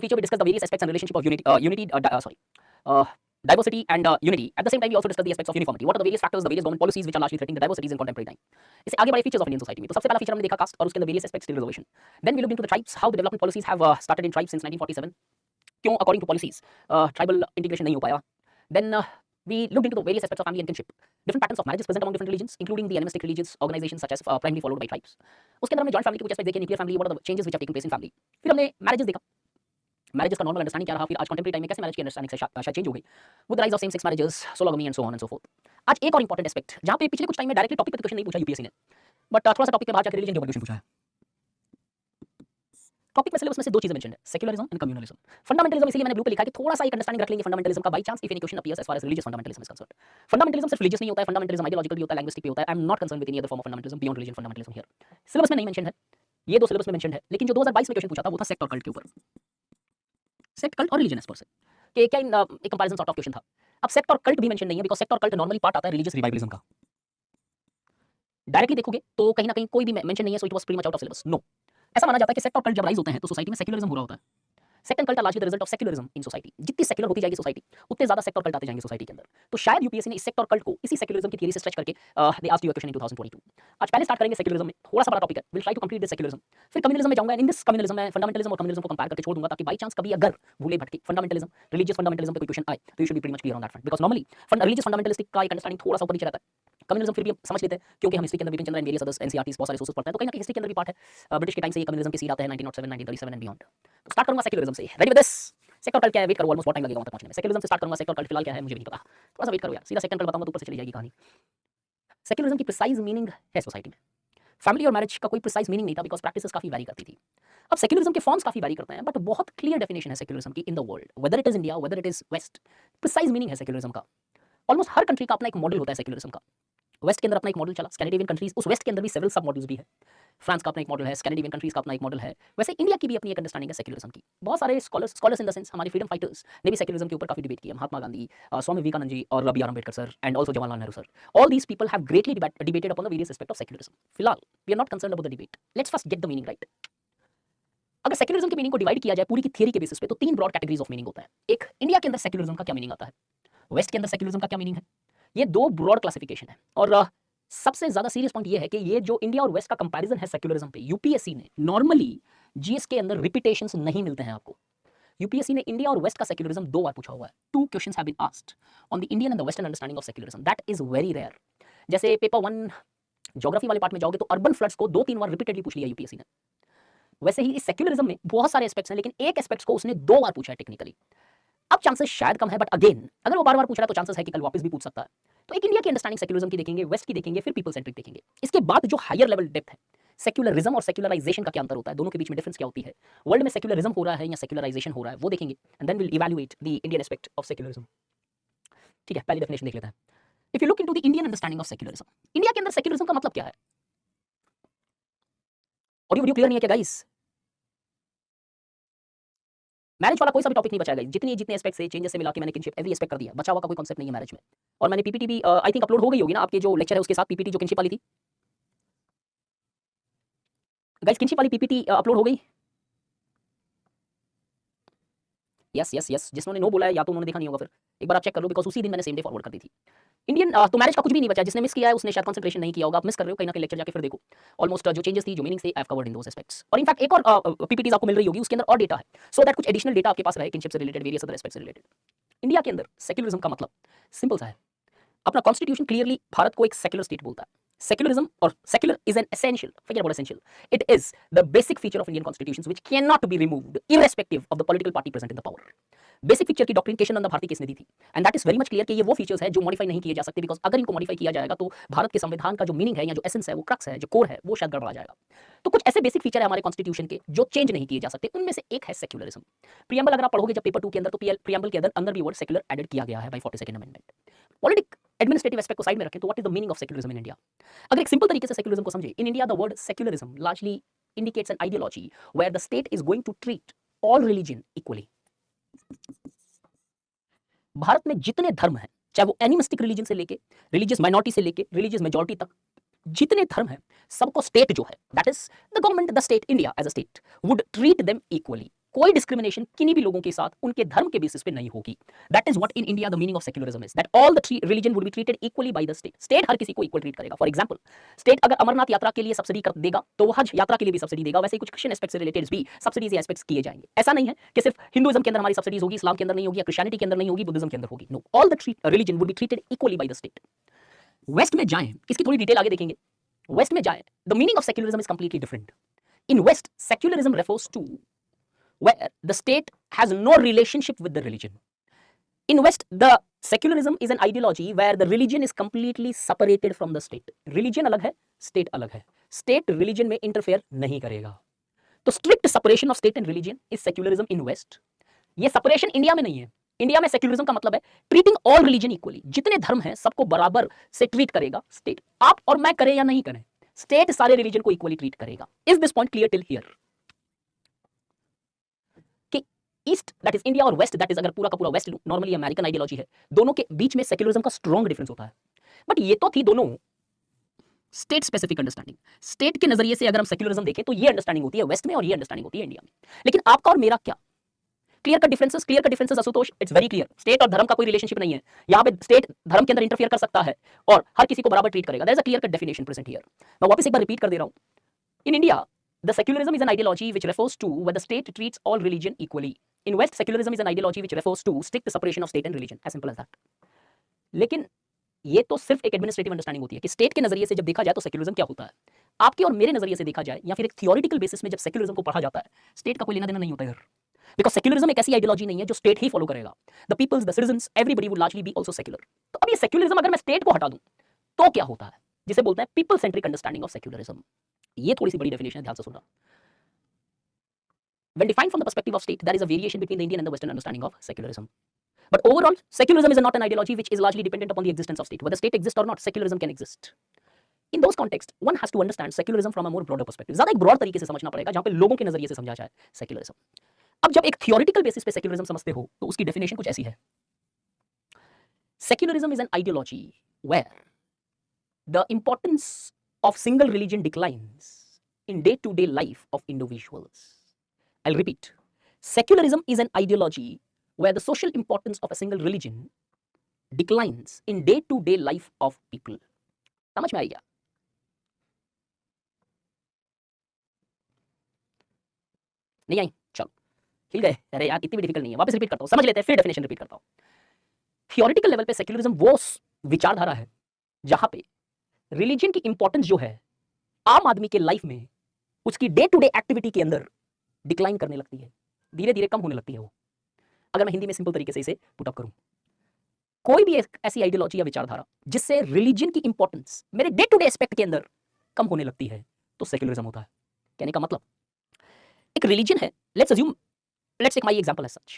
feature we discuss the various aspects and relationship of diversity and unity. At the same time, we also discuss the aspects of uniformity. What are the various factors, the various government policies which are largely threatening the diversities in contemporary time. इससे आगे बढ़े features of Indian society में तो सबसे पहला feature हमने देखा caste और उसके अंदर various aspects till reservation. Then we looked into the tribes, how the development policies have started in tribes since 1947. क्यों according to policies tribal integration नहीं हो पाया. Then we looked into the various aspects of family and kinship. Different patterns of marriages present among different religions, including the animistic religious organizations such as primarily followed by tribes. उसके अंदर हमने joint family के कुछ aspects देखे, nuclear family, what are the changes which have taken place in family. फिर हमने marriages देखा. Marriages का नॉर्मल अंडरस्टैंडिंग क्या रहा, फिर आज कंटेम्प्रेरी टाइम में कैसे मैरिज की अंडरस्टैंडिंग शायद चेंज हो गई with the rise of same sex marriages, sologamy and so on and so fourth. आज एक और इंपॉर्टेंट एस्पेक्ट जहां पे पिछले कुछ टाइम में डायरेक्टली टॉपिक पे क्वेश्चन नहीं पूछा यूपीएससी ने, बट थोड़ा सा टॉपिक के बाहर जाकर रिलीजन के ऊपर क्वेश्चन पूछा है. टॉपिक में सिलेबस में से दो चीजें मेंशन है, सेक्युलरिज्म एंड कम्युनलिज्म. फंडामेंटलिज्म इसलिए मैंने ब्लू पे लिखा है कि थोड़ा सा एक अंडरस्टैंडिंग रख लेंगे फंडामेंटलिज्म का, by chance if any question appears as far as religious fundamentalism is concerned. Fundamentalism सिर्फ रिलीजियस नहीं होता है, फंडामेंटलिज्म आइडियोलॉजिकल भी होता है, लैंग्विस्टिक भी होता है. I am not concerned with any other form of fundamentalism beyond religion fundamentalism here. Syllabus में नहीं मेंशन है, ये दो सिलेबस में मेंशन है, लेकिन जो 2022 में क्वेश्चन पूछा था वो था सेक्ट और कल्ट के ऊपर. सेक्ट, कल्ट और रिलीजन एज पर से कि क्या एक कंपैरिजन सॉर्ट ऑफ क्वेश्चन था. अब सेक्ट और कल्ट भी मेंशन नहीं है बिकॉज़ सेक्ट और कल्ट नॉर्मली पार्ट आता है रिलीजियस रिवाइवलिज्म का. डायरेक्टली देखोगे तो कहीं ना कहीं कोई भी मेंशन नहीं है, so it was pretty much out of syllabus. No, ऐसा माना जाता है कि सेक्ट और कल्ट जब राइज होते हैं तो सोसाइटी में सेक्युलरिज्म हो रहा होता है. Sect and cult are largely the result of secularism in society. जितनी सेक्युलर होती जाएगी सोसाइटी उतने ज्यादा सेक्ट और कल्ट आते जाएंगे सोसाइटी के अंदर. तो शायद यूपीएससी ने इस सेक्ट और कल्ट को इसी सेक्युलरिज्म की थ्योरी से स्ट्रेच करके they asked you a question in 2022. आज पहले स्टार्ट करेंगे सेक्युलरिज्म में, थोड़ा सा बड़ा टॉपिक है, will try to complete this secularism. फिर कम्युनलिज्म में जाऊंगा. इन दिस कम्युनलिज्म में फंडामेंटलिज्म और कम्युनलिज्म को कंपेयर करके छोड़ दूंगा ताकि बाय चांस कभी अगर भूले भटके फंडामेंटलिज्म रिलीजियस फंडामेंटलिज्म पे कोई क्वेश्चन आए तो you should be pretty much clear on that front because normally religious fundamentalistic का एक अंडरस्टैंडिंग थोड़ा सा ऊपर नीचे रहता है. कम्युनिज्म फिर भी समझ लेते हैं क्योंकि हम हिस्ट्री के अंदर विपिन चंद्र एंड वेरियस अदर्स एनसीईआरटीज बहुत सारे सोर्सेस पढ़ते हैं, तो कहीं ना कहीं हिस्ट्री के अंदर भी पार्ट है. ब्रिटिश के टाइम से ये कम्युनिज्म के सीड आते हैं 1907 1937 एंड बियॉन्ड. तो स्टार्ट करूंगा सेक्युलरिज्म से. Ready with this. सेक्ट और कल्ट क्या है, वेट करो, ऑलमोस्ट बहुत टाइम लगेगा वहां तक पहुंचने में. सेक्युलरिज्म से स्टार्ट करूंगा. सेक्ट और कल्ट फिलहाल क्या है मुझे भी नहीं पता, थोड़ा सा वेट करो यार. सीधा सेक्ट और कल्ट बताऊंगा तो ऊपर से चली जाएगी कहानी. सेक्युलरिज्म की प्रिसाइज मीनिंग है सोसाइटी में. फैमिली और मैरिज का कोई प्रिसाइज मीनिंग नहीं था बिकॉज प्रैक्टिसेस काफी वैरी करती थी. अब सेक्युलरिज्म के फॉर्म्स काफी वैरी करते हैं, बट बहुत क्लियर डेफिनेशन है सेक्युलरिज्म की in the world, whether it is India whether it is West. Precise meaning है सेक्युलरिज्म का. ऑलमोस्ट हर कंट्री का अपना एक मॉडल होता है सेक्युलरिज्म का. वेस्ट के अंदर अपना एक मॉडल चला, स्कैंडिनेवियन कंट्रीज, उस वेस्ट के अंदर भी सेवरल सब मॉडल्स भी है. फ्रांस का अपना एक मॉडल है, स्कैंडिनेवियन कंट्रीज का अपना एक मॉडल है. वैसे इंडिया की भी अपनी एक अंडरस्टैंडिंग है सेक्युलरिज्म की. बहुत सारे स्कॉलर्स इन द सेंस हमारे फ्रीडम फाइटर्स ने भी सेक्युलरिज्म के ऊपर काफी डिबेट किया. महात्मा गांधी, स्वामी विवेकानंद जी और B R Ambedkar sir and also Jawaharlal Nehru sir. All these people have greatly debated upon the various aspect of secularism. फिलहाल we are not concerned about the debate. Let's first get the meaning right. अगर secularism के meaning को divide किया जाए पूरी की theory के basis पे तो तीन ब्रॉड कैटेगरीज ऑफ मीनिंग होता है. एक, इंडिया के अंदर सेक्युलरिज्म का क्या मीनिंग आता है, वेस्ट के अंदर सेक्युलरिज्म का क्या मीनिंग है. ये दो ब्रॉड क्लासिफिकेशन है. और सबसे ज्यादा सीरियस पॉइंट ये है कि ये जो इंडिया और वेस्ट का कंपैरिजन है सेक्युलरिज्म पे, यूपीएससी ने नॉर्मली जीएस के अंदर रिपीटेशंस नहीं मिलते हैं आपको. यूपीएससी ने इंडिया और वेस्ट का सेक्युलरिज्म दो बार पूछा हुआ है. 2 questions have been asked on the Indian and the western understanding of secularism. That is very rare. जैसे पेपर 1 ज्योग्राफी वाले पार्ट में जाओगे तो अर्बन फ्लड्स को 2-3 बार रिपीटेडली पूछ लिया यूपीएससी ने. वैसे ही इस सेक्युलरिज्म में बहुत सारे एस्पेक्ट्स हैं, लेकिन एक एस्पेक्ट्स को उसने 2 बार पूछा है टेक्निकली. अब चांसेस शायद कम है, बट अगेन अगर वो बार-बार पूछ रहा है तो चांसेस है कि कल वापस भी पूछ सकता है. तो एक इंडिया की अंडरस्टैंडिंग सेक्युलरिज्म की देखेंगे, वेस्ट की देखेंगे, फिर पीपल सेंट्रिक देखेंगे. इसके बाद जो हायर लेवल डेप्थ है, सेक्युलरिज्म और सेक्युलराइजेशन का क्या अंतर होता है, दोनों के बीच में डिफरेंस क्या होती है, वर्ल्ड में सेक्युलरिज्म हो रहा है या सेक्युलराइजेशन हो रहा है, वो देखेंगे. And then will evaluate the Indian aspect of secularism. ठीक है, पहली डेफिनेशन देख लेते हैं. If you look into the Indian understanding of secularism, India के अंदर सेक्युलरिज्म का मतलब क्या है. और ये वीडियो क्लियर नहीं है क्या गाइस. मैरिज वाला कोई सा भी टॉपिक नहीं बचा गाइस. जितने एस्पेक्ट्स है चेंजेस से मिला के मैंने किनशिप एवरी एस्पेक्ट कर दिया. बचा हुआ का कोई कांसेप्ट नहीं है मैरिज में. और मैंने पीपीटी भी आई थिंक अपलोड हो गई होगी ना आपके जो लेक्चर है उसके साथ, पीपीटी जो किनशिप वाली थी गाइस. किनशिप वाली पीपीटी अपलोड हो गई. यस जिन्होंने नो बोला है या तो उन्होंने देखा नहीं होगा. फिर एक बार आप चेक कर लो बिकॉज़ उसी दिन मैंने सेम डे फॉरवर्ड कर दी थी. इंडियन तो मैरिज का कुछ भी नहीं बचा. जिसने मिस किया है उसने शायद कंसंट्रेशन नहीं किया होगा. आप मिस कर रहे हो, कहीं ना कहीं लेक्चर जाके फिर देखो. ऑलमोस्ट जो चेंजेस थी, जो मीनिंग्स थे, I have covered in those aspects. और इनफैक्ट एक और पीपीटीज आपको मिल रही होगी, उसके अंदर और डेटा है, सो दैट कुछ एडिशनल डेटा आपके पास रहे किनशिप से रिलेटेड, वेरियस अदर एस्पेक्ट्स से रिलेटेड. इंडिया के अंदर सेक्युलरिज्म का मतलब सिंपल सा है. अपना कॉन्स्टिट्यूशन क्लियरली भारत को एक सेक्युलर स्टेट बोलता है. सेक्युलरिज्म और secular is an essential, forget about essential, it is the basic feature of Indian constitutions which cannot be removed irrespective of the political party present in the power. Basic feature की doctrine Keshavananda Bharti किसने दी थी, and that is very much clear कि ये वो features है जो modify नहीं किए जा सकते, बिकॉज अगर इनको मॉडिफाई किया जाएगा तो भारत के संविधान का जो मीनिंग है या जो एसेंस है, वो क्रक्स है, जो कोर है, वो शायद गड़बड़ा जाएगा. तो कुछ ऐसे बेसिक फीचर है हमारे कॉन्स्टिट्यूशन के जो चेंज नहीं किए जा सकते. उनमें से एक है सेक्युलरिज्म. प्रीएम्बल अगर आप पढ़ोगे जब पेपर 2 के अंदर, तो प्रीएम्बल के अंदर भी वर्ड सेक्युलर एडेड किया गया है by 42nd amendment. Politic administrative aspect को साइड में रखें तो what is the meaning of secularism in India. अगर एक सिंपल तरीके से सेक्युलरिज्म को समझे, in India the word secularism largely indicates an ideology where the state is going to treat all religion equally. Bharat में जितने धर्म हैं, चाहे वो एनिमिस्टिक रिलीजन से लेके रिलीजियस माइनॉरिटी से लेके रिलीजियस मेजॉरिटी तक, जितने धर्म हैं सबको स्टेट जो है, that is the government, the state, India as a state would treat them equally. कोई डिस्क्रिमिनेशन किन्हीं भी लोगों के साथ उनके धर्म के बेसिस पे नहीं होगी। That is what in India the meaning of secularism is, that all the three religion would be treated equally by the state. State हर किसी को इक्वल ट्रीट करेगा। फॉर एग्जांपल, स्टेट अगर अमरनाथ यात्रा के लिए सब्सिडी कर देगा तो वो हज यात्रा के लिए भी सब्सिडी देगा। वैसे ही कुछ क्रिश्चियन एस्पेक्ट से रिलेटेड भी सब्सिडीज एस्पेक्ट्स किए जाएंगे। ऐसा नहीं है कि सिर्फ हिंदुइज्म के अंदर हमारी सब्सिडीज होगी, इस्लाम के अंदर नहीं होगी, या क्रिश्चियनिटी के अंदर नहीं होगी, बुद्धिज्म के अंदर होगी। No, all the three religion would be treated equally by the state. West में जाएं, इसकी थोड़ी डिटेल आगे देखेंगे। वेस्ट में जाएं, the meaning of secularism is completely different. In West, secularism refers to where the state has no relationship with the religion. In West, the secularism is an ideology where the religion is completely separated from the state. Religion अलग है, state अलग है। State religion में interfere नहीं करेगा। तो strict separation of state and religion is secularism in West. ये separation India में नहीं है। इंडिया में सेक्युलरिज्म का मतलब है ट्रीटिंग ऑल रिलीजन इक्वली। जितने धर्म हैं सबको बराबर से ट्रीट करेगा स्टेट। आप और मैं करें या नहीं करें, स्टेट सारे रिलीजन को इक्वली ट्रीट करेगा। Is this point clear till here? East that is India और वेस्ट दैट इज, अगर पूरा का पूरा वेस्ट नॉर्मली अमेरिकन आइडियोलॉजी है, दोनों के बीच में सेक्युलरिज्म का स्ट्रॉन्ग डिफरेंस होता है। बट ये तो थी दोनों स्टेट स्पेसिफिक अंडरस्टैंडिंग। स्टेट के नजरिए से अगर हम सेक्युलरिज्म देखें तो ये अंडरस्टैंडिंग होती है वेस्ट में और ये अंडरस्टैंडिंग होती है इंडिया में। लेकिन आपका और मेरा क्या clear cut differences? Clear cut differences Ashutosh, it's very clear. State और धर्म का कोई रिलेशनशिप नहीं है। यहाँ पे स्टेट धर्म के अंदर इंटरफियर कर सकता है और हर किसी को बराबर ट्रीट करेगा। There is a clear cut definition present here. मैं वापस एक बार रिपीट कर दे रहा हूँ। In India, the secularism is an ideology which refers to where the state treats all religion equally. In West, secularism is an ideology which refers to strict separation of state and religion. As simple as that. लेकिन ये तो सिर्फ एक administrative understanding होती है कि state के नजरिए से जब देखा जाए तो सेक्युलरिज्म क्या होता है। आपके और मेरे नजरिए से देखा जाए या फिर एक थियोरिटिकल बेसिस में जब सेक्युलरिज्म को पढ़ा जाता है, स्टेट का कोई लेना देना नहीं होता है। बिकॉज सेक्युलरिज्म एक ऐसी आइडियोलॉजी नहीं है जो स्टेट ही फॉलो करेगा। The peoples, the citizens, everybody would largely be also secular. तो अब ये सेक्युलरिज्म अगर मैं स्टेट को हटा दूं तो क्या होता है, जिसे बोलते हैं people centric understanding of secularism. ये थोड़ी सी बड़ी डेफिनेशन है, ध्यान से सुनना। When defined from the perspective of state, there is a variation between the Indian and the Western understanding of secularism. But overall, secularism is not an ideology which is largely dependent upon the existence of state. Whether state exists or not, secularism can exist. In those contexts, one has to understand secularism from a more broader perspective. ज़्यादा एक broad तरीके से समझना पड़ेगा जहाँ पे लोगों के नजरिए से समझा जाए secularism. अब जब एक theoretical basis पे secularism समझते हो तो उसकी definition कुछ ऐसी है। Secularism is an ideology where the importance of single religion declines in day-to-day life of individuals. I'll repeat. Secularism is an ideology where the social importance of a single religion declines in day-to-day life of people. समझ में आई क्या? नहीं आई? चलो, हिल गए? अरे यार, इतनी भी डिफिकल्ट नहीं है। वापस रिपीट करता हूँ, समझ लेते हैं, फिर डेफिनेशन रिपीट करता हूँ। थियोरिटिकल लेवल पे सेक्युलरिज्म वो विचारधारा है जहां पे रिलीजन की इंपॉर्टेंस जो है आम आदमी के लाइफ में उसकी डे टू डे एक्टिविटी के अंदर डिक्लाइन करने लगती है, धीरे धीरे कम होने लगती है वो। अगर मैं हिंदी में सिंपल तरीके से इसे पुट अप करूं, कोई भी ऐसी आइडियोलॉजी या विचारधारा जिससे रिलीजन की इंपॉर्टेंस मेरे डे टू डे एस्पेक्ट के अंदर कम होने लगती है तो सेक्युलरिज्म होता है। कहने का मतलब, एक रिलीजन है, let's take my example as such.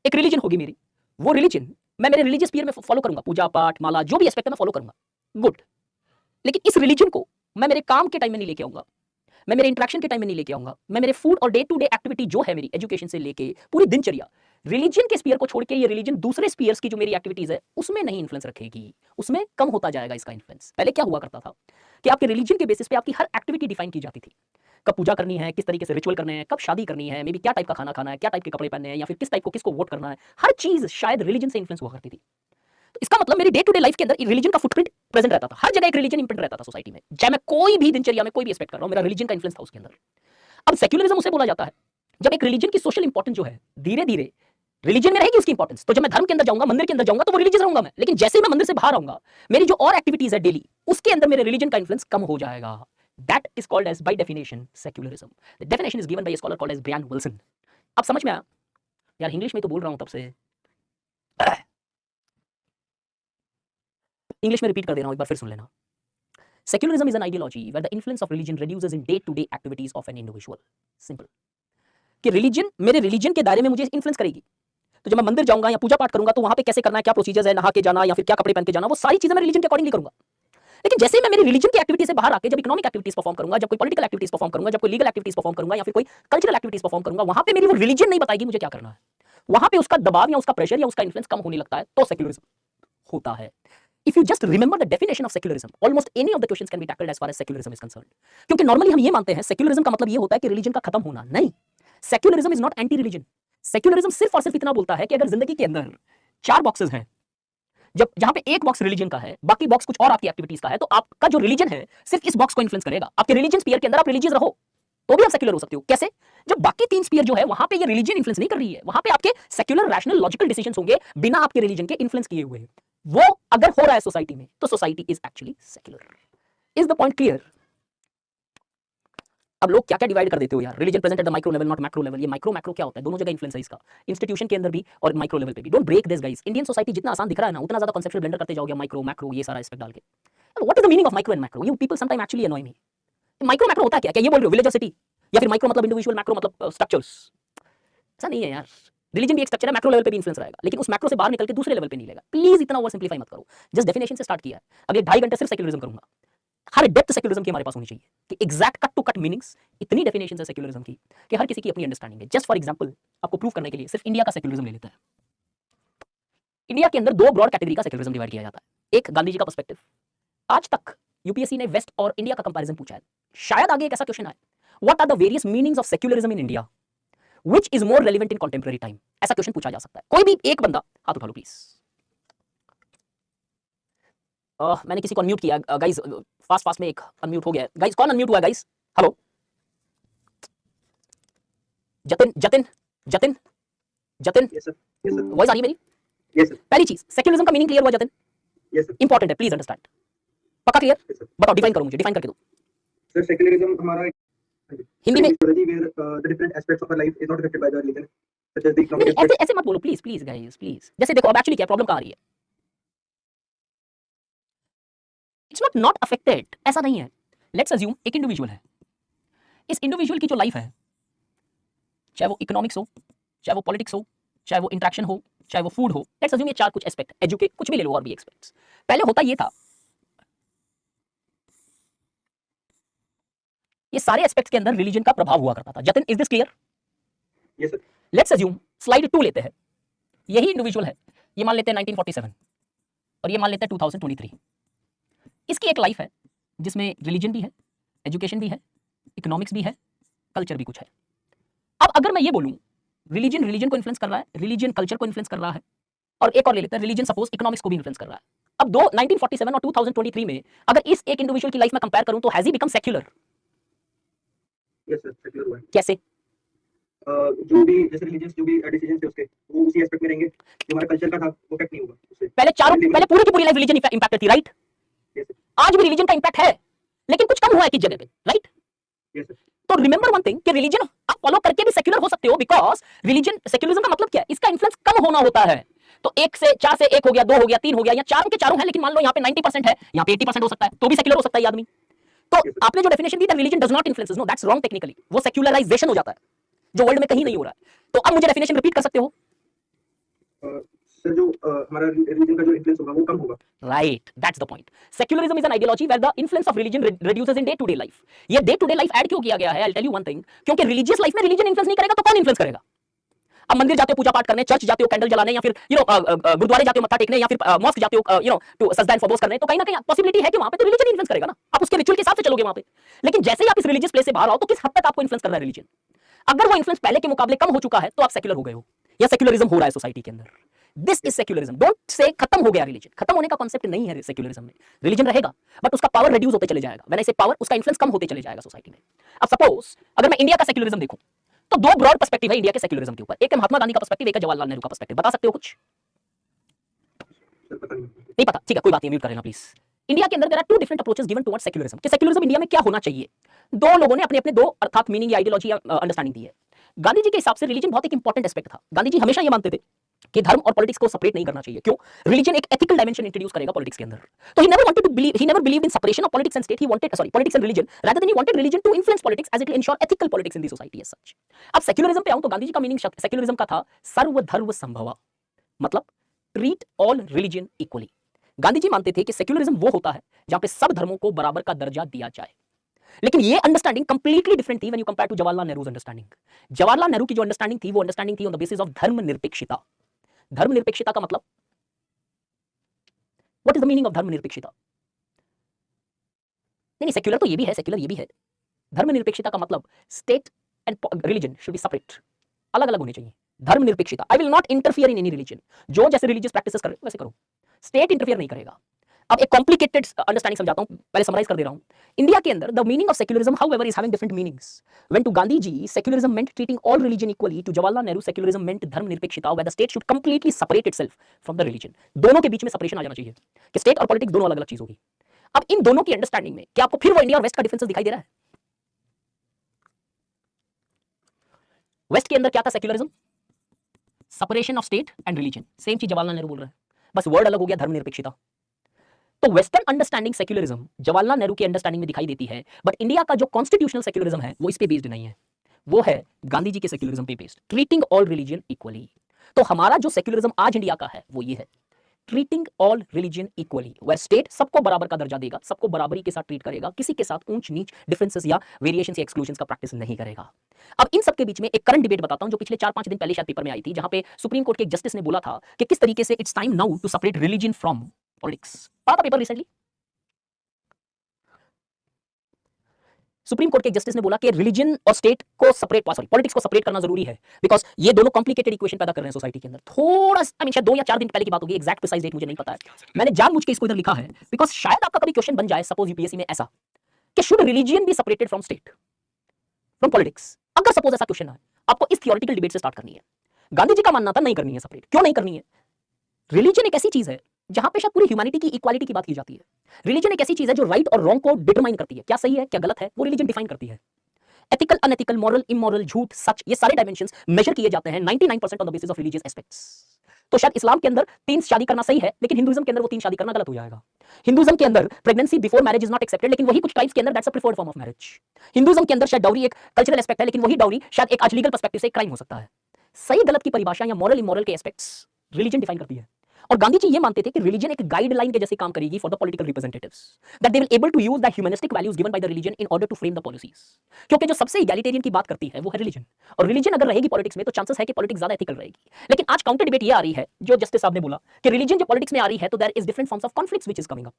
एक रिलीजन होगी मेरी, वो रिलीजन मैं मेरे रिलीजियस पीरियड में फॉलो करूंगा, पूजा पाठ माला जो भी एस्पेक्ट है मैं फॉलो करूंगा, गुड। लेकिन इस रिलीजन को मैं मेरे काम के टाइम में नहीं लेके आऊंगा, मैं मेरे इंटरेक्शन के टाइम में नहीं लेके आऊंगा, मैं मेरे फूड और डे टू डे एक्टिविटी जो है मेरी एजुकेशन से लेके पूरी दिनचर्या, रिलीजन के स्पीयर को छोड़ के ये रिलीजन दूसरे स्पीयर्स की जो मेरी एक्टिविटीज है उसमें नहीं इन्फ्लुएंस रखेगी, उसमें कम होता जाएगा इसका इन्फ्लुएंस। पहले क्या हुआ करता था कि आपके रिलीजन के बेसिस पे आपकी हर एक्टिविटी डिफाइन की जाती थी। कब पूजा करनी है, किस तरीके से रिचुअल करने हैं, कब शादी करनी है, मे बी क्या टाइप का खाना खाना है, क्या टाइप के कपड़े पहनने हैं, या फिर किस टाइप को किसको वोट करना है, हर चीज शायद रिलीजन से इन्फ्लुएंस हुआ करती थी। तो इसका मतलब मेरी डे टू डे लाइफ के अंदर रिलीजन का फुटप्रिंट प्रेजेंट रहता था, हर जगह एक रिलीजन इंप्रिंट रहता था सोसाइटी में, चाहे मैं कोई भी दिनचर्या में कोई भी एस्पेक्ट कर रहा हूं, मेरा रिलीजन का इन्फ्लुएंस था उसके अंदर। अब सेक्युलरिज्म उसे बोला जाता है जब एक रिलीजन की सोशल इंपॉर्टेंस जो है धीरे धीरे रिलीजन में रहेगी उसकी इंपॉर्टेंस। तो जब मैं धर्म के अंदर जाऊंगा, मंदिर के अंदर जाऊंगा तो वो रिलीजियस रहूंगा मैं, लेकिन जैसे ही मैं मंदिर से बाहर आऊंगा मेरी जो और एक्टिविटीज है डेली उसके अंदर मेरे रिलीजन का इन्फ्लुएंस कम हो जाएगा। That is called as by definition secularism. The definition is given by a scholar called as Brian Wilson. अब समझ में आया यार, इंग्लिश में तो बोल रहा हूं तब से, इंग्लिश में रिपीट कर दे रहा हूं, एक बार फिर सुन लेना। Secularism is an ideology where the influence of religion reduces in day-to-day activities of an individual. Simple. कि रिलीजन मेरे रिलीजन के दायरे में मुझे इन्फ्लुएंस करेगी। तो जब मैं मंदिर जाऊंगा या पूजा पाठ करूंगा तो वहां पे कैसे करना है, क्या प्रोसीजर्स है, नहा के जाना या फिर क्या कपड़े पहन के जाना, वो सारी चीजें मैं रिलीजन के अकॉर्डिंगली करूंगा। लेकिन जैसे मैं मेरी रिलीजन की एक्टिविटी से बाहर आके जब इकोनॉमिक एक्टिविटीज परफॉर्म करूंगा, जब कोई पॉलिटिकल एक्टिविटीज परफॉर्म करूंगा, जब कोई लीगल एक्टिविटीज परफॉर्म करूंगा या फिर कोई कल्चरल एक्टिविटीज परफॉर्म करूंगा, वहां पे मेरी वो रिलीजन नहीं बताएगी मुझे क्या करना है, वहां पे उसका दबाव या उसका प्रेशर या उसका इन्फ्लुएंस कम होने लगता है, तो सेक्युलरिज्म होता है। If you just remember the definition of secularism, almost any of the questions can be tackled as far as secularism is concerned. क्योंकि नॉर्मली हम ये मानते हैं सेक्युलरिज्म का मतलब ये होता है कि रिलीजन का खत्म होना, नहीं। Secularism is not anti religion. Secularism सिर्फ और सिर्फ इतना बोलता है कि अगर जिंदगी के अंदर 4 बॉक्सेस हैं, जब जहां पे एक बॉक्स रिलीजन का है, बाकी बॉक्स कुछ और आपकी एक्टिविटीज का है, तो आपका जो रिलीजन है सिर्फ इस बॉक्स को इन्फ्लुएंस करेगा। आपके रिलीजन स्फीयर के अंदर आप रिलीजियस रहो तो भी आप सेक्युलर हो सकते हो। कैसे? जब बाकी 3 स्फीयर जो है वहां पे ये रिलीजन इन्फ्लुएंस नहीं कर रही है, वहां पे आपके सेक्युलर रैशनल लॉजिकल डिसीजंस होंगे बिना आपके रिलीजन के इन्फ्लुएंस किए हुए। वो अगर हो रहा है सोसाइटी में तो society is actually secular. Is the point clear? अब लोग क्या क्या डिवाइड कर देते हो यार, religion present at the micro level not macro level. ये माइक्रो मैक्रो क्या होता है? दोनों जगह इन्फ्लुएंस है इसका, इंस्टीट्यूशन के अंदर भी और माइक्रो लेवल पे भी। Don't break this guys. Indian society जितना आसान दिख रहा है ना, उतना ज्यादा कॉन्सेप्चुअल ब्लेंडर करते जाओगे माइक्रो मैक्रो ये सारा एस्पेक्ट डाल के। What is the meaning of micro and macro? You people sometime actually अनॉय me. Micro macro होता है क्या? क्या ये बोल रहे हो विलेज और सिटी? या फिर माइक्रो मतलब इंडिविजुअल, मैक्रो मतलब स्ट्रक्चर्स? ऐसा नहीं है यार। रिलीजन भी एक स्ट्रक्चर है, मैक्रो लेवल पे भी इन्फ्लुएंस रहेगा, लेकिन उस मैक्रो से बाहर निकल के दूसरे लेवल पे नहीं लेगा। प्लीज इतना ओवर सिंप्लीफाई मत करो। जस्ट डेफिनेशन से स्टार्ट किया है, अगले 2.5 घंटे सिर्फ सेक्युलरिज्म करूंगा। हर डेप्थ सेक्युलरिज्म की हमारे पास होनी चाहिए कि exact cut to cut meanings, इतनी डेफिनेशन है सेक्युलरिज्म की कि हर किसी की अपनी अंडरस्टैंडिंग है। जस्ट फॉर एग्जांपल, आपको प्रूव करने के लिए सिर्फ इंडिया का सेक्युलरिज्म ले लेते हैं। इंडिया के अंदर 2 ब्रॉड कैटेगरी का सेक्युलरिज्म डिवाइड किया जाता है। एक गांधी जी का पर्सपेक्टिव। आज तक यूपीएससी ने वेस्ट और इंडिया का कंपैरिजन पूछा है, शायद आगे एक ऐसा क्वेश्चन आए, what are the various meanings of secularism in India, which is more relevant in contemporary time? ऐसा क्वेश्चन पूछा जा सकता है। कोई भी एक बंदा हाथ उठा लो प्लीज। मैंने किसी को अनम्यूट किया गाइस, फास्ट फास्ट में एक अनम्यूट हो गया गाइस। कौन अनम्यूट हुआ guys? Hello Jatin Jatin Jatin Jatin, yes sir voice आ रही है मेरी? यस सर पहली चीज, सेक्युलरिज्म का मीनिंग क्लियर हुआ जतिन? यस सर इंपॉर्टेंट है, प्लीज अंडरस्टैंड। पक्का क्लियर? यस सर बताओ, डिफाइन करो, मुझे डिफाइन करके दो सर सेक्युलरिज्म हमारा हिंदी में। where the different aspects of our life is not affected by the religion such as the नहीं economic ऐसे ऐसे मत बोलो प्लीज प्लीज गाइस प्लीज। जैसे देखो अब एक्चुअली क्या प्रॉब्लम कहाँ आ रही है, इट्स नॉट नॉट अफेक्टेड, ऐसा नहीं है। लेट्स अज्यूम एक इंडिविजुअल है, इस इंडिविजुअल की जो लाइफ है, चाहे वो इकोनॉमिक्स हो, चाहे वो पॉलिटिक्स हो, चाहे वो इंटरेक्शन हो, चाहे वो फूड हो, लेट्स अज्यूम ये 4 कुछ एस्पेक्ट, एजुकेट कुछ भी ले लो और भी एस्पेक्ट्स। पहले होता ये था, ये सारे एस्पेक्ट्स के अंदर रिलीजन का प्रभाव हुआ करता था। Jatin is this clear? Yes sir let's assume slide 2 लेते हैं, यही इंडिविजुअल है, ये मान लेते हैं 1947 और ये मान लेते हैं 2023। इसकी एक लाइफ है जिसमें रिलीजन भी है, एजुकेशन भी है, इकोनॉमिक्स भी है, कल्चर भी कुछ है। अब अगर मैं ये बोलूं रिलीजन रिलीजन को इन्फ्लुएंस कर रहा है, रिलीजन कल्चर को इन्फ्लुएंस कर रहा है, और एक और ले लेते हैं रिलीजन सपोज इकोनॉमिक्स को भी इन्फ्लुएंस कर रहा है। अब दो 1947 और 2023 में अगर इस एक इंडिविजुअल की लाइफ में कंपेयर करूं तो has he become secular? Yes sir secular हुआ है कैसे? जो भी जैसे रिलीजियस जो भी डिसीजंस थे उसके वो उसी एस्पेक्ट में रहेंगे, जो हमारा कल्चर का था वो इफेक्ट नहीं होगा उससे। पहले पूरी की पूरी लाइफ रिलीजन इंपैक्ट थी, राइट? यस सर आज भी रिलीजन का इंपैक्ट है, लेकिन कुछ कम हुआ है किस जगह पे, राइट? यस सर तो रिमेंबर वन थिंग कि रिलीजन आप फॉलो करके भी सेक्युलर हो सकते हो, बिकॉज रिलीजन सेक्युलरिज्म का मतलब क्या है? इसका इन्फ्लुएंस कम होना होता है। तो 1 से 4 से 1 हो गया, 2 हो गया, 3 हो गया, या चारों के चारों है, लेकिन मान लो यहाँ पे 90% है, यहाँ पे 80% हो सकता है, तो भी सेक्युलर हो सकता है ये आदमी। तो आपने जो डेफिनेशन दी था religion does not influence, no that's wrong technically, वो सेक्युलराइजेशन हो जाता है जो वर्ल्ड में कहीं नहीं हो रहा है। तो अब मुझे डेफिनेशन रिपीट कर सकते हो? सर जो हमारा रिलीजन का जो इन्फ्लुएंस होगा वो कम होगा। Right, that's the point. Secularism is an ideology where the influence of religion reduces in day to day life. ये day to day life add क्यों किया गया है? I tell you one thing, क्योंकि रिलीजियस लाइफ में religion influence नहीं करेगा तो कौन इन्फ्लुएंस करेगा? अब मंदिर जाते हो पूजा पाठ करने, चर्च जाते हो कैंडल जलाने, या फिर गुरुद्वारे जाते हो मत्था टेकने, या फिर मॉस्क जाते हो टू सजदा एंड फॉरबोस करने, तो कहीं ना कहीं पॉसिबिलिटी है कि वहां पे तो रिलीजन इन्फ्लुएंस करेगा ना, आप उसके रिचुअल के हिसाब से चलोगे वहां पे। लेकिन जैसे ही आप इस रिलीजियस प्लेस से बाहर आओ तो किस हद तक आपको इन्फ्लुएंस कर रहा है रिलीजन? अगर वो इन्फ्लुएंस पहले के मुकाबले कम हो चुका है तो आप सेक्युलर हो गए हो, या सेक्युलरिज्म हो रहा है सोसाइटी के अंदर। This is secularism. Don't say खत्म हो गया रिलीजन, खत्म होने का कॉन्सेप्ट नहीं है सेक्युलरिज्म में। रिलीजन रहेगा बट उसका पावर रिड्यूस होते चले जाएगा, व्हेन आई से पावर, उसका इन्फ्लुएंस कम होते चले जाएगा सोसाइटी में। अब सपोज अगर मैं इंडिया का सेक्युलरिज्म देखूं तो 2 ब्रॉड पर्सपेक्टिव है इंडिया के सेक्युलरिज्म के ऊपर, एक है महात्मा गांधी का पर्सपेक्टिव, एक है जवाहरलाल नेहरू का पर्सपेक्टिव। बता सकते हो कुछ? सर पता नहीं नहीं पता, ठीक है कोई बात नहीं, म्यूट कर लेना प्लीज। इंडिया के अंदर there are 2 different approaches given towards secularism कि सेक्युलरिज्म इंडिया में क्या होना चाहिए। दो लोगों ने अपने अपने 2 अर्थात मीनिंग या आइडियोलॉजी या अंडरस्टैंडिंग दी है। गांधी जी के हिसाब से रिलीजन बहुत एक इंपॉर्टेंट एस्पेक्ट था। गांधी जी हमेशा ये मानते थे कि धर्म और पॉलिटिक्स को सेपरेट नहीं करना चाहिए। क्यों? रिलीजन एक एथिकल डायमेंशन इंट्रोड्यूस करेगा पॉलिटिक्स के अंदर। तो he never believed in separation of politics and state, he wanted politics and religion rather than he wanted religion to influence politics as it will ensure ethical politics in the society as such. अब secularism पे आऊं तो गांधी जी का meaning secularism का था सर्वधर्म संभवा, मतलब treat all religion equally. Gandhi ji मानते थे कि सेक्युलरिज्म वो होता है जहां पे सब धर्मों को बराबर का दर्जा दिया जाए। लेकिन ये अंडरस्टैंडिंग कंप्लीटली डिफरेंट थी when you compare to Jawaharlal Nehru's understanding. Jawaharlal Nehru की जो अंडरस्टैंडिंग थी वो अंडरस्टैंडिंग थी ऑन द बेसिस ऑफ धर्मनिरपेक्षता। धर्मनिरपेक्षता का मतलब, what is the meaning of धर्मनिरपेक्षता? नहीं सेक्युलर तो ये भी है, सेक्युलर ये भी है। धर्मनिरपेक्षता का मतलब state and religion should be separate, अलग अलग होने चाहिए। धर्मनिरपेक्षता, I will not interfere in any religion, जो जैसे रिलीजियस प्रैक्टिसेस कर रहे हो वैसे करो, स्टेट इंटरफियर नहीं करेगा। अब एक कॉम्प्लिकेटेड अंडरस्टैंडिंग समझाता हूं, पहले समराइज कर दे रहा हूं। इंडिया के अंदर the meaning of secularism however is having different meanings. When to Gandhi ji secularism meant treating all religion equally, to Jawaharlal Nehru secularism meant धर्मनिरपेक्षता, where the state should completely separate itself from the religion. दोनों के बीच में separation आ जाना चाहिए कि state और politics दोनों अलग अलग चीज होगी। अब इन दोनों की अंडरस्टैंडिंग में क्या आपको फिर वो इंडिया और वेस्ट का डिफरेंस दिखाई दे रहा है? वेस्ट के अंदर क्या था? Secularism, separation of state and religion, same चीज जवाहरलाल नेहरू बोल रहे हैं, बस वर्ड अलग हो गया, धर्मनिरपेक्षता। तो western understanding secularism Jawaharlal Nehru की अंडरस्टैंडिंग में दिखाई देती है, बट इंडिया का जो कॉन्स्टिट्यूशनल सेक्युलरिज्म है वो इस पे बेस्ड नहीं है, वो है गांधी जी के सेक्युलरिज्म पे based, treating all religion equally. तो हमारा जो सेक्युलरिज्म आज इंडिया का है वो ये है, treating all religion equally, where state सबको बराबर का दर्जा देगा, सबको बराबरी के साथ ट्रीट करेगा, किसी के साथ ऊंच नीच, डिफरेंसेस या वेरिएशंस या एक्सक्लूजन्स का प्रैक्टिस नहीं करेगा। अब इन सब के बीच में एक करंट डिबेट बताता हूं जो पिछले 4-5 दिन पहले शायद पेपर में आई थी, जहां पे सुप्रीम कोर्ट के एक जस्टिस ने बोला था कि किस तरीके से it's time now to separate religion from politics. पढ़ा था पेपर रिसेंटली? सुप्रीम कोर्ट के जस्टिस ने बोला कि रिलीजन और स्टेट को सेपरेट, पॉलिटिक्स को सेपरेट करना जरूरी है, बिकॉज ये दोनों कॉम्प्लिकेटेड इक्वेशन पैदा कर रहे हैं सोसाइटी के अंदर। थोड़ा आई मीन शायद 2 या 4 दिन पहले की बात होगी, एग्जैक्ट प्रिसाइज डेट मुझे नहीं पता है, मैंने जानबूझ के इसको इधर लिखा है बिकॉज शायद आपका कभी क्वेश्चन बन जाए सपोज यूपीएससी में ऐसा कि should religion be separated from state, from politics. अगर सपोज ऐसा क्वेश्चन है, आपको इस थियोरेटिकल डिबेट से स्टार्ट करनी है। गांधी जी का मानना था नहीं करनी है सेपरेट, क्यों नहीं करनी है? रिलीजन एक ऐसी चीज है जहां पे शायद पूरी ह्यूमैनिटी की इक्वालिटी की बात की जाती है। रिलीजन एक ऐसी चीज है जो राइट और रॉन्ग को डिटरमाइन करती है, क्या सही है क्या गलत है वो रिलीजन डिफाइन करती है। एथिकल, अनएथिकल, मॉरल, इमोरल, झूठ, सच, ये सारे डायमेंशंस मेजर किए जाते हैं 99% on the basis of religious aspects. तो शायद इस्लाम के अंदर 3 शादी करना सही है, लेकिन हिंदुइज्म के अंदर वो 3 शादी करना गलत हो जाएगा। हिंदुइज्म के अंदर pregnancy before marriage is not accepted, लेकिन वही कुछ ट्राइब्स के अंदर that's a preferred form of marriage. Hinduism के अंदर शायद डाउरी एक कल्चरल एस्पेक्ट है, लेकिन वही डाउरी शायद एक आज लीगल पर्सपेक्टिव से क्राइम हो सकता है। सही गलत की परिभाषा या मॉरल इमोरल के एस्पेक्ट्स रिलीजन डिफाइन करती है। और गांधी जी ये मानते थे कि रिलीजन एक गाइडलाइन के जैसे काम करेगी for the political representatives, that they will able to use the humanistic values given by the religion in order to frame the policies. क्योंकि जो सबसे इगैलिटेरियन की बात करती है वो है रिलीजन, और रिलीजन अगर रहेगी पॉलिटिक्स में तो चांसेस है कि पॉलिटिक्स ज्यादा एथिकल रहेगी। लेकिन आज काउंटर डिबेट ये आ रही है, जो जस्टिस साहब ने बोला कि रिलीजन जो पॉलिटिक्स में आ रही है तो there is different forms of conflicts which is coming up.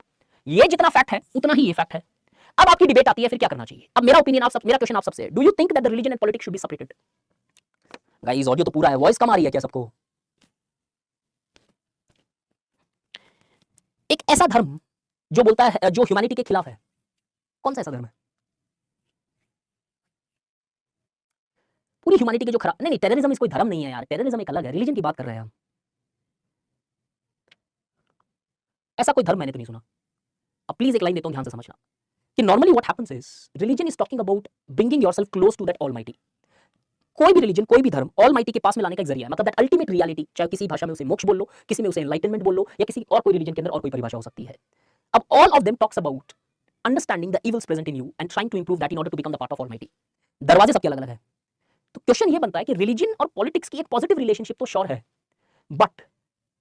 ये जितना फैक्ट है उतना ही ये फैक्ट है। अब आपकी डिबेट आती है फिर क्या करना चाहिए। अब मेरा ओपिनियन मेरा क्वेश्चन आप सबसे, do you think that the religion and politics should be separated? Guys audio तो पूरा है, वॉइस कम आ रही है क्या सबको? एक ऐसा धर्म जो बोलता है, जो ह्यूमैनिटी के खिलाफ है, कौन सा ऐसा धर्म है? पूरी ह्यूमैनिटी के जो खराब, नहीं टेररिज्म इस कोई धर्म नहीं है यार, टेररिज्म एक अलग है, रिलीजन की बात कर रहे हैं हम। ऐसा कोई धर्म मैंने तो नहीं सुना। अब प्लीज एक लाइन देता हूं, ध्यान से समझना कि normally what happens is religion is talking about bringing yourself close to that almighty. कोई भी रिलीजन, कोई भी धर्म ऑलमाइटी के पास में लाने का एक जरिया है, मतलब दैट अल्टीमेट रियलिटी, चाहे किसी भाषा में उसे मोक्ष बोल लो, किसी में उसे एनलाइटनमेंट बोल लो, या किसी और कोई रिलीजन के अंदर और कोई परिभाषा हो सकती है। अब all of them talks about understanding the evils present in you and trying to improve that in order to become the part of almighty. दरवाजे सबके अलग अलग है। तो क्वेश्चन ये बनता है कि रिलीजन और पॉलिटिक्स की एक पॉजिटिव रिलेशनशिप तो श्योर है, बट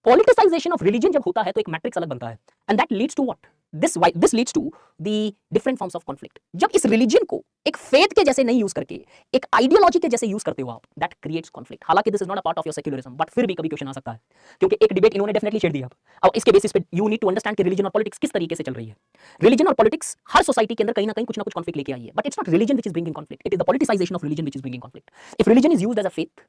पॉलिटिसाइजेशन ऑफ रिलीजन जब होता है तो एक मैट्रिक्स अलग बनता है, and that leads to what, this leads to the different forms of conflict. जब इस रिलीजन को एक फेथ के जैसे नहीं यूज करके एक आइडियोलॉजी के जैसे यूज करते हो आप, दैट क्रिएट्स कॉन्फ्लिक्ट। हालांकि this is not a part of your secularism, but फिर भी कभी क्वेश्चन आ सकता है, क्योंकि एक डिबेट इन्होंने डेफिनेटली छेड़ दिया। अब इसके बेसिस पे यू नीड टू अंडरस्टैंड कि रिलीजन और पॉलिटिक्स किस तरीके से चल रही है। रिलीजन और पॉलिटिक्स हर सोसाइटी के अंदर कहीं ना कहीं कुछ ना कुछ कॉन्फ्लिक्ट लेके आई है, but it's not religion which is bringing conflict, it is the politicisation of religion which is bringing conflict. If religion is used as a faith,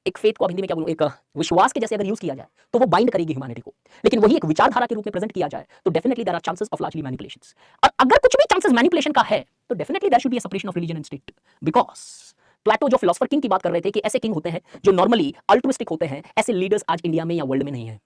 एक फेथ को हिंदी में क्या बोलूं, एक विश्वास के जैसे अगर यूज किया जाए तो वो बाइंड करेगी ह्यूमैनिटी को, लेकिन वही एक विचारधारा के रूप में प्रेजेंट किया जाए तो definitely there are chances of largely manipulations. और अगर कुछ भी चांसेस मैनिपुलेशन का है तो definitely there should be a separation of religion and state, because Plato जो फिलोसोफर किंग की बात कर रहे थे कि ऐसे किंग होते हैं जो नॉर्मली अल्ट्रुइस्टिक होते हैं, ऐसे लीडर्स आज इंडिया में या वर्ल्ड में नहीं है।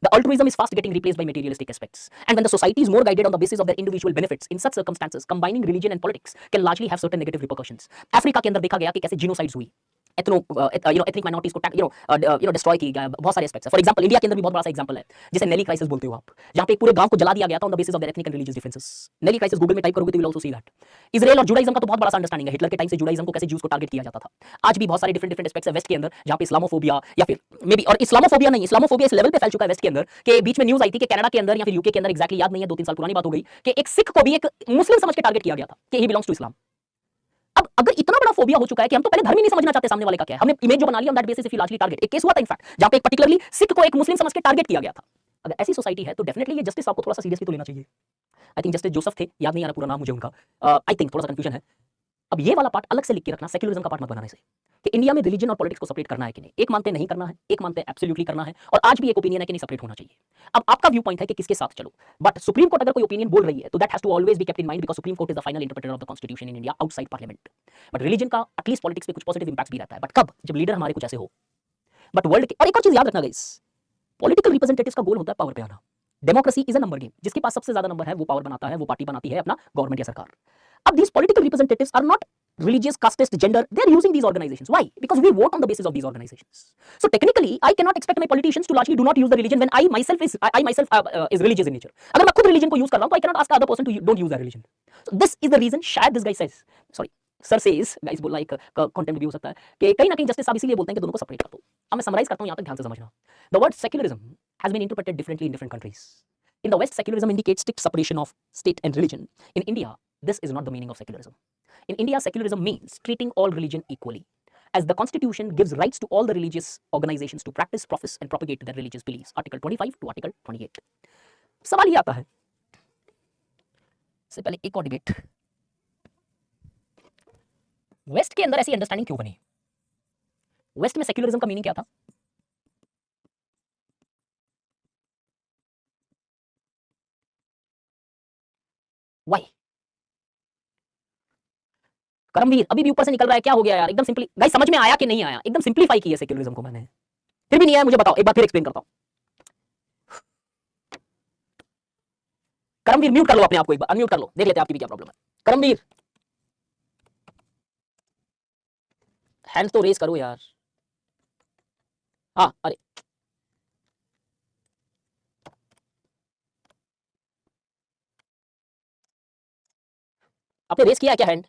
The altruism is fast getting replaced by materialistic aspects. And when the society is more guided on the basis of their individual benefits, in such circumstances, combining religion and politics can largely have certain negative repercussions. Africa के अंदर देखा गया कि कैसे जीनोसाइड्स हुई, ethnic minorities को destroy की गया, बहुत सारे एस्पेक्ट्स है। फॉर एग्जांपल इंडिया के अंदर भी बहुत बड़ा सा एग्जांपल है जिसे नेली क्राइसिस बोलते हो आप, जहां पे पूरे गांव को जला दिया गया था on the basis of their ethnic and religious differences. Nellie crisis Google में टाइप करोगे तो you will also see that. Israel और जुडाइज्म का तो बहुत बड़ा सा अंडरस्टैंडिंग है, हिटलर के टाइम से जुडाइज्म को कैसे ज्यूज को टारगेट किया जाता था। आज भी बहुत सारे डिफरेंट एस्पेक्ट्स है वेस्ट के अंदर, जहां पे इस्लामोफोबिया या फिर मे बी, और इस्लामोफोबिया नहीं, इस्लामोफोबिया इस लेवल पे फैल चुका है वेस्ट के अंदर कि बीच में न्यूज आई थी कि कनाडा के अंदर या फिर यूके के अंदर, एग्जैक्टली याद नहीं है, 2-3 साल पुरानी बात हो गई, कि एक सिख को भी एक मुस्लिम समझ के टारगेट किया गया था कि ही बिलोंग्स टू इस्लाम। अब अगर इतना बड़ा फोबिया हो चुका है कि हम तो पहले धर्म ही नहीं समझना चाहते सामने वाले का क्या है, हमने इमेज जो बना लिया on that basis if you largely target. एक केस हुआ था इनफैक्ट जहां पे एक पर्टिकुलरली सिख को एक मुस्लिम समझ के टारगेट किया गया था। अगर ऐसी सोसाइटी है तो डेफिनेटली ये जस्टिस आपको थोड़ा सा सीरियसली तो लेना चाहिए। आई थिंक जस्टिस जोसेफ थे, याद नहीं आ रहा पूरा नाम मुझे उनका, आई थिंक थोड़ा सा कंफ्यूजन है। अब ये वाला पार्ट अलग से लिख के रखना सेक्युलरिज्म का पार्ट मत बनाने से, कि इंडिया में रिलीजन और पॉलिटिक्स को सेपरेट करना है कि नहीं। एक मानते हैं नहीं करना है, एक मानते हैं एब्सोल्युटली करना है, और आज भी एक ओपिनियन है कि नहीं सेपरेट होना चाहिए। अब आपका व्यू पॉइंट है कि किसके साथ चलो, बट सुप्रीम कोर्ट अगर कोई ओपिनियन बोल रही है तो that has to always be kept in mind, because supreme court is the final interpreter of the constitution in India outside parliament. But religion का एटलीस्ट पॉलिटिक्स पे कुछ पॉजिटिव इंपैक्ट भी रहता है, बट कब, जब लीडर हमारे कुछ ऐसे हो। बट वर्ल्ड के, और एक और चीज याद रखना गाइस, पॉलिटिकल रिप्रेजेंटेटिव्स का गोल होता है पावर पे आना। Democracy is a number game, जिसके पास सबसे ज्यादा नंबर है वो पावर बनाता है, वो पार्टी बनाती है अपना गवर्नमेंट या सरकार। अब these political representatives are not religious, casteist, gender. They are using these organizations. Why? Because we vote on the basis of these organizations. So technically, I cannot expect my politicians to largely do not use the religion when I myself is religious in nature. अगर मैं खुद religion को use कर रहा हूँ, तो I cannot ask the other person to don't use that religion. So this is the reason. शायद this guy says, sorry, sir says, guys बोल रहा है, एक content भी हो सकता है कि कहीं ना कहीं जस्टिस साहब इसीलिए बोलते हैं कि दोनों को separate कर दो। अब मैं summarize करता हूँ, यहाँ तक ध्यान से समझना। The word secularism has been interpreted differently in different countries. In the West, secularism indicates strict separation of state and religion. In India, this is not the meaning of secularism. In India, secularism means treating all religion equally, as the constitution gives rights to all the religious organizations to practice, profess and propagate their religious beliefs. Article 25 to Article 28. सवाल ये आता है, से पहले एक और debate, waste के अंदर ऐसी अंडरस्टैंडिंग क्यों बनी? वेस्ट में सेक्युलरिज्म का मीनिंग क्या था? वाई? करमवीर अभी भी ऊपर से निकल रहा है, क्या हो गया यार? एकदम सिंपली गाइस, समझ में आया कि नहीं आया? एकदम सिंपलीफाई किया सेक्युलरिज्म को मैंने, फिर भी नहीं आया मुझे बताओ, एक बार फिर एक्सप्लेन करता हूं। करमवीर म्यूट कर लो अपने आप को, एक बार अनम्यूट कर लो, देख लेते हैं आपकी भी क्या प्रॉब्लम है। करमवीर हैंड तो रेज करो यार। हाँ, अरे आपने रेज किया है क्या हैंड?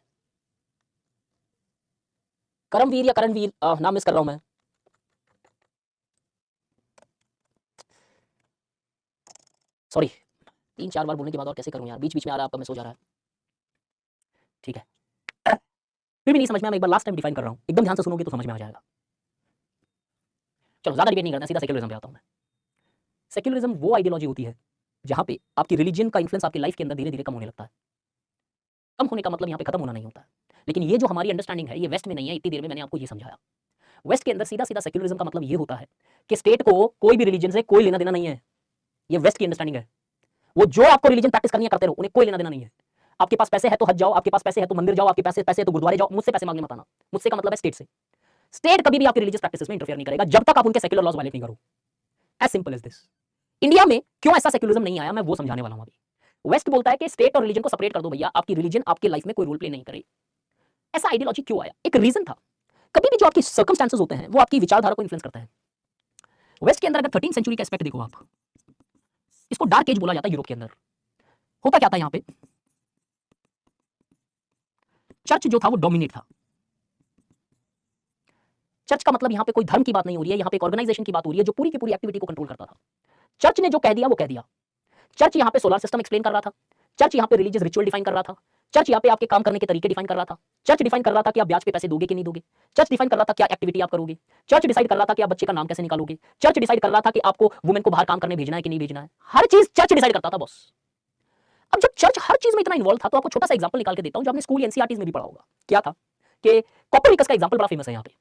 करमवीर या करणवीर, नाम मिस कर रहा हूं मैं। सॉरी, 3-4 बार बोलने के बाद और कैसे करूं यार, बीच बीच में आ रहा है आपका, मैसेज आ रहा है। ठीक है, फिर भी नहीं समझ में आया, मैं एक बार लास्ट टाइम डिफाइन कर रहा हूं, एकदम ध्यान से सुनोगे तो समझ में आ जाएगा। चलो ज्यादा डिबेट नहीं करना, सीधा सेक्युलरिज्म पे आता हूं मैं। सेक्युलरिज्म वो आइडियोलॉजी होती है जहां पे आपकी रिलीजन का इन्फ्लुएंस आपकी लाइफ के अंदर धीरे धीरे कम होने लगता है। कम होने का मतलब यहाँ पे खत्म होना नहीं होता है, लेकिन ये जो हमारी अंडरस्टैंडिंग है ये वेस्ट में नहीं है। इतनी देर में मैंने आपको ये समझाया, वेस्ट के अंदर सीधा सीधा सेक्युलरिज्म का मतलब ये होता है कि स्टेट को कोई भी रिलीजन से कोई लेना देना नहीं है। ये वेस्ट की अंडरस्टैंडिंग है। वो जो आपको रिलीजन प्रैक्टिस करनी है करते रहो, उन्हें कोई लेना देना नहीं है। आपके पास पैसे है तो हज जाओ, आपके पास पैसे है तो मंदिर जाओ, आपके पैसे है तो गुरुद्वारे जाओ, मुझसे पैसे मांगने मत आना। मुझसे का मतलब है स्टेट से। स्टेट कभी भी आपकी रिलीजियस प्रैक्टिस में इंटरफेयर नहीं करेगा जब तक आप उनके सेक्युलर लॉज वायलेट नहीं करो। As simple as this. India में क्यों ऐसा सेक्युलरिज्म नहीं आया, मैं वो समझाने वाला हूं अभी। वेस्ट बोलता है कि स्टेट और रिलीजन को सेपरेट कर दो भैया, आपकी रिलीजन आपकी लाइफ में कोई रोल प्ले नहीं करे। ऐसा आइडियोलॉजी क्यों आया? एक रीजन था। कभी भी जो आपकी सर्कमस्टेंसेस होते हैं वो आपकी विचारधारा को इन्फ्लुएंस करते हैं। वेस्ट के अंदर अगर 13th सेंचुरी का एस्पेक्ट देखो आप, इसको डार्क एज बोला जाता है। यूरोप के अंदर होता क्या था, यहां पे चर्च जो था वो डोमिनेट था। चर्च का मतलब यहां पे कोई धर्म की बात नहीं हो रही है, यहां पे एक ऑर्गेनाइजेशन की बात हो रही है जो पूरी की पूरी एक्टिविटी को कंट्रोल करता था। चर्च ने जो कह दिया वो कह दिया। चर्च यहां पे सोलर सिस्टम एक्सप्लेन कर रहा था, चर्च यहां पे रिलीजियस रिचुअल डिफाइन कर रहा था, चर्च यहां पे आपके काम करने के तरीके डिफाइन कर रहा था, चर्च डिफाइन कर रहा था कि आप ब्याज पे पैसे दोगे कि नहीं दोगे, चर्च डिफाइन कर रहा था क्या एक्टिविटी आप करोगे, चर्च डिसाइड कर रहा था कि आप बच्चे का नाम कैसे निकालोगे, चर्च डिसाइड कर रहा था कि आपको वुमेन को बाहर काम करने भेजना है कि नहीं भेजना है। हर चीज चर्च डिसाइड करता था बॉस। अब जब चर्च हर चीज में इतना इन्वॉल्व था तो आपको छोटा सा एग्जांपल निकाल के देता हूं जो आपने स्कूल एनसीईआरटीज में भी पढ़ा होगा। क्या था कि कोपरनिकस का एग्जांपल बड़ा फेमस है। यहां पे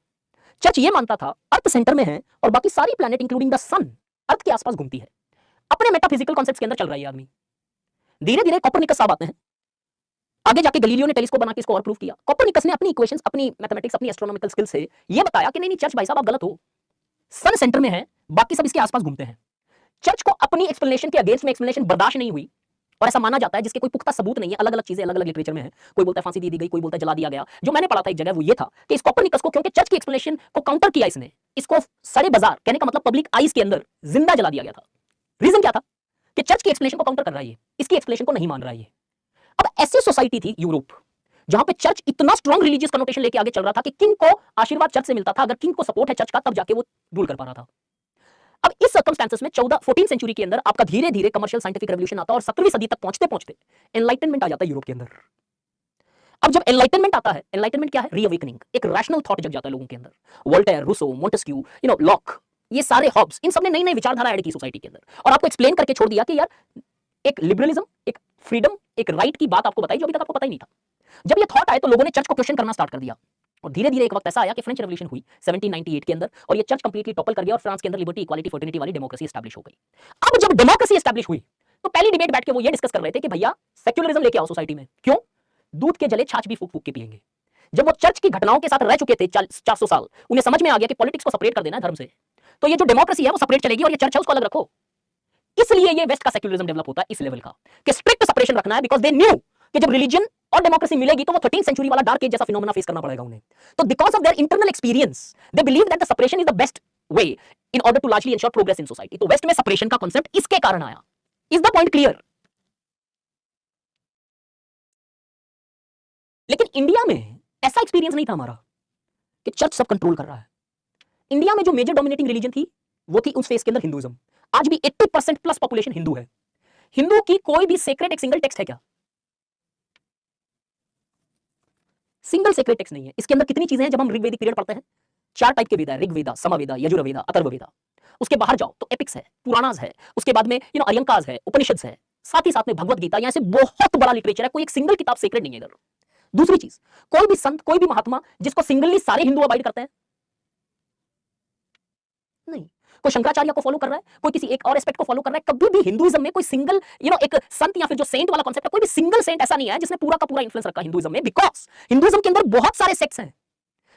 चर्च ये मानता था अर्थ सेंटर में है और बाकी सारी प्लैनेट इंक्लूडिंग द सन अर्थ के आसपास घूमती है। अपने मेटाफिजिकल कॉन्सेप्ट्स के अंदर चल रहा है ये आदमी। धीरे धीरे कोपरनिकस साहब आते हैं, आगे जाके गलीलियो ने टेलीस्कोप बना के इसको और प्रूफ किया। कोपरनिकस ने अपनी इक्वेशंस, अपनी मैथमेटिक्स, अपनी एस्ट्रोनॉमिकल स्किल से ये बताया कि नहीं नहीं चर्च भाई साहब आप गलत हो, सन सेंटर में है, बाकी सब इसके आसपास घूमते हैं। चर्च को अपनी एक्सप्लेनेशन के अगेंस्ट में एक्सप्लेनेशन बर्दाश्त नहीं हुई और ऐसा माना जाता है जिसके कोई पुख्ता सबूत नहीं है। अलग अलग चीजें अलग अलग लिटरेचर में है, कोई बोलता है फांसी दी गई, कोई बोलता है जला दिया गया। जो मैंने पढ़ा था एक जगह वो ये था कि इस कोपरनिकस को क्योंकि चर्च की एक्सप्लेनेशन को काउंटर किया इसने, इसको सड़े बाजार, कहने का मतलब पब्लिक आईज के अंदर जिंदा जला दिया गया था। रीजन क्या था कि चर्च की एक्सप्लेनेशन को काउंटर कर रहा है ये, इसकी एक्सप्लेनेशन को नहीं मान रहा है ये। अब ऐसी सोसाइटी थी यूरोप जहां पे चर्च इतना स्ट्रॉन्ग रिलीजियस कनोटेशन लेके आगे चल रहा था कि किंग को आशीर्वाद चर्च से मिलता था। अगर किंग को सपोर्ट है चर्च का तब जाके वो रूल कर पा रहा था। अब इस सर्कमस्टेंसेस में 14th सेंचुरी के अंदर आपका धीरे धीरे कमर्शियल साइंटिफिक रेवोल्यूशन आता है और 17वीं सदी तक पहुंचते पहुंचते एनलाइटनमेंट आ जाता है यूरोप के अंदर। अब जब एनलाइटनमेंट आता है, एनलाइटनमेंट क्या है? रीअवेकनिंग, एक रैशनल थॉट जग जाता है लोगों के अंदर। वोल्टेयर, रूसो, मोंटेस्क्यू, लॉक, ये सारे हॉब्स, इन सबने नई नई विचारधारा ऐड की सोसाइटी के अंदर और आपको एक्सप्लेन करके छोड़ दिया कि यार एक लिबरलिज्म, एक फ्रीडम, एक राइट की बात आपको बताई जो अभी तक आपको पता ही नहीं था। जब ये थॉट आए तो लोगों ने चर्च को क्वेश्चन करना स्टार्ट कर दिया, और धीरे धीरे एक वक्त ऐसा आया कि फ्रेंच रेवोल्यूशन हुई 1798 के अंदर, और ये चर्च कंप्लीटली टॉपल कर गया और फ्रांस के अंदर लिबर्टी, इक्वालिटी, फर्टिनिटी वाली डेमोक्रेसी एस्टैब्लिश हो गई। अब जब डेमोक्रेसी एस्टैब्लिश हुई तो पहली डिबेट बैठ के वो ये डिस्कस कर रहे थे कि भैया सेक्युलरिज्म लेके आओ सोसाइटी में। क्यों? दूध के जले छाछ भी फूक फूक के पिएंगे। जब वो चर्च की घटनाओं के साथ रह चुके थे 400 साल, उन्हें समझ में आ गया कि पॉलिटिक्स को सेपरेट कर देना है धर्म से, तो ये जो डेमोक्रेसी है वो सेपरेट चलेगी और ये चर्च है उसको अलग रखो। इसलिए ये वेस्ट का सेक्युलरिज्म डेवलप होता है इस लेवल का कि स्ट्रिक्ट सेपरेशन रखना है, बिकॉज दे न्यू कि जब रिलीजन और डेमोक्रेसी मिलेगी तो वो 13th सेंचुरी वाला डार्क एज जैसा फिनोमेना फेस करना पड़ेगा उन्हें। तो because of their internal experience they believe that the separation is the best way in order to largely ensure progress in society. तो वेस्ट में सेपरेशन का कांसेप्ट इसके कारण आया। Is the point clear? लेकिन इंडिया में ऐसा एक्सपीरियंस नहीं था हमारा कि चर्च सब कंट्रोल कर रहा है। इंडिया में जो मेजर डोमिनेटिंग रिलीजन थी वो थी उस फेस के अंदर हिंदुइज्म। आज भी 80% प्लस पॉपुलेशन हिंदू है। हिंदू की कोई भी सेक्रेट एक सिंगल टेक्स्ट है क्या? सिंगल सेक्रेट टेक्स्ट नहीं है। इसके अंदर कितनी चीजें हैं? जब हम ऋग्वेदिक पीरियड पढ़ते हैं 4 टाइप के वेद है, ऋग्वेदा, समवेदा, यजुर्वेदा, अथर्ववेदा। उसके बाहर जाओ तो एपिक्स है, पुराणास है, उसके बाद में अरियंकास है, उपनिषद है, साथ ही साथ में भगवत गीता। यहां से बहुत बड़ा लिटरेचर है, कोई एक सिंगल किताब सेक्रेट नहीं है इधर। दूसरी चीज, कोई भी संत, कोई भी महात्मा जिसको सिंगली सारे हिंदू अबाइड करते हैं नहीं। कोई शंकराचार्य को फॉलो कर रहा है, कोई किसी एक और एस्पेक्ट को फॉलो कर रहा है। कभी भी हिंदुइज्म में कोई सिंगल एक संत या फिर जो सेंट वाला कॉन्सेप्ट है, कोई भी सिंगल सेंट ऐसा नहीं है जिसने पूरा का पूरा इन्फ्लुएंस रखा हिंदुइज्म में। बिकॉज हिंदुइज्म के अंदर बहुत सारे सेक्ट्स हैं,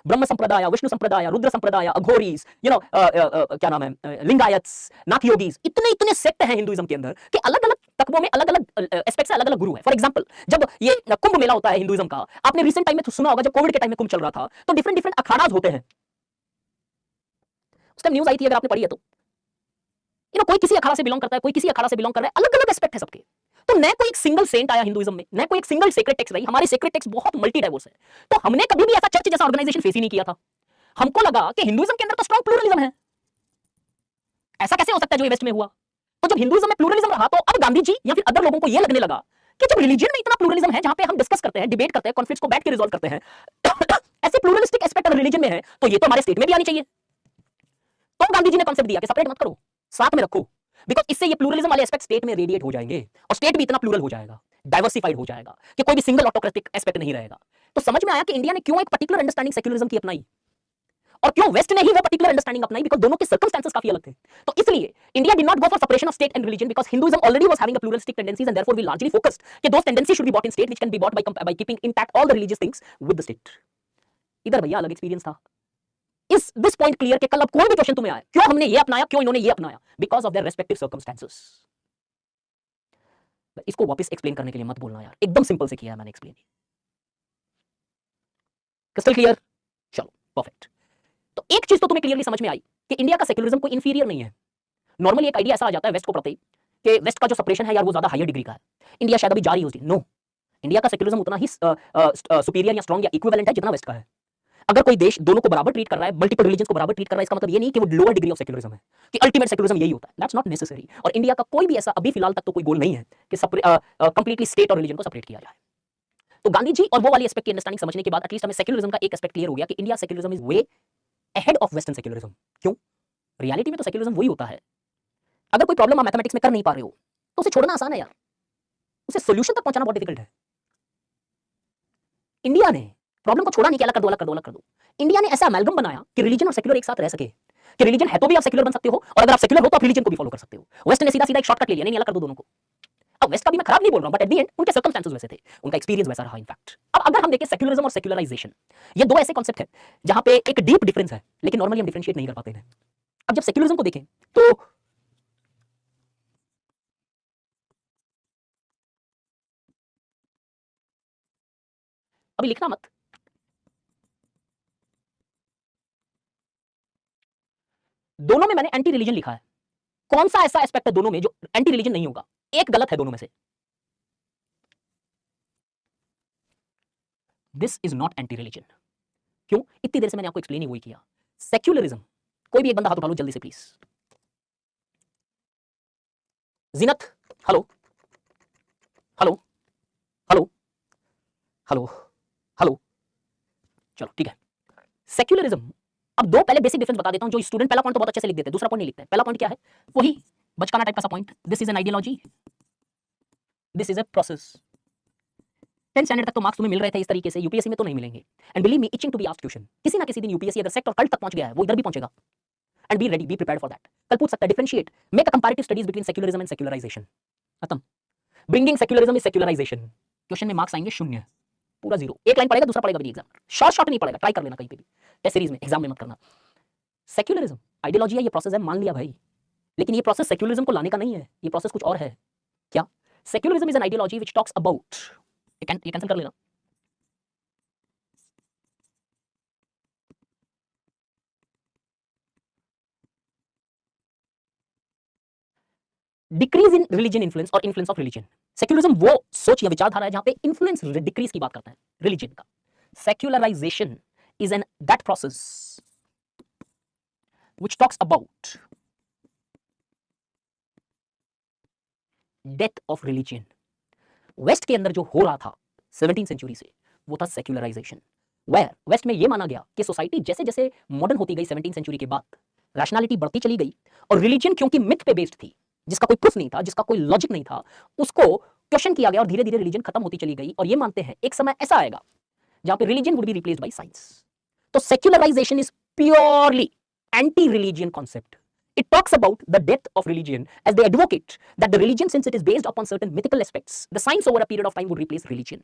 ब्रह्म संप्रदाय, विष्णु संप्रदाय, रुद्र संप्रदाय, अघोरीज, क्या नाम है, लिंगायत्स, नाथ योगीज, इतने इतने सेक्ट हैं हिंदुइज्म के अंदर कि अलग अलग तत्वों में अलग अलग एस्पेक्ट से अलग अलग गुरु है। फॉर एग्जांपल, जब ये कुंभ मेला होता है हिंदुइज्म का, आपने रिसेंट टाइम में सुना होगा, जब कोविड के टाइम में कुंभ चल रहा था तो डिफरेंट डिफरेंट अखाड़ाज होते हैं। उस टाइम न्यूज आई थी, अगर आपने पढ़ी है तो कोई किसी अखाड़ा से बिलोंग करता है, कोई किसी अखाड़ा से बिलोंग कर रहा है, अलग अलग एस्पेक्ट है सबके। तो न कोई एक सिंगल सेंट आया हिंदुइज्म में, न कोई एक सिंगल सेक्रेट टेक्स्ट रही। हमारी सेक्रेट टेक्स्ट बहुत मल्टी डाइवर्स है। तो हमने कभी भी ऐसा चर्च जैसा ऑर्गेनाइजेशन फेस ही नहीं किया था। हमको लगा कि हिंदुइज्म के अंदर तो स्ट्रांग प्लूरलिज्म है, ऐसा कैसे हो सकता है जो ये वेस्ट में हुआ। तो जब हिंदुइज्म में प्लूरलिज्म रहा तो अब गांधी जी या फिर अदर लोगों को ये लगने लगा कि जब रिलीजन में इतना प्लूरलिज्म है, जहां पे हम डिस्कस करते हैं, डिबेट करते हैं, कॉन्फ्लिक्ट्स को बैठ के रिजॉल्व करते हैं, ऐसे प्लूरलिस्टिक एस्पेक्ट अगर रिलीजन में है तो ये तो हमारे स्टेट में भी आनी चाहिए। तो गांधी जी ने कॉन्सेप्ट दिया कि सेपरेट मत करो, साथ में रखो, बिकॉज इससे ये प्लूरलिज्म वाले एस्पेक्ट स्टेट में रेडिएट हो जाएंगे और स्टेट भी इतना प्लूरल हो जाएगा, डाइवर्सिफाइड हो जाएगा कि कोई भी सिंगल ऑटोक्रेटिक एस्पेक्ट नहीं रहेगा। तो समझ में आया कि इंडिया ने क्यों एक पर्टिकुलर अंडरस्टैंडिंग सेक्युलरिज्म की अपनाई और क्यों वेस्ट ने ही वो पर्टिकुलर अंडरस्टैंडिंग अपनाई, बिकॉज दोनों के सर्कमस्टेंसेस काफी अलग थे। तो इसलिए India did not go for separation of state and religion, because Hinduism already was having a pluralistic tendencies and therefore we largely focused कि those tendencies should be bought in state which can be bought by keeping intact all the religious things with the state. इधर भैया अलग experience था। इस this point clear कि कल अब कोई भी क्वेश्चन तुम्हें आए, क्यों हमने ये अपनाया, क्यों इन्होंने ये अपनाया, because of their respective circumstances. इसको वापस एक्सप्लेन करने के लिए मत बोलना यार, एकदम सिंपल से किया है मैंने एक्सप्लेन। Crystal clear? चलो परफेक्ट। तो एक चीज तो तुम्हें क्लियरली समझ में आई कि इंडिया का सेक्युलरिज्म कोई इंफीरियर नहीं है। नॉर्मली एक आइडिया ऐसा आ जाता है वेस्ट को प्रति कि वेस्ट का जो सेपरेशन है यार वो ज्यादा हायर डिग्री का है, इंडिया शायद अभी जा रही है उसकी। नो, इंडिया का सेक्युलरिज्म उतना ही सुपीरियर या स्ट्रांग या इक्विवेलेंट है जितना वेस्ट का है। अगर कोई देश दोनों को बराबर ट्रीट कर रहा है, मल्टीपल रिलीजन्स को बराबर ट्रीट कर रहा है, इसका मतलब ये नहीं कि वो लोअर डिग्री ऑफ सेक्युलरिज्म है, कि अल्टीमेट सेक्युलरिज्म यही होता है। That's not necessary. और इंडिया का कोई भी ऐसा अभी फिलहाल तक तो कोई गोल नहीं है कि कंप्लीटली स्टेट और रिलीजन को सेपरेट किया जाए। तो गांधी जी और वो वाली एस्पेक्ट की अंडरस्टैंडिंग समझने के बाद एटलीस्ट हमें सेक्युलरिज्म का एक एस्पेक्ट क्लियर हो गया कि India secularism is way ahead of western secularism. क्यों? रियलिटी में तो सेक्युलरिज्म वही होता है। अगर कोई प्रॉब्लम आप मैथमेटिक्स में कर नहीं पा रहे हो तो उसे छोड़ना आसान है यार, उसे सॉल्यूशन तक पहुंचाना बहुत डिफिकल्ट है। इंडिया ने प्रॉब्लम को छोड़ा नहीं कि अलग कर दो, अलग कर दो, अलग कर दो। इंडिया ने ऐसा अमेल्गम बनाया कि रिलीजन और सेक्युलर एक साथ रह सके, कि रिलीजन है तो भी आप सेक्युलर बन सकते हो और अगर आप सेक्युलर हो तो आप रिलीजन को भी फॉलो कर सकते हो। वेस्ट ने सीधा सीधा एक शॉर्टकट ले लिया, नहीं अलग कर दो दोनों को। अब वेस्ट का भी मैं खराब नहीं बोल रहा हूं, बट एट द एंड उनके सर्कमस्टेंसेस वैसे थे, उनका एक्सपीरियंस वैसा रहा इनफैक्ट। अब अगर हम देखें सेक्युलरिज्म और सेक्युलराइजेशन, ये दो ऐसे कॉन्सेप्ट है जहां पे एक डीप डिफरेंस है, लेकिन नॉर्मली हम डिफरेंशिएट नहीं कर पाते हैं। अब जब सेक्युलरिज्म को देखें तो अभी लिखना मत, दोनों में मैंने एंटी रिलीजन लिखा है। कौन सा ऐसा एस्पेक्ट है दोनों में जो एंटी रिलीजन नहीं होगा? एक गलत है दोनों में से। This is not anti religion. क्यों? इतनी देर से मैंने आपको एक्सप्लेन ही वही किया। सेक्युलरिज्म, कोई भी एक बंदा हाथ उठा लो जल्दी से please. Zeenat, hello hello hello hello hello, चलो ठीक है। सेक्युलरिज्म, अब दो पहले बेसिक डिफरेंस बता देता हूं जो स्टूडेंट पहला पॉइंट तो बहुत अच्छे से लिख देते हैं, दूसरा पॉइंट नहीं लिखते हैं। पहला पॉइंट क्या है? वही बचकाना टाइप का सा point, this is an ideology, this is a process. 10th standard तक तो मार्क्स तुम्हें मिल रहे थे इस तरीके से, यूपीएससी में तो नहीं मिलेंगे। And believe me, itching to be asked question. किसी ना किसी दिन यूपीएससी अगर सेक्ट और कल्ट तक पहुंच गया है, वो इधर भी पहुंचेगा। And be ready, be prepared for that. कल पूछ सकता है differentiate, make a comparative studies between secularism and secularization. खत्म। Bringing secularism is secularization. Question में मार्क्स आएंगे 0, पूरा 0। एक लाइन पढ़ेगा, दूसरा पढ़ेगा भी नहीं एग्जाम। शॉर्ट नहीं पढ़ेगा, ट्राई कर लेना कहीं पे भी, टेस्ट सीरीज में, एग्जाम में मत करना। सेक्युलरिज्म आइडियोलॉजी है, ये प्रोसेस है, मान लिया भाई, लेकिन ये प्रोसेस सेक्युलरिज्म को लाने का नहीं है, ये प्रोसेस कुछ और है। क्या? Secularism is an ideology which talks about, ये कैंसिल कर लेना, डिक्रीज इन रिलीजन इन्फ्लुएंस और इन्फ्लुएंस ऑफ रिलीजन। सेक्युलरिज्म वो सोच या विचारधारा है जहां पे इन्फ्लुएंस डिक्रीज की बात करता है रिलीजन का। Secularisation is an that process which talks about death of religion. West के अंदर जो हो रहा था 17th सेंचुरी से, वो था सेक्युलराइजेशन। वेयर वेस्ट में ये माना गया कि सोसाइटी जैसे जैसे मॉडर्न होती गई 17th सेंचुरी के बाद, रैशनैलिटी बढ़ती चली गई, और रिलीजन क्योंकि मिथ पे बेस्ड थी, जिसका कोई प्रूफ नहीं था, जिसका कोई लॉजिक नहीं था, उसको क्वेश्चन किया गया और धीरे धीरे रिलीजन खत्म होती चली गई। और ये मानते हैं एक समय ऐसा आएगा जहां पे religion would be replaced by science. तो secularization is purely anti religion concept. It talks about the death of religion as they advocate that the religion, since it is based upon certain mythical aspects, the science over a period of time would replace religion.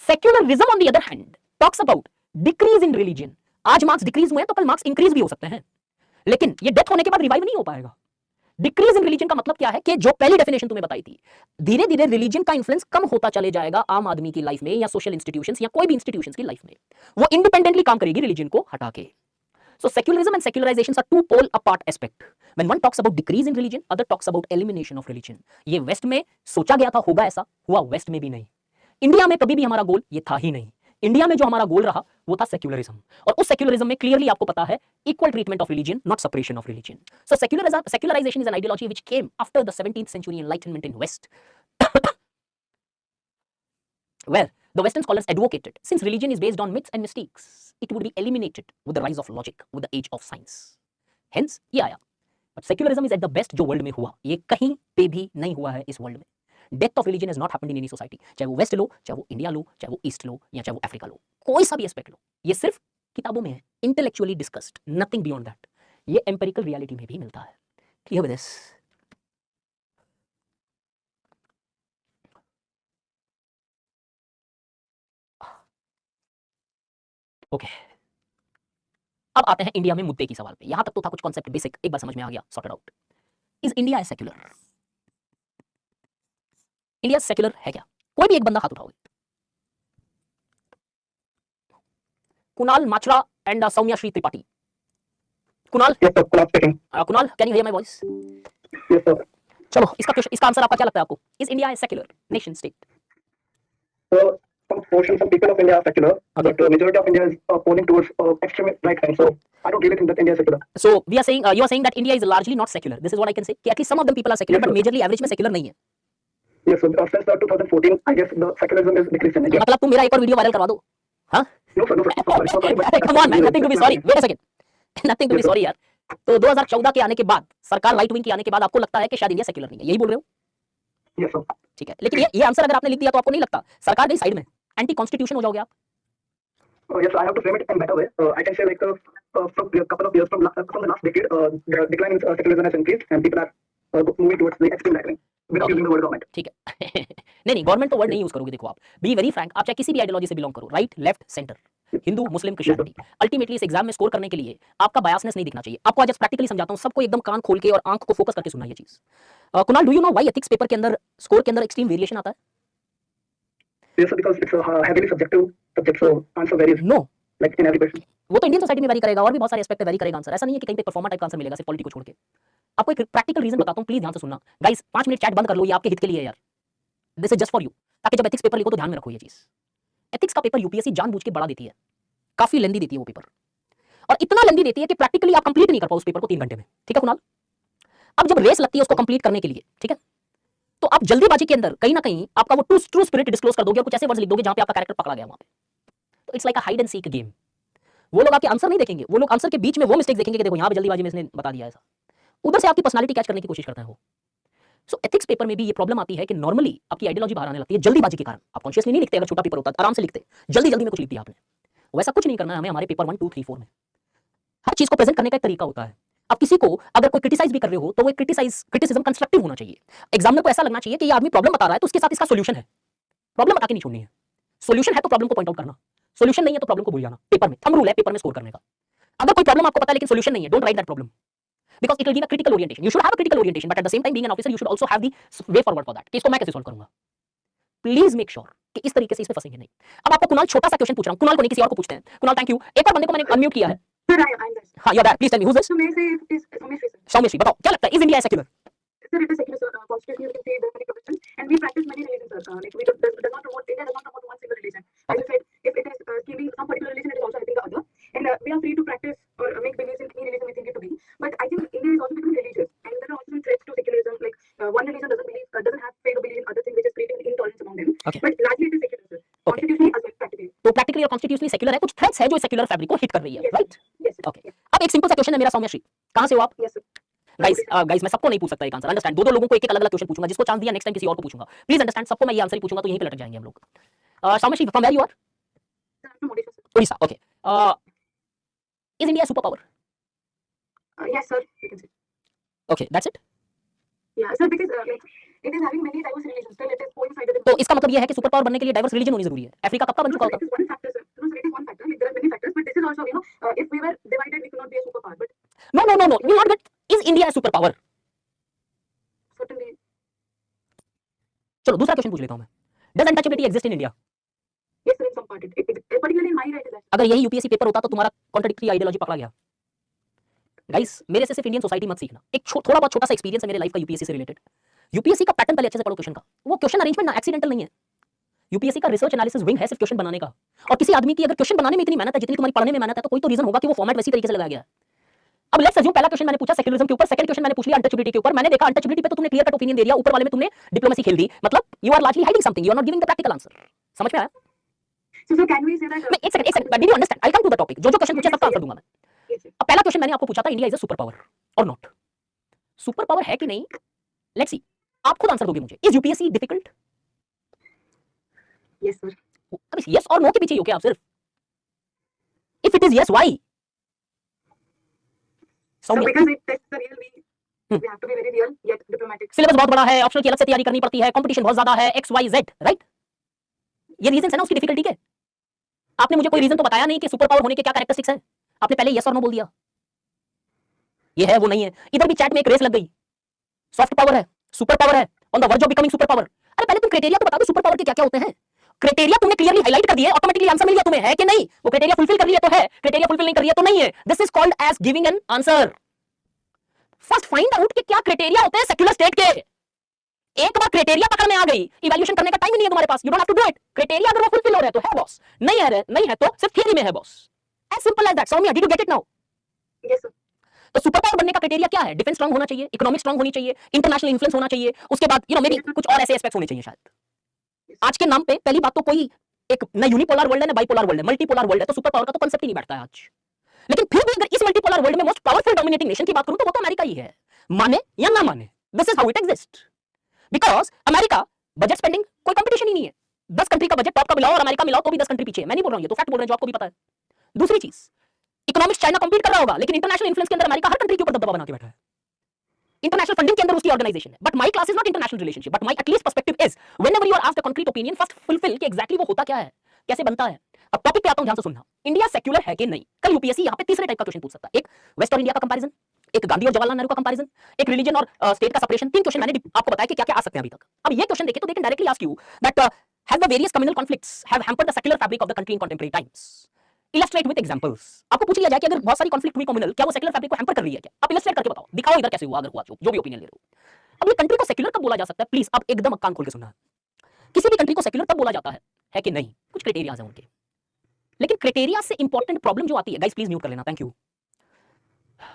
Secularism, on the other hand, talks about decrease in religion. आज marks decrease हुए हैं तो कल marks increase भी हो सकते हैं, लेकिन ये डेथ होने के बाद रिवाइव नहीं हो पाएगा। डिक्रीज इन रिलीजन का मतलब क्या है कि जो पहली डेफिनेशन तुम्हें बताई थी, धीरे धीरे रिलीजन का इन्फ्लुएंस कम होता चले जाएगा आम आदमी की लाइफ में, या सोशल इंस्टीट्यूशंस, या कोई भी इंस्टीट्यूशंस की लाइफ में। वो इंडिपेंडेंटली काम करेगी रिलीजन को हटा के। So secularism and secularization are two pole apart aspect. When one talks about decrease in religion, other talks about elimination of religion. ये वेस्ट में सोचा गया था होगा ऐसा, हुआ वेस्ट में भी नहीं। इंडिया में कभी भी हमारा गोल ये था ही नहीं। इंडिया में जो हमारा गोल रहा वो था सेक्युलरिज्म, और उस सेक्युलरिज्म में क्लियरली आपको पता है equal treatment of religion, not separation of religion. So secularisation is an ideology which came after the 17th century enlightenment in West, where the Western scholars advocated, since religion is based on myths and mystiques, it would be eliminated with the rise of logic, with the age of science. Hence ये आया। But secularism is at the best जो world में हुआ, ये कहीं पे भी नहीं हुआ है इस वर्ल्ड में। Death of religion is not happened in any society, चाहे वो वेस्ट लो, चाहे वो इंडिया लो, चाहे वो ईस्ट लो, या चाहे वो अफ्रीका लो, कोई सा भी एस्पेक्ट लो, ये सिर्फ किताबों में है, intellectually discussed, nothing beyond that. ये एम्पिरिकल रियलिटी में भी मिलता है। Clear with this? ओके, अब आते हैं इंडिया में मुद्दे की सवाल पे। यहां तक तो था कुछ कॉन्सेप्ट बेसिक, एक बार समझ में आ गया, sorted out. Is India a secular? India secular है क्या? कोई भी एक बंदा हाथ उठाओगे। Kunal Machra and Saumya Shri Tripathi. Kunal? Yes, sir. Kunal speaking. Kunal, can you hear my voice? Yes, sir. चलो, इसका आंसर आपका क्या लगता है आपको? Is India a secular nation state? So, some people of India are secular, Okay. but majority of India is polling towards extreme right hand. So, I don't really think that India is secular. So we are saying, you are saying that India is largely not secular. This is what I can say. कि at least some of them people are secular, Yes, but sir. majorly average में secular नहीं है। Yes, so since 2014, I guess the secularism is decreased in India. मतलब तुम मेरा एक और video viral करवा दो। हाँ? No, sir. Sorry, but Come on man, nothing to be sorry. Wait a second. Nothing to be Yes, sir. sorry यार। तो 2014 के आने के बाद, सरकार राइट विंग के आने के बाद आपको लगता है कि शायद इंडिया सेक्युलर नहीं है, यही बोल रहे हो? Yes, sir. ठीक है, लेकिन ये आंसर अगर आपने लिख दिया तो आपको नहीं लगता सरकार गई साइड में, एंटी कॉन्स्टिट्यूशन हो जाओगे आप? Yes, I have to frame it in better way. I can say like from a couple of years from the last decade, the decline in secularism has increased, and people are moving towards the extreme right wing without using the word government. ठीक है। नहीं government तो word नहीं use करोगे। देखो, आप be very Frank, आप चाहे किसी भी आइडियोलॉजी से बिलोंग करो, राइट, लेफ्ट, सेंटर, हिंदू, मुस्लिम, क्रिश्चियनिटी, अल्टीमेटली इस एग्जाम में स्कोर करने के लिए आपका बायसनेस नहीं दिखना चाहिए। आपको आज प्रैक्टिकली समझाता हूं, सबको एकदम कान खोल के और आंख को फोकस करके सुनना ये चीज। Kunal, do you know why ethics paper के अंदर स्कोर के अंदर एक्सट्रीम वेरिएशन आता है? Yes, sir, because it's a heavily subjective subject, so answer varies no, like in every question. वो तो इंडियन सोसाइटी में वेरी करेगा, और भी बहुत सारे एस्पेक्ट पे वेरी करेगा आंसर। ऐसा नहीं है कि कहीं पे परफॉर्मा टाइप का आंसर मिलेगा सिर्फ पॉलिटी को छोड़ के। आपको एक प्रैक्टिकल रीजन बताता हूं, प्लीज ध्यान से सुनना। गाइस 5 मिनट चैट बंद कर लो, ये आपके हित के लिए है यार। This is just for you, ताकि जब एथिक्स पेपर लिखो तो ध्यान में रखो ये चीज। एथिक्स का पेपर यूपीएससी जानबूझ के बढ़ा देती है, काफी लेंदी देती है वो पेपर, और इतना लेंदी देती है कि प्रैक्टिकली आप कंप्लीट नहीं कर पाओ उस पेपर को 3 घंटे में। ठीक है कुणाल? अब जब रेस लगती है उसको कंप्लीट करने के लिए, ठीक है, तो आप जल्दीबाजी के अंदर कहीं ना कहीं आपका वो ट्रू स्पिरिट डिस्क्लोज कर दोगे और कुछ ऐसे वर्ड्स लिख दोगे जहां पे आपका कैरेक्टर पकड़ा गया वहां पे। तो it's like a hide and seek game. वो लोग आपके आंसर नहीं देखेंगे, वो लोग आंसर के बीच में वो मिस्टेक देखेंगे कि देखो यहां पे जल्दीबाजी में इसने बता दिया ऐसा। उधर से आपकी पर्सनालिटी कैच करने की कोशिश करते हैं वो। सो एथिक्स पेपर में भी ये प्रॉब्लम आती है कि नॉर्मली आपकी आइडियोलॉजी बाहर आने लगती है जल्दीबाजी के कारण। आप कॉन्शियसली नहीं लिखते, अगर छोटा पेपर होता आराम से लिखते, जल्दी जल्दी में कुछ लिख दिया आपने। वैसा कुछ नहीं करना है हमें हमारे पेपर 1 2 3 4 में। हर चीज को प्रेजेंट करने का एक तरीका होता है। आप किसी को अगर कोई क्रिटिसाइज भी कर रहे हो तो वो क्रिटिसिज्म कंस्ट्रक्टिव होना चाहिए। एग्जामिनर को ऐसा लगना चाहिए कि ये आदमी प्रॉब्लम बता रहा है तो उसके साथ इसका सॉल्यूशन है। प्रॉब्लम बता के नहीं छोड़नी है। सॉल्यूशन है तो प्रॉब्लम को पॉइंट आउट करना, सॉल्यूशन नहीं है तो प्रॉब्लम को भूल जाना। पेपर में थंब रूल है पेपर में स्कोर करने का। अगर कोई प्रॉब्लम आपको पता है लेकिन सॉल्यूशन नहीं है, don't write that problem because it will give a critical orientation. You should have a critical orientation, but at the same time, being an officer, you should also have the way forward for that. कि इसको मैं कैसे solve करूंगा? Please make sure कि इस तरीके से इसमें फंसेंगे नहीं। अब आपको कुणाल छोटा सा क्वेश्चन पूछ रहा हूं, कुणाल को नहीं किसी और को पूछते हैं। Kunal thank you. एक और बंदे को मैंने अनम्यूट किया है। Sir, I'm this. हाँ you are please tell me who is this? So may I say it is Someshri, sir? Soumyashree, बताओ क्या लगता है is India secular? Sir, it is secular, sir. Constitution, you can say there are many provisions, and we practice many religions, sir. Like we does not promote India does not promote one single religion. As I said, if it is giving some particular religion, it is also helping the other, and we are free to practice or make beliefs in any religion we think it to be. But I think India is also becoming religious, and there are also some threats to secularism. Like one religion doesn't have faith or believe in other things, which is creating intolerance among them. Okay. But largely it is secular, sir. Constitutionally as well practically. तो practically और constitutionally secular है, कुछ threats है जो secular fabric को hit कर रही है, Yes, right? Yes, sir. Okay, अब एक सिंपल सा क्वेश्चन है मेरा सौम्यश्री, कहां से हो आप? Yes, sir. गाइस मैं सबको नहीं पूछ सकता एक आंसर, अंडरस्टैंड? दो लोगों को एक अलग क्वेश्चन पूछूंगा, जिसको चांस दिया नेक्स्ट टाइम किसी और को पूछूंगा। प्लीज अंडरस्टैंड, सबको मैं ये आंसर ही पूछूंगा तो यहीं पे लटक जाएंगे हम लोग। Soumyashree from where you are? Sir, I'm from Odisha, sir. Odisha, okay. Is India super power? Yes, sir. You can say. Okay, that's it? Yeah, sir. Because like it is having many diverse religions. Still, it is coincided. तो इसका मतलब ये है कि super power बनने के लिए diverse religion होनी जरूरी है। अफ्रीका कब का बन No, चुका sir, होता? it is one factor, sir. No, sir, it is one factor. Like there are many factors, but this is also, if we were divided, we could not be a superpower. But no, you not get, is India a super power? certainly, चलो दूसरा question पूछ लेता हूं मैं। Does untouchability exist in India? yes, sir, in some part, particularly in my right is that. अगर यही UPSC paper होता तो तुम्हारा कॉन्ट्राडिक्टरी आइडियोलॉजी पकड़ा गया। गाइस मेरे से सिर्फ इंडियन सोसाइटी मत सीखना, एक थोड़ा बहुत छोटा सा एक्सपीरियंस है मेरे लाइफ का यूपीएससी से रिलेटेड। यूपीएससी का पैटर्न पहले अच्छे से पढ़ो क्वेश्चन का, वो क्वेश्चन अरेंजमेंट ना एक्सीडेंटल नहीं है। यूपीएससी का रिसर्च एनालिसिस विंग है सिर्फ क्वेश्चन बनाने का। और किसी आदमी की अगर क्वेश्चन बनाने में इतनी मेहनत है जितनी तुम्हारी पढ़ने में मेहनत है, तो कोई तो रीजन होगा कि वो फॉर्मेट वैसी तरीके से लगाया गया है। अब लेट्स अज्यूम पहला क्वेश्चन मैंने पूछा सेक्युलरिज्म के ऊपर, सेकंड क्वेश्चन मैंने पूछ लिया अनटचेबिलिटी के ऊपर। मैंने देखा अनटचेबिलिटी पे तो तुमने क्लियर कट ओपिनियन दे दिया, ऊपर वाले में तुमने डिप्लोमेसी खेल दी, मतलब you are largely hiding something, you are not giving the practical answer. समझ में आया? So, sir, can we say that? मैं एक second, did you understand? I come to the topic, जो क्वेश्चन पूछे सबका आंसर दूंगा मैं। Yes, sir. अब पहला क्वेश्चन मैंने आपको पूछा था India is a super power और नॉट? सुपर पावर है कि नहीं, लेट्स सी, आप खुद आंसर दोगे मुझे। Is UPSC difficult? Yes, sir. अब यस और नो के पीछे ही हो क्या आप सिर्फ? If it is yes why? So, because it tests the real me, we have to be very real yet diplomatic. Syllabus बहुत बड़ा है, ऑप्शनल की अलग से तैयारी करनी पड़ती है, कंपटीशन बहुत ज्यादा है, एक्स वाई जेड, राइट? ये रीजन है ना उसकी डिफिकल्टी के। आपने मुझे कोई रीजन तो बताया नहीं कि सुपर पावर होने के क्या कैरेक्टरिस्टिक्स है। आपने पहले यस और नो बोल दिया, ये है वो नहीं है। इधर भी चैट में एक रेस लग गई, सॉफ्ट पावर है, सुपर पावर है, on the verge of becoming super power. अरे पहले तुम क्राइटेरिया तो बता दो सुपर पावर के क्या क्या होते हैं। क्राइटेरिया तुमने क्लियरली हाईलाइट कर दिए, ऑटोमेटिकली आंसर मिल गया तुम्हें, है कि नहीं? वो क्राइटेरिया फुलफिल कर रही है तो है, क्राइटेरिया फुलफिल नहीं कर रही है तो नहीं है। This is called as giving an answer. First find out कि क्या क्राइटेरिया होते हैं सेक्युलर स्टेट के। एक बार क्राइटेरिया पकड़ में आ गई, इवैल्यूएशन करने का टाइम ही नहीं है तुम्हारे पास। You don't have to do it. Criteria अगर वो फुलफिल हो रहे हैं तो है बॉस, नहीं है तो सिर्फ थियरी में है boss. As simple as that. Soumya, did you get it now? Yes, sir. तो सुपर पावर बनने का क्राइटेरिया क्या है? डिफेंस स्ट्रांग होना चाहिए, इकोनॉमिक स्ट्रांग होनी चाहिए, इंटरनेशनल इन्फ्लुएंस होना चाहिए, उसके बाद मे बी कुछ और ऐसे एस्पेक्ट्स होने चाहिए शायद। आज के नाम पे पहली बात तो कोई एक ना यूनिपोलर वर्ल्ड है ना बाइपोलर वर्ल्ड है, मल्टीपोलर वर्ल्ड है, तो सुपर पावर का तो कांसेप्ट ही नहीं बैठता है आज। लेकिन फिर भी अगर इस मल्टीपोलर वर्ल्ड में मोस्ट पावरफुल डोमिनेटिंग नेशन की बात करूं तो वो तो अमेरिका ही है, माने या ना माने। This is how it exist. Because America budget spending कोई कंपटीशन ही नहीं है। 10 कंट्री का बजट टॉप का मिलाओ और अमेरिका मिलाओ तो भी 10 कंट्री पीछे है। मैं नहीं बोल रहा हूं, ये तो फैक्ट बोल रहे हैं जो आपको भी पता है। दूसरी चीज, इकोनॉमिक्स चाइना कंपीट कर रहा होगा, लेकिन इंटरनेशनल इन्फ्लुएंस के अंदर अमेरिका हर कंट्री के ऊपर दबदबा बना के बैठा है। इंटरनेशनल फंडिंग के अंदर उसकी ऑर्गेनाइजेशन है। But my class is not international relationship, but my at least perspective is whenever you are asked a concrete opinion, first fulfil कि एग्जैक्टली वो होता क्या है, कैसे बनता है। अब टॉपिक पे आता हूं, ध्यान से सुनना। इंडिया सेक्युलर है कि नहीं? कल यूपीएससी यहां पे तीसरे टाइप का क्वेश्चन पूछ सकता है। एक वेस्ट और इंडिया का कंपैरिजन, एक गांधी और जवाहरलाल नेहरू का कंपैरिजन, एक रिलीजन और स्टेट का सेपरेशन। 3 क्वेश्चन मैंने आपको बताया कि क्या क्या आ सकते हैं अभी तक। अब ये क्वेश्चन देखें तो they can directly ask you that has the various communal conflicts have hampered the secular fabric of the country in contemporary times. Illustrate with examples. आपको पूछ लिया जाए कि अगर बहुत सारी कॉन्फ्लिक्ट हुई कम्युनल, क्या वो सेक्युलर फैब्रिक को हैम्पर कर रही है क्या? आप इलस्ट्रेट करके बताओ, दिखाओ इधर कैसे हुआ, अगर हुआ जो भी ओपिनियन ले रहे हो। अब ये कंट्री को सेक्युलर कब बोला जा सकता है? प्लीज अब एकदम कान खोल के सुनना। किसी भी कंट्री को सेक्युलर तब बोला जाता है कि नहीं? कुछ क्राइटेरियाज हैं उनके, लेकिन क्राइटेरिया से इंपॉर्टेंट प्रॉब्लम जो आती है, गाइस प्लीज म्यूट कर लेना, थैंक यू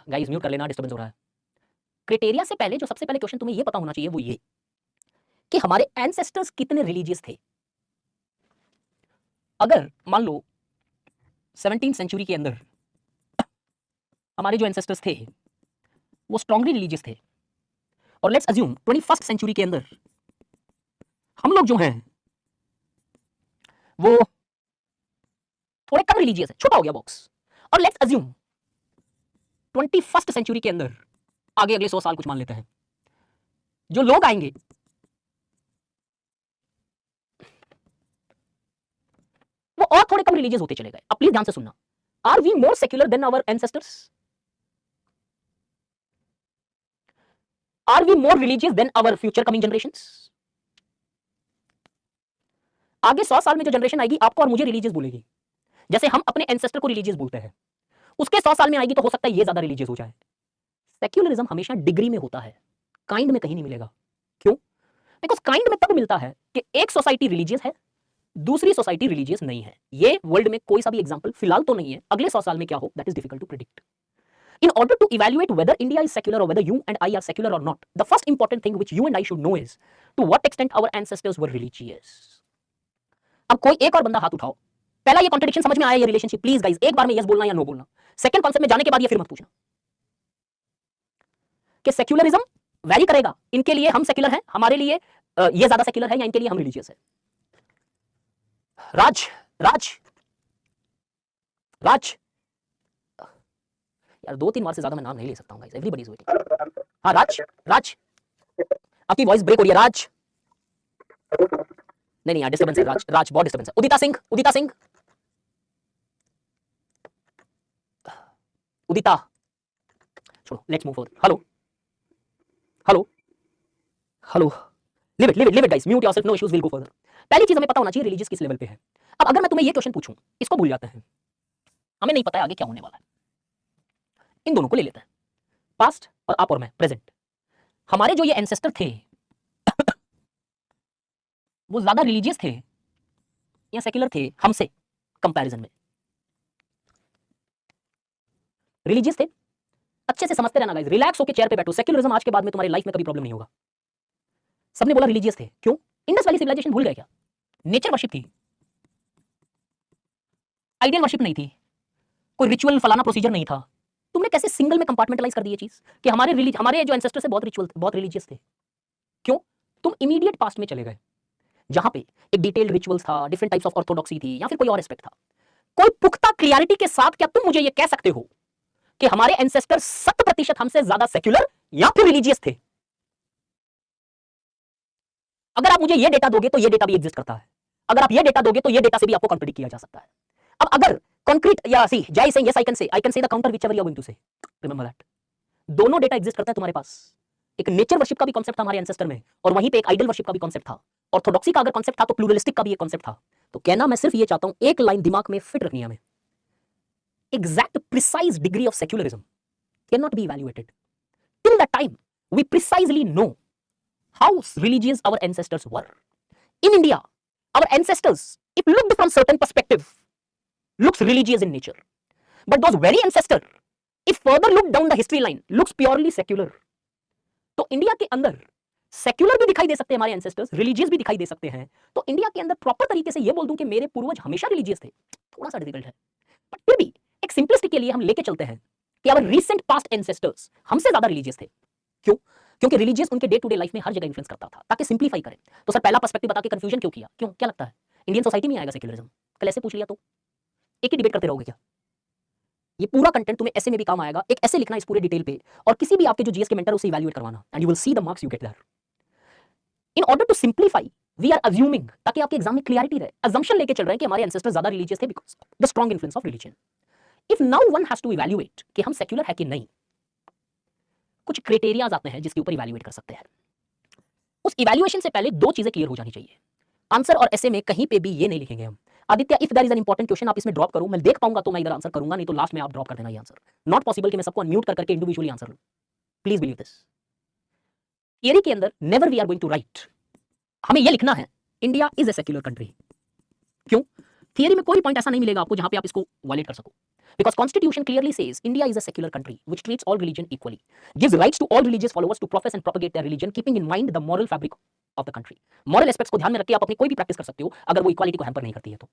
गाइस, म्यूट कर लेना, डिस्टर्बेंस हो रहा है। क्राइटेरिया से पहले जो सबसे पहले क्वेश्चन तुम्हें ये पता होना चाहिए वो ये कि हमारे एंसेस्टर्स कितने रिलीजियस थे। अगर मान लो 17वीं सेंचुरी के अंदर हमारे जो एंसेस्टर्स थे वो स्ट्रांगली रिलीजियस थे और लेट्स अज्यूम 21st सेंचुरी के अंदर हम लोग जो हैं वो थोड़े कम रिलीजियस है, छोटा हो गया बॉक्स, और लेट्स अज्यूम 21st सेंचुरी के अंदर आगे अगले 100 साल कुछ मान लेते हैं, जो लोग आएंगे वो और थोड़े कम रिलीजियस होते चले गए। अब प्लीज ध्यान से सुनना, are we more secular than our ancestors? Are we more religious than our future coming generations? आगे 100 साल में जो जनरेशन आएगी आपको और मुझे रिलीजियस बोलेगी, जैसे हम अपने एंसेस्टर को रिलीजियस बोलते हैं, उसके 100 साल में आएगी तो हो सकता है ये ज्यादा रिलीजियस हो जाए। सेक्युलरिज्म हमेशा डिग्री में होता है, काइंड में कहीं नहीं मिलेगा। क्यों? बिकॉज काइंड में तब मिलता है कि एक सोसाइटी रिलीजियस है, दूसरी सोसाइटी रिलीजियस नहीं है। ये वर्ल्ड में कोई सा भी एग्जांपल फिलहाल तो नहीं है, अगले 100 साल में क्या हो that is difficult to predict. In order to evaluate whether India is secular or whether you and I are secular or not, the first important thing which you and I should know is to what extent our ancestors were religious. अब कोई एक और बंदा हाथ उठाओ, पहला ये contradiction समझ में आया, ये रिलेशनशिप, प्लीज गाइस एक बार में यस बोलना या नो बोलना। सेकंड कॉन्सेप्ट में जाने के बाद ये फिर मत पूछना कि सेक्युलरिज्म वैरी करेगा, इनके लिए हम सेक्युलर हैं, हमारे लिए ये ज्यादा सेक्युलर है, या इनके लिए हम रिलीजियस है। राज राज राज यार 2-3 बार से ज्यादा मैं नाम नहीं ले सकता हूं गाइस, एवरीबॉडी इज वेटिंग। हाँ राज राज आपकी वॉइस ब्रेक हो रही है राज। नहीं यार डिस्टर्बेंस है राज, राज बहुत डिस्टर्बेंस है। उदिता सिंह, उदिता सिंह, उदिता छोड़ो, let's move forward. Hello hello hello, leave it guys, mute yourself, no issues, will go further. पहली चीज हमें पता होना चाहिए रिलीजियस किस लेवल पे है। अब अगर मैं तुम्हें ये क्वेश्चन पूछूं, इसको भूल जाते हैं, हमें नहीं पता है आगे क्या होने वाला है, इन दोनों को ले लेते हैं, पास्ट और आप और मैं प्रेजेंट। हमारे जो ये एंसेस्टर थे वो ज्यादा रिलीजियस थे या सेक्युलर थे हमसे कंपैरिजन में? रिलीजियस थे। अच्छे से समझते रहना गाइस, रिलैक्स होकर चेयर पे बैठो, सेक्युलरिज्म आज के बाद में तुम्हारी लाइफ में कभी प्रॉब्लम नहीं होगा। सबने बोला रिलीजियस थे, क्यों? इंडस वैली सिविलाइजेशन भूल गए क्या? नेचर वर्शिप थी, आइडियल वर्शिप नहीं थी, कोई रिचुअल फलाना प्रोसीजर नहीं था। तुमने कैसे सिंगल में कंपार्टमेंटलाइज कर दी ये चीज कि हमारे जो एंसेस्टर्स थे बहुत रिचुअल, बहुत रिलीजियस थे? क्यों? तुम इमीडिएट पास्ट में चले गए जहां पे एक डिटेल्ड रिचुअल्स था, डिफरेंट टाइप्स ऑफ ऑर्थोडॉक्सी थी, या फिर कोई और एस्पेक्ट था। कोई पुख्ता क्लियरिटी के साथ क्या तुम मुझे ये कह सकते हो कि हमारे एंसेस्टर 100% हमसे ज्यादा सेक्युलर या फिर रिलीजियस थे? अगर आप मुझे ये डेटा दोगे तो ये डेटा भी एग्जिस्ट करता है, अगर आप ये डेटा दोगे तो ये डेटा से भी आपको कॉन्ट्रडिक्ट किया जा सकता है। अब अगर कॉन्क्रीट या सी जय से yes I can say the counter whichever you are going to say, remember that दोनों डेटा एग्जिस्ट करता है तुम्हारे पास। एक नेचर वर्शिप का भी कॉन्सेप्ट था हमारे एंसेस्टर में, और वहीं पे एक आइडल वर्शिप का भी कॉन्सेप्ट था। ऑर्थोडॉक्सी का अगर कॉन्सेप्ट था तो प्लूरलिस्टिक का भी एक कॉन्सेप्ट था। तो कहना मैं सिर्फ ये चाहता हूं, एक लाइन दिमाग में फिट रखनी है हमें, exact precise degree of secularism can not be evaluated till the time we precisely know how religious our ancestors were. In India our ancestors if looked from certain perspective looks religious in nature, but those very ancestor if further looked down the history line looks purely secular। तो India के अंदर secular भी दिखाई दे सकते हैं हमारे ancestors, religious भी दिखाई दे सकते हैं। तो इंडिया के अंदर प्रॉपर तरीके से ये बोल दूं कि मेरे पूर्वज हमेशा रिलीजियस थे, थोड़ा सा डिफिकल्ट है, बट फिर भी एक सिंपलिसिटी के लिए हम लेके चलते हैं कि आवर रीसेंट पास्ट एंसेस्टर्स हमसे ज्यादा रिलीजियस थे। क्यों? क्योंकि रिलीजियस उनके डे टू डे लाइफ में हर जगह इन्फ्लुएंस करता था, ताकि सिंप्लीफाई करें। तो सर पहला पर्सपेक्टिव बता के कंफ्यूजन क्यों किया? क्यों, क्या लगता है इंडियन सोसाइटी में आएगा सेक्युलरिज्म? कल ऐसे पूछ लिया तो एक ही डिबेट करते रहोगे क्या? ये पूरा कंटेंट तुम्हें ऐसे में भी काम आएगा, एक ऐसे लिखना इस पूरे डिटेल पे, और किसी भी आपके जो जीएस के मेंटर उसे इवैल्यूएट करवाना, and you will see the marks you get there. In order to simplify we are assuming, ताकि आपके एग्जाम में क्लियरिटी रहे, अजम्पशन लेके चल रहे हैं कि हमारे एंसेस्टर्स ज्यादा रिलीजियस थे because the strong influence of religion. If now one has to evaluate कि हम सेक्युलर है कि नहीं, कुछ क्राइटेरियाज आते हैं जिसके ऊपर इवैल्यूएट कर सकते हैं। उस इवैल्यूएशन से पहले दो चीजें क्लियर हो जानी चाहिए। आंसर और ऐसे में कहीं पे भी ये नहीं लिखेंगे हम, Aditya if there is an important question आप इसमें ड्रॉप करो, मैं देख पाऊंगा तो मैं इधर आंसर करूंगा, नहीं तो लास्ट में आप ड्रॉप कर देना ये आंसर। नॉट पॉसिबल कि मैं सबको अनम्यूट कर करके इंडिविजुअली आंसर लूं, प्लीज बिलीव दिस। थियरी के अंदर never we are going to write, हमें ये लिखना है India is a secular country. क्यों? थियरी में कोई पॉइंट ऐसा नहीं मिलेगा आपको जहां पे आप इसको वायलेट कर सको, because constitution clearly says India is a secular country which treats all religion equally, gives rights to all religious followers to profess and propagate their religion, keeping in mind the moral fabric of the country। moral aspects को ध्यान में रख के आप अपनी कोई भी practice कर सकते हो अगर वो इक्वालिटी को हैम्पर नहीं करती है तो।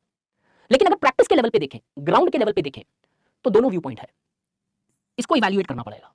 लेकिन अगर प्रैक्टिस के लेवल पे देखें, ग्राउंड के लेवल पे देखें, तो दोनों व्यू पॉइंट है, इसको इवैल्यूएट करना पड़ेगा।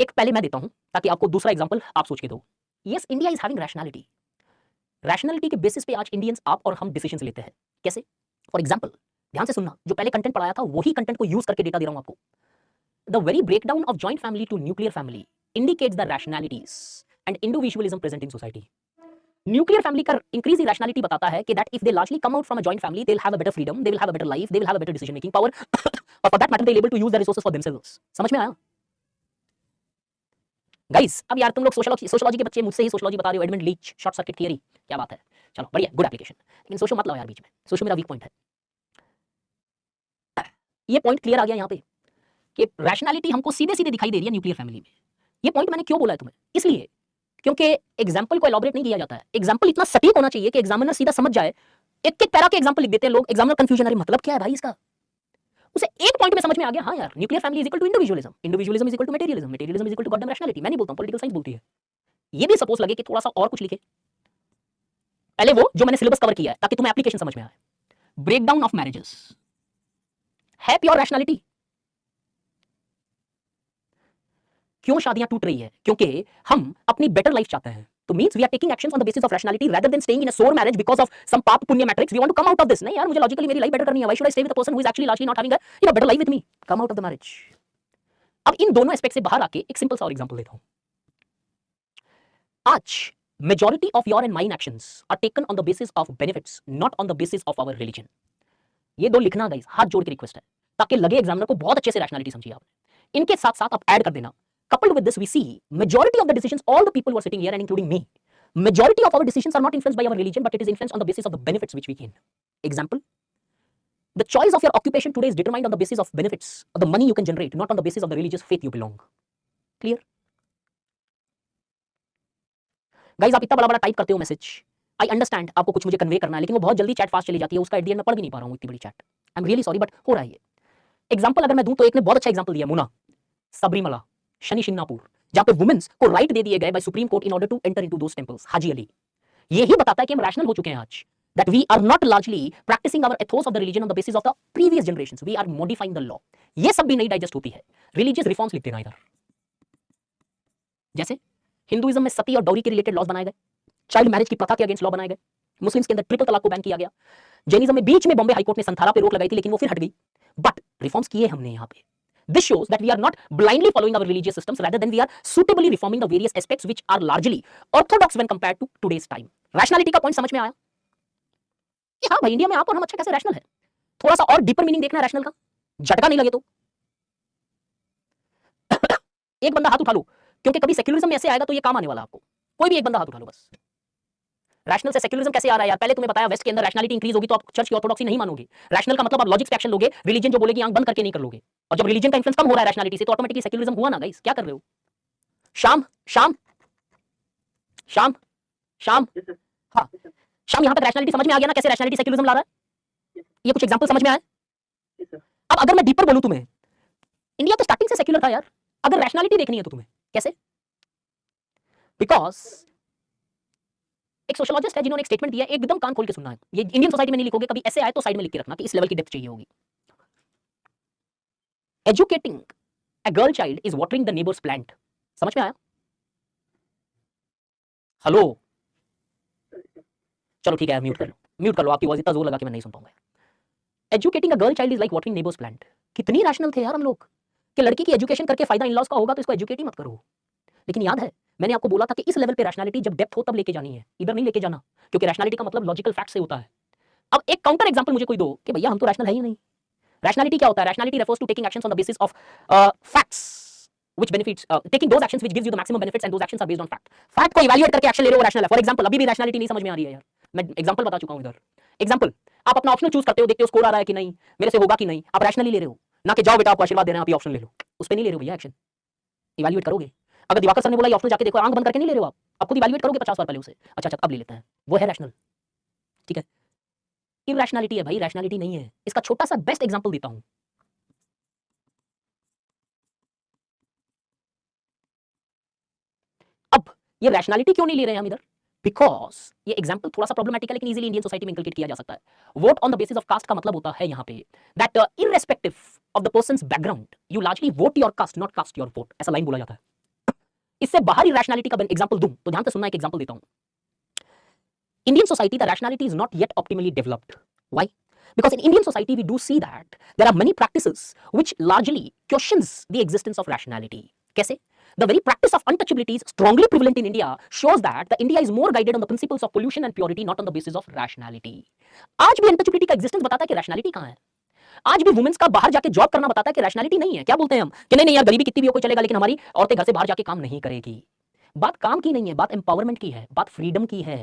एक पहले मैं देता हूं ताकि आपको दूसरा एग्जांपल आप सोच के दो। Yes, India is having rationality. Rationality के बेसिस पे आज इंडियंस आप और हम डिसीजंस लेते हैं। कैसे? फॉर एग्जांपल, ध्यान से सुनना, जो पहले कंटेंट पढ़ाया था वही कंटेंट को यूज करके डेटा दे रहा हूं आपको। The very breakdown of joint family to nuclear family indicates the rationalities and individualism present in society. Nuclear family का इंक्रीज इन रैशनैलिटी बताता है कि that if they largely come out from a joint family, they will have a better freedom, they will have a better life, they will have a better decision making power और for that matter they will able to use the resources for themselves. समझ में आया? Guys, अब यार तुम लोग sociology के बच्चे मुझसे ही सोशियोलॉजी बता रहे हो, Edmund Leach, short circuit theory, क्या बात है। चलो बढ़िया, गुड एप्लीकेशन। लेकिन सोशो मत लाओ यार बीच में, सोशो मेरा वीक पॉइंट है। ये पॉइंट क्लियर आ गया यहाँ पे कि रैशनैलिटी हमको सीधे सीधे दिखाई दे रही है न्यूक्लियर फैमिली में। ये पॉइंट मैंने क्यों बोला है तुम्हें? इसलिए क्योंकि एग्जाम्पल को एलॉबरेट नहीं किया जाता है। एग्जाम्पल इतना सटीक होना चाहिए कि एग्जामिनर सीधा समझ जाए। एक एक पैरा के एग्जाम्पल लिख देते हैं लोग, एग्जामिनर कंफ्यूजन, अरे मतलब क्या है भाई इसका? उसे एक पॉइंट में समझ में आ गया, हाँ यार, nuclear family is equal to individualism, individualism is equal to materialism, materialism is equal to goddamn rationality. मैं नहीं बोलता हूं, पॉलिटिकल साइंस बोलती है। ये भी सपोज लगे कि थोड़ा सा और कुछ लिखे, पहले वो जो मैंने सिलेबस कवर किया है ताकि तुम्हें एप्लीकेशन समझ में आए। ब्रेकडाउन ऑफ मैरिजेस है प्योर रैशनैलिटी। क्यों शादियां टूट रही है? क्योंकि हम अपनी बेटर लाइफ चाहते हैं। तो means we are taking actions on the basis of rationality rather than staying in a sore marriage because of some paap punya matrix. We want to come out of this. नहीं यार, मुझे लॉजिकली मेरी life better करनी है। Why should I stay with a person who is actually largely not having a better life with me? Come out of the marriage। अब इन दोनों aspect से बाहर आके एक सिंपल सा और एग्जांपल देता हूं। आज majority of your and mine actions are taken on the basis of benefits, not on the basis of our religion। ये दो लिखना गाइस, हाथ जोड़ के रिक्वेस्ट है, ताकि लगे एग्जामिनर को बहुत अच्छे से रैशनैलिटी समझी आपने। इनके साथ साथ आप ऐड कर देना, coupled with this we see majority of the decisions, all the people who are sitting here and including me, majority of our decisions are not influenced by our religion, but it is influenced on the basis of the benefits which we gain। Example, the choice of your occupation today is determined on the basis of benefits or the money you can generate, not on the basis of the religious faith you belong। Clear? Guys, आप इतना बड़ा बड़ा type करते हो message, I understand आपको कुछ मुझे convey करना है, लेकिन वो बहुत जल्दी चैट फास्ट चली जाती है, उसका एडीएन मैं पढ़ भी नहीं पा रहा हूँ, इतनी बड़ी chat. I am really sorry but हो रहा है ये। एग्जांपल अगर मैं दूं तो एक ने बहुत अच्छा एग्जांपल दिया, मुना, सबरीमला, शनि शिंगनापुर, जहां पे वुमेन्स को राइट दे दिए गए by supreme court in order to enter into those temples. Haji Ali, यही बताता है कि हम रैशनल हो चुके हैं आज, that we are not largely practicing our ethos of the religion on the basis of the previous generations, we are modifying the law। ये सब भी नहीं डाइजेस्ट होती है। रिलीजियस रिफॉर्म्स लिख देना इधर, जैसे हिंदुइज्म में सती और डॉरी के रिलेटेड लॉज बनाए गए, चाइल्ड मैरिज की प्रथा के अगेंस्ट लॉ बनाए गए, मुस्लिम्स के अंदर ट्रिपल तलाक को बैन किया गया, जैनिज्म में बीच में बॉम्बे हाईकोर्ट ने संथारा पे रोक लगाई थी लेकिन वो फिर हट गई, बट रिफॉर्म्स किए हमने यहाँ पे। This shows that we are not blindly following our religious systems, rather than we are suitably reforming the various aspects which are largely orthodox when compared to today's time। Rationality का point समझ में आया कि हाँ भाई, India में आप और हम अच्छा कैसे रैशनल है। थोड़ा सा और डीपर मीनिंग देखना है रैशनल का, झटका नहीं लगे तो। एक बंदा हाथ उठा लो, क्योंकि कभी सेक्युलरिज्म में ऐसे आएगा तो ये काम आने वाला आपको। कोई भी एक बंदा हाथ उठा लो बस। रैशनल से सेक्युलरिज्म कैसे आ रहा है यार? पहले तुम्हें बताया, वेस्ट के अंदर रैशनैलिटी इंक्रीज होगी तो आप चर्च की ऑर्थोडॉक्सी नहीं मानोगे। रैशनल का मतलब आप लॉजिक से एक्शन लोगे, रिलीजन जो बोलेगी आंख बंद करके नहीं कर लोगे। और जब रिलीजन का इंफ्लुएंस कम हो रहा है रैशनैलिटी से तो ऑटोमेटिकली सेक्युलरिज्म हुआ ना गाइस। क्या कर रहे हो? शाम शाम शाम शाम हाँ शाम, यहां तक रैशनैलिटी समझ में आ गया ना, कैसे रैशनैलिटी सेक्युलरिज्म ला रहा है? ये कुछ एग्जांपल समझ में आए? अब अगर मैं डीपर बोलूं तुम्हें, इंडिया तो स्टार्टिंग से सेक्युलर था यार। अगर रैशनैलिटी देखनी है तो तुम्हें कैसे? बिकॉज एक सोशियोलॉजिस्ट है जिन्होंने एक स्टेटमेंट दिया, एकदम कान खोल के सुनना है। ये इंडियन सोसाइटी में नहीं लिखोगे, कभी ऐसे आए तो साइड में लिख के रखना कि इस लेवल की डेप्थ चाहिए होगी। Educating a girl child is watering the neighbours plant. समझ में आया? हेलो, चलो ठीक है, म्यूट कर लो, म्यूट कर लो, आपकी आवाज इतना जोर लगा कि मैं नहीं सुन पाऊंगा। Educating a girl child is like watering neighbours plant. कितनी रैशनल थे यार हम लोग कि लड़की की एजुकेशन करके फायदा इन लॉज का होगा तो इसको एजुकेट ही मत करो। लेकिन याद है मैंने आपको बोला था कि इस लेवल पे रैशनैलिटी जब डेप्थ हो तब लेके जानी है, इधर नहीं लेके जाना, क्योंकि रैशनैलिटी का मतलब लॉजिकल फैक्ट से होता है। अब एक काउंटर एग्जांपल मुझे कोई दो कि भैया हम तो रैशनल है ही नहीं। रैशनैलिटी क्या होता है? Rationality refers to taking actions on the basis of facts which benefits taking those actions which gives you the maximum benefits and those actions are based on fact। Fact को evaluate करके action ले रहे हो, rational है। For example, अभी भी rationality नहीं समझ में आ रही है यार, मैं एग्जांपल बता चुका हूं इधर। एग्जांपल, आप अपना ऑप्शनल चूज करते हो, देखते हो स्कोर आ रहा है कि नहीं, मेरे से होगा कि नहीं, आप रैशनली ले रहे हो, ना कि जाओ बेटा आपको आशीर्वाद दे रहे हैं आप ये ऑप्शन ले लो। उस पे नहीं ले रहे हो भैया एक्शन, इवैल्यूएट करोगे। अगर दिवाकर सर ने बोला ये ऑप्शन जाके देखो, आंख बंद करके नहीं ले रहे हो आप खुद इवैल्यूएट करोगे 50 बार पहले उसे। अच्छा अब ले लेते हैं, वो है रैशनल। ठीक है, इरैशनैलिटी है भाई, रैशनैलिटी नहीं है। इसका छोटा सा बेस्ट एग्जांपल देता हूं। अब ये रैशनैलिटी क्यों नहीं ले रहे हैं हम इधर? बिकॉज ये एग्जांपल थोड़ा सा प्रॉब्लमेटिक है, लेकिन इजीली इंडियन सोसाइटी में इंकलकेट किया जा सकता है। Vote on the basis of caste का मतलब होता है यहाँ पे that irrespective of the person's background you largely vote your caste, not caste your vote. ऐसा लाइन बोला जाता है। इससे बाहर इरेशनैलिटी का एग्जांपल दूं तो ध्यान से सुनना, एक एग्जांपल देता हूं। Indian society, the rationality is not yet optimally developed. Why? Because in Indian society, we do see that there are many practices which largely questions the existence of rationality. कैसे? The very practice of untouchability is strongly prevalent in India, shows that the India is more guided on the principles of pollution and purity, not on the basis of rationality. आज भी untouchability का existence बताता है कि rationality कहाँ है। आज भी वुमेन्स का बाहर जाके जॉब करना बताता है कि रैशनैलिटी नहीं है। क्या बोलते हैं हम कि नहीं नहीं यार, गरीबी कितनी भी हो कोई चलेगा, लेकिन हमारी औरतें घर से बाहर जाके काम नहीं करेगी। बात काम की नहीं है, बात एम्पावरमेंट की है, बात फ्रीडम की है।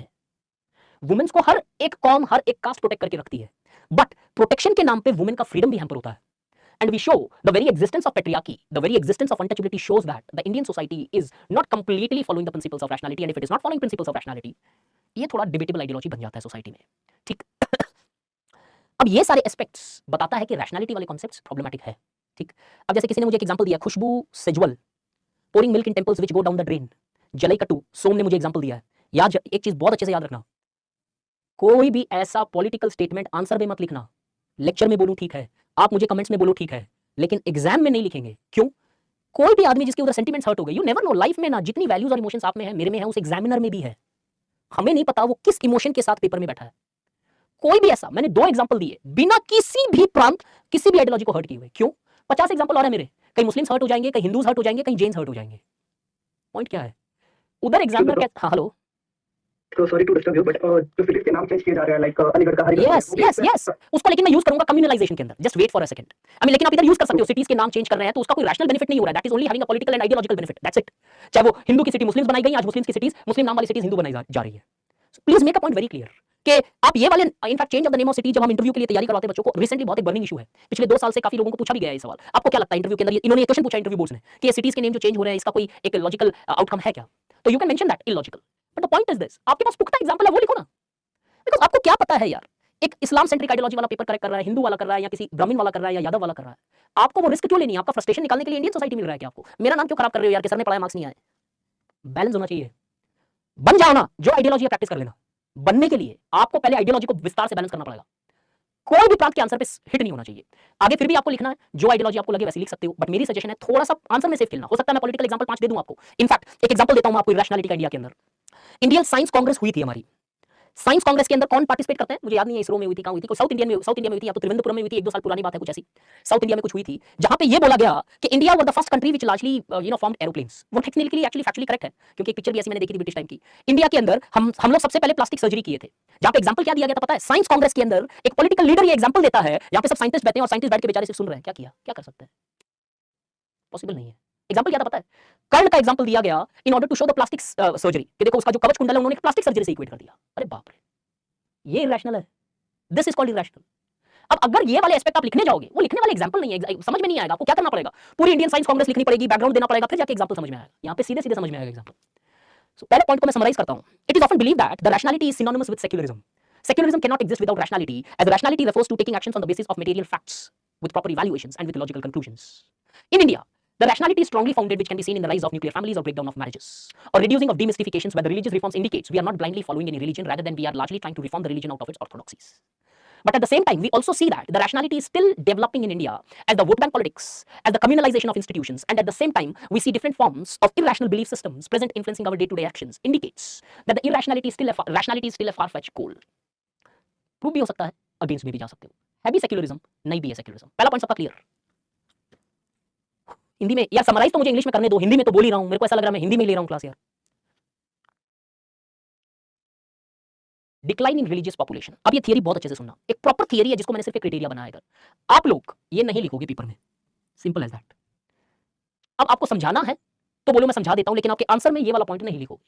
वुमेन्स को हर एक कॉम, हर एक कास्ट प्रोटेक्ट करके रखती है, बट प्रोटेक्शन के नाम पे वुमेन का फ्रीडम भी हैम्पर होता है। And we show the very existence of patriarchy, the very existence of untouchability shows that the Indian society is not completely following the principles of rationality, and if it is not following principles of rationality, ये थोड़ा debatable ideology बन जाता है society में। ठीक अब ये सारे एस्पेक्ट्स बताता है कि रैशनैलिटी वाले कॉन्सेप्ट्स प्रॉब्लमैटिक है। ठीक, अब जैसे किसी ने मुझे एक एग्जांपल दिया, Khushboo Sejwal, pouring milk in temples which go down the drain, Jallikattu, सोम ने मुझे एग्जांपल दिया है। याद एक चीज बहुत अच्छे से याद रखना, कोई भी ऐसा पॉलिटिकल स्टेटमेंट आंसर में मत लिखना। लेक्चर में बोलूं ठीक है, आप मुझे कमेंट्स में बोलो ठीक है, लेकिन एग्जाम में नहीं लिखेंगे। क्यों? कोई भी आदमी जिसके उधर सेंटिमेंट्स हर्ट हो गए, यू नेवर नो, लाइफ में ना जितनी वैल्यूज और इमोशंस आप में है, मेरे में है, उस एग्जामिनर में भी है। हमें नहीं पता वो किस इमोशन के साथ पेपर में बैठा है। कोई भी ऐसा, मैंने 2 एग्जांपल दिए बिना किसी भी प्रांत, किसी भी आइडियोलॉजी को हर्ट किए हुए। क्यों? 50 एग्जांपल और है मेरे, कहीं मुस्लिम्स हर्ट हो जाएंगे, कहीं हिंदूज हर्ट हो जाएंगे, कहीं जैन्स हर्ट हो जाएंगे। पॉइंट क्या है? उधर एग्जामिनर क्या, हाँ hello, So sorry to disturb you, but जो फिलिप के नाम चेंज किए जा रहे हैं, लाइक अलीगढ़ का हरिगढ़, यस उसको, लेकिन मैं यूज करूंगा कम्युनलाइजेशन के अंदर। Just wait for a second. I mean, लेकिन आप इधर यूज कर सकते हो, सिटीज के नाम चेंज कर रहे हैं तो उसका कोई रैशनल बेनिफिट नहीं हो रहा है, that is only having a political and ideological benefit, that's it. चाहे वो हिंदू की सिटी मुस्लिम्स बनाई गई, आज मुस्लिम्स की सिटीज, मुस्लिम नाम वाली सिटीज हिंदू बनाई जा रही है। Please make a point very clear कि आप ये वाले, in fact change of the name of city, जब हम इंटरव्यू के लिए तैयारी करवाते हैं बच्चों को, रिसेंटली बहुत एक बर्निंग इशू है, पिछले 2 साल से काफी लोगों को पूछा भी गया है ये सवाल। आपको क्या लगता है इंटरव्यू के अंदर, इन्होंने ये क्वेश्चन पूछा इंटरव्यू बोर्ड्स ने कि ये सिटीज के नेम जो चेंज हो रहे हैं, इसका कोई एक लॉजिकल आउटकम है क्या? तो you can mention that illogical, but the point is this, आपके पास पुख्ता एग्जांपल है, वो लिखो ना। बिकॉज़ आपको क्या पता है यार, एक इस्लाम सेंट्रिक आइडियोलॉजी वाला पेपर करेक्ट कर रहा है, हिंदू वाला कर रहा है, या किसी ब्राह्मण वाला कर रहा है, या यादव वाला कर रहा है, आपको वो रिस्क क्यों लेनी है? आपका फ्रस्ट्रेशन निकालने के लिए इंडियन सोसाइटी मिल रहा है क्या आपको? मेरा नाम क्यों खराब कर रहे हो यार कि सर ने पढ़ाया मार्क्स नहीं आए? बैलेंस होना चाहिए। बन जाओ ना, जो आइडियोलॉजी है प्रैक्टिस कर लेना। बनने के लिए आपको पहले आइडियोलॉजी को विस्तार से बैलेंस करना पड़ेगा। कोई भी प्रांत के आंसर पे हिट नहीं होना चाहिए। आगे फिर भी आपको लिखना है, जो आइडियोलॉजी आपको लगे वैसे लिख सकते हो, बट मेरी सजेशन है थोड़ा सा आंसर में सेफ खेलना। हो सकता है मैं पॉलिटिकल एग्जांपल 5 दे दूं आपको। इनफैक्ट एक एग्जांपल देता हूं मैं आपको रैशनैलिटी का। इंडिया के अंदर इंडियन साइंस कांग्रेस हुई थी हमारी। साइंस कांग्रेस के अंदर कौन पार्टिसिपेट करते हैं मुझे याद नहीं है, इसरो में हुई थी, कहां हुई थी, कोई साउथ इंडिया में हुई थी, या तो त्रिवेंद्रपुरम में हुई थी, 1-2 साल पुरानी बात है कुछ ऐसी। साउथ इंडिया में कुछ हुई थी, जहां पे ये बोला गया कि India were the first country which largely formed aeroplanes. वो टेक्निकली एक्चुअली फैक्चुअली करेक्ट है, क्योंकि एक पिक्चर भी ऐसी मैंने देखी थी ब्रिटिश टाइम की। इंडिया के अंदर हम लोग सबसे पहले प्लास्टिक सर्जरी किए थे। जहां पे एग्जांपल क्या दिया गया था पता है? साइंस कांग्रेस के अंदर एक पॉलिटिकल लीडर ये एग्जांपल देता है, यहां पे सब साइंटिस्ट बैठे हैं और साइंटिस्ट बैठ के बेचारे सिर्फ सुन रहे हैं। क्या किया, क्या कर सकते हैं? पॉसिबल नहीं है। एग्जांपल क्या था पता है? कर्ण का एग्जांपल दिया गया in order to show the plastic surgery, कि देखो उसका जो कवच कुंडल है उन्होंने प्लास्टिक सर्जरी से इक्वेट कर दिया। अरे बाप रे, ये इरैशनल है। This is called irrational. अब अगर ये वाले एस्पेक्ट आप लिखने जाओगे, वो लिखने वाले एग्जांपल नहीं है, समझ में नहीं आएगा। आपको क्या करना पड़ेगा? पूरी इंडियन साइंस कांग्रेस लिखनी पड़ेगी, बैकग्राउंड देना पड़ेगा, फिर जाके एग्जांपल समझ में आएगा। यहां पे सीधे सीधे समझ में आएगा एग्जांपल। सो पहले पॉइंट को मैं समराइज करता हूं। It is often believe that the rationality is synonymous with secularism. Secularism cannot exist without rationality, as rationality refers to taking actions on the basis of material facts with proper evaluations and with logical conclusions. In India, the rationality is strongly founded, which can be seen in the rise of nuclear families or breakdown of marriages, or reducing of demystifications where the religious reforms indicates we are not blindly following any religion, rather than we are largely trying to reform the religion out of its orthodoxies. But at the same time, we also see that the rationality is still developing in India as the vote bank politics, as the communalization of institutions, and at the same time, we see different forms of irrational belief systems present influencing our day-to-day actions, indicates that the irrationality is still a far-fetched goal. Prove भी हो सकता है, against में भी जा सकते हो। है भी सेक्युलरिज्म, नहीं भी है सेक्युलरिज्म। पहला पॉइंट सबका क्लियर। हिंदी में यार समराइज तो मुझे इंग्लिश में करने दो, हिंदी में तो बोल ही रहा हूं, मेरे को ऐसा लग रहा है मैं हिंदी में ले रहा हूं क्लास यार। Decline in religious population. अब ये थियरी बहुत अच्छे से सुनना, एक प्रॉपर थियरी है जिसको मैंने सिर्फ एक क्राइटेरिया बनाया इधर। आप लोग ये नहीं लिखोगे पेपर में, सिंपल एज दैट। अब आपको समझाना है तो बोलो मैं समझा देता हूं, लेकिन आपके आंसर में ये वाला पॉइंट नहीं लिखोगे,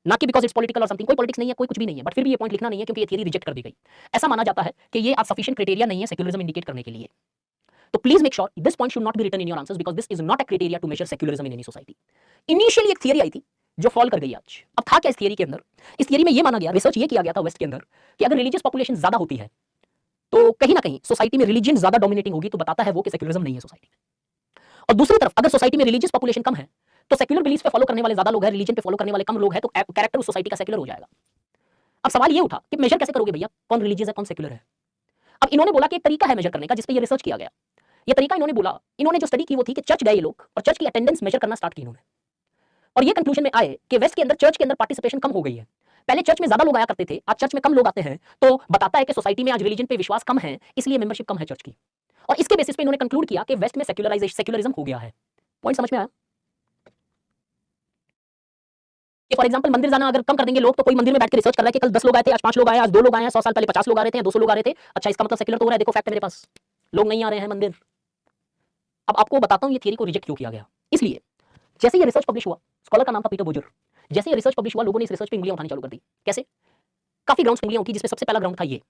ना कि बिकॉज इट्स पॉलिटिकल और समथिंग। कोई पॉलिटिक्स नहीं है, कोई कुछ भी नहीं है, बट फिर भी ये पॉइंट लिखना नहीं है क्योंकि ये थियरी रिजेक्ट कर दी गई। ऐसा माना जाता है कि ये आप सफिशिएंट क्राइटेरिया नहीं है सेक्युलरिज्म इंडिकेट करने के लिए। तो please make sure this point should not be written in your answers, because this is not a criteria to measure secularism in any society. Initially एक थियरी आई थी जो फॉल कर गई आज। अब था क्या इस थियरी के अंदर? इस थियरी में ये माना गया, रिसर्च ये किया गया था वेस्ट के अंदर, कि अगर रिलीजियस पॉपुलेशन ज्यादा होती है तो कहीं ना कहीं सोसाइटी में रिलीजन ज्यादा डोमिनेटिंग होगी, तो बताता है वो कि सेक्युलरिज्म नहीं है सोसाइटी में। और दूसरी तरफ अगर सोसाइटी में रिलीजियस पॉपुलेशन कम है तो सेक्युलर बिलीफ पे फॉलो करने वाले ज्यादा लोग हैं, रिलीजन पे फॉलो करने वाले कम लोग हैं, तो कैरेक्टर उस सोसाइटी का सेक्युलर हो जाएगा। अब सवाल ये उठा कि मेजर कैसे करोगे भैया, कौन रिलीजियस है कौन सेक्युलर है? अब इन्होंने बोला कि एक तरीका है मेजर करने का, जिस पे ये रिसर्च किया गया। ये तरीका इन्होंने बोला, इन्होंने जो स्टडी की वो थी कि चर्च गए ये लोग और चर्च की अटेंडेंस मेजर करना स्टार्ट की इन्होंने। और ये कंक्लूजन में आए कि वेस्ट के अंदर चर्च के अंदर पार्टिसिपेशन कम हो गई है। पहले चर्च में ज्यादा लोग आया करते थे, आज चर्च में कम लोग आते हैं, तो बताता है कि सोसाइटी में आज रिलीजन पे विश्वास कम है, इसलिए मेंबरशिप कम है चर्च की। और इसके बेसिस पे इन्होंने कंक्लूड किया कि वेस्ट में सेक्युलरिज्म हो गया है। पॉइंट समझ में आया? कि फॉर एग्जांपल मंदिर जाना अगर कम कर देंगे लोग, तो कोई मंदिर में बैठ के रिसर्च कर रहा है कि कल 10 लोग आए थे, आज 5 लोग आए, आज 2 लोग आए हैं, 100 साल पहले 50 लोग आ रहे थे, 200 लोग आ रहे थे, अच्छा इसका मतलब सेक्युलर तो हो रहा है, देखो फैक्ट है मेरे पास, लोग नहीं आ रहे हैं मंदिर। अब आपको बताता हूं ये थियरी को रिजेक्ट क्यों किया गया। इसलिए जैसे ये रिसर्च पब्लिश हुआ, स्कॉलर का नाम था पीटर बोजर, जैसे ये रिसर्च पब्लिश हुआ, लोगों ने इस रिसर्च पे उंगलियां उठानी चालू कर दी। कैसे? काफी ग्राउंड्स उंगलियां उठी, जिसमें सबसे पहला ग्राउंड था ये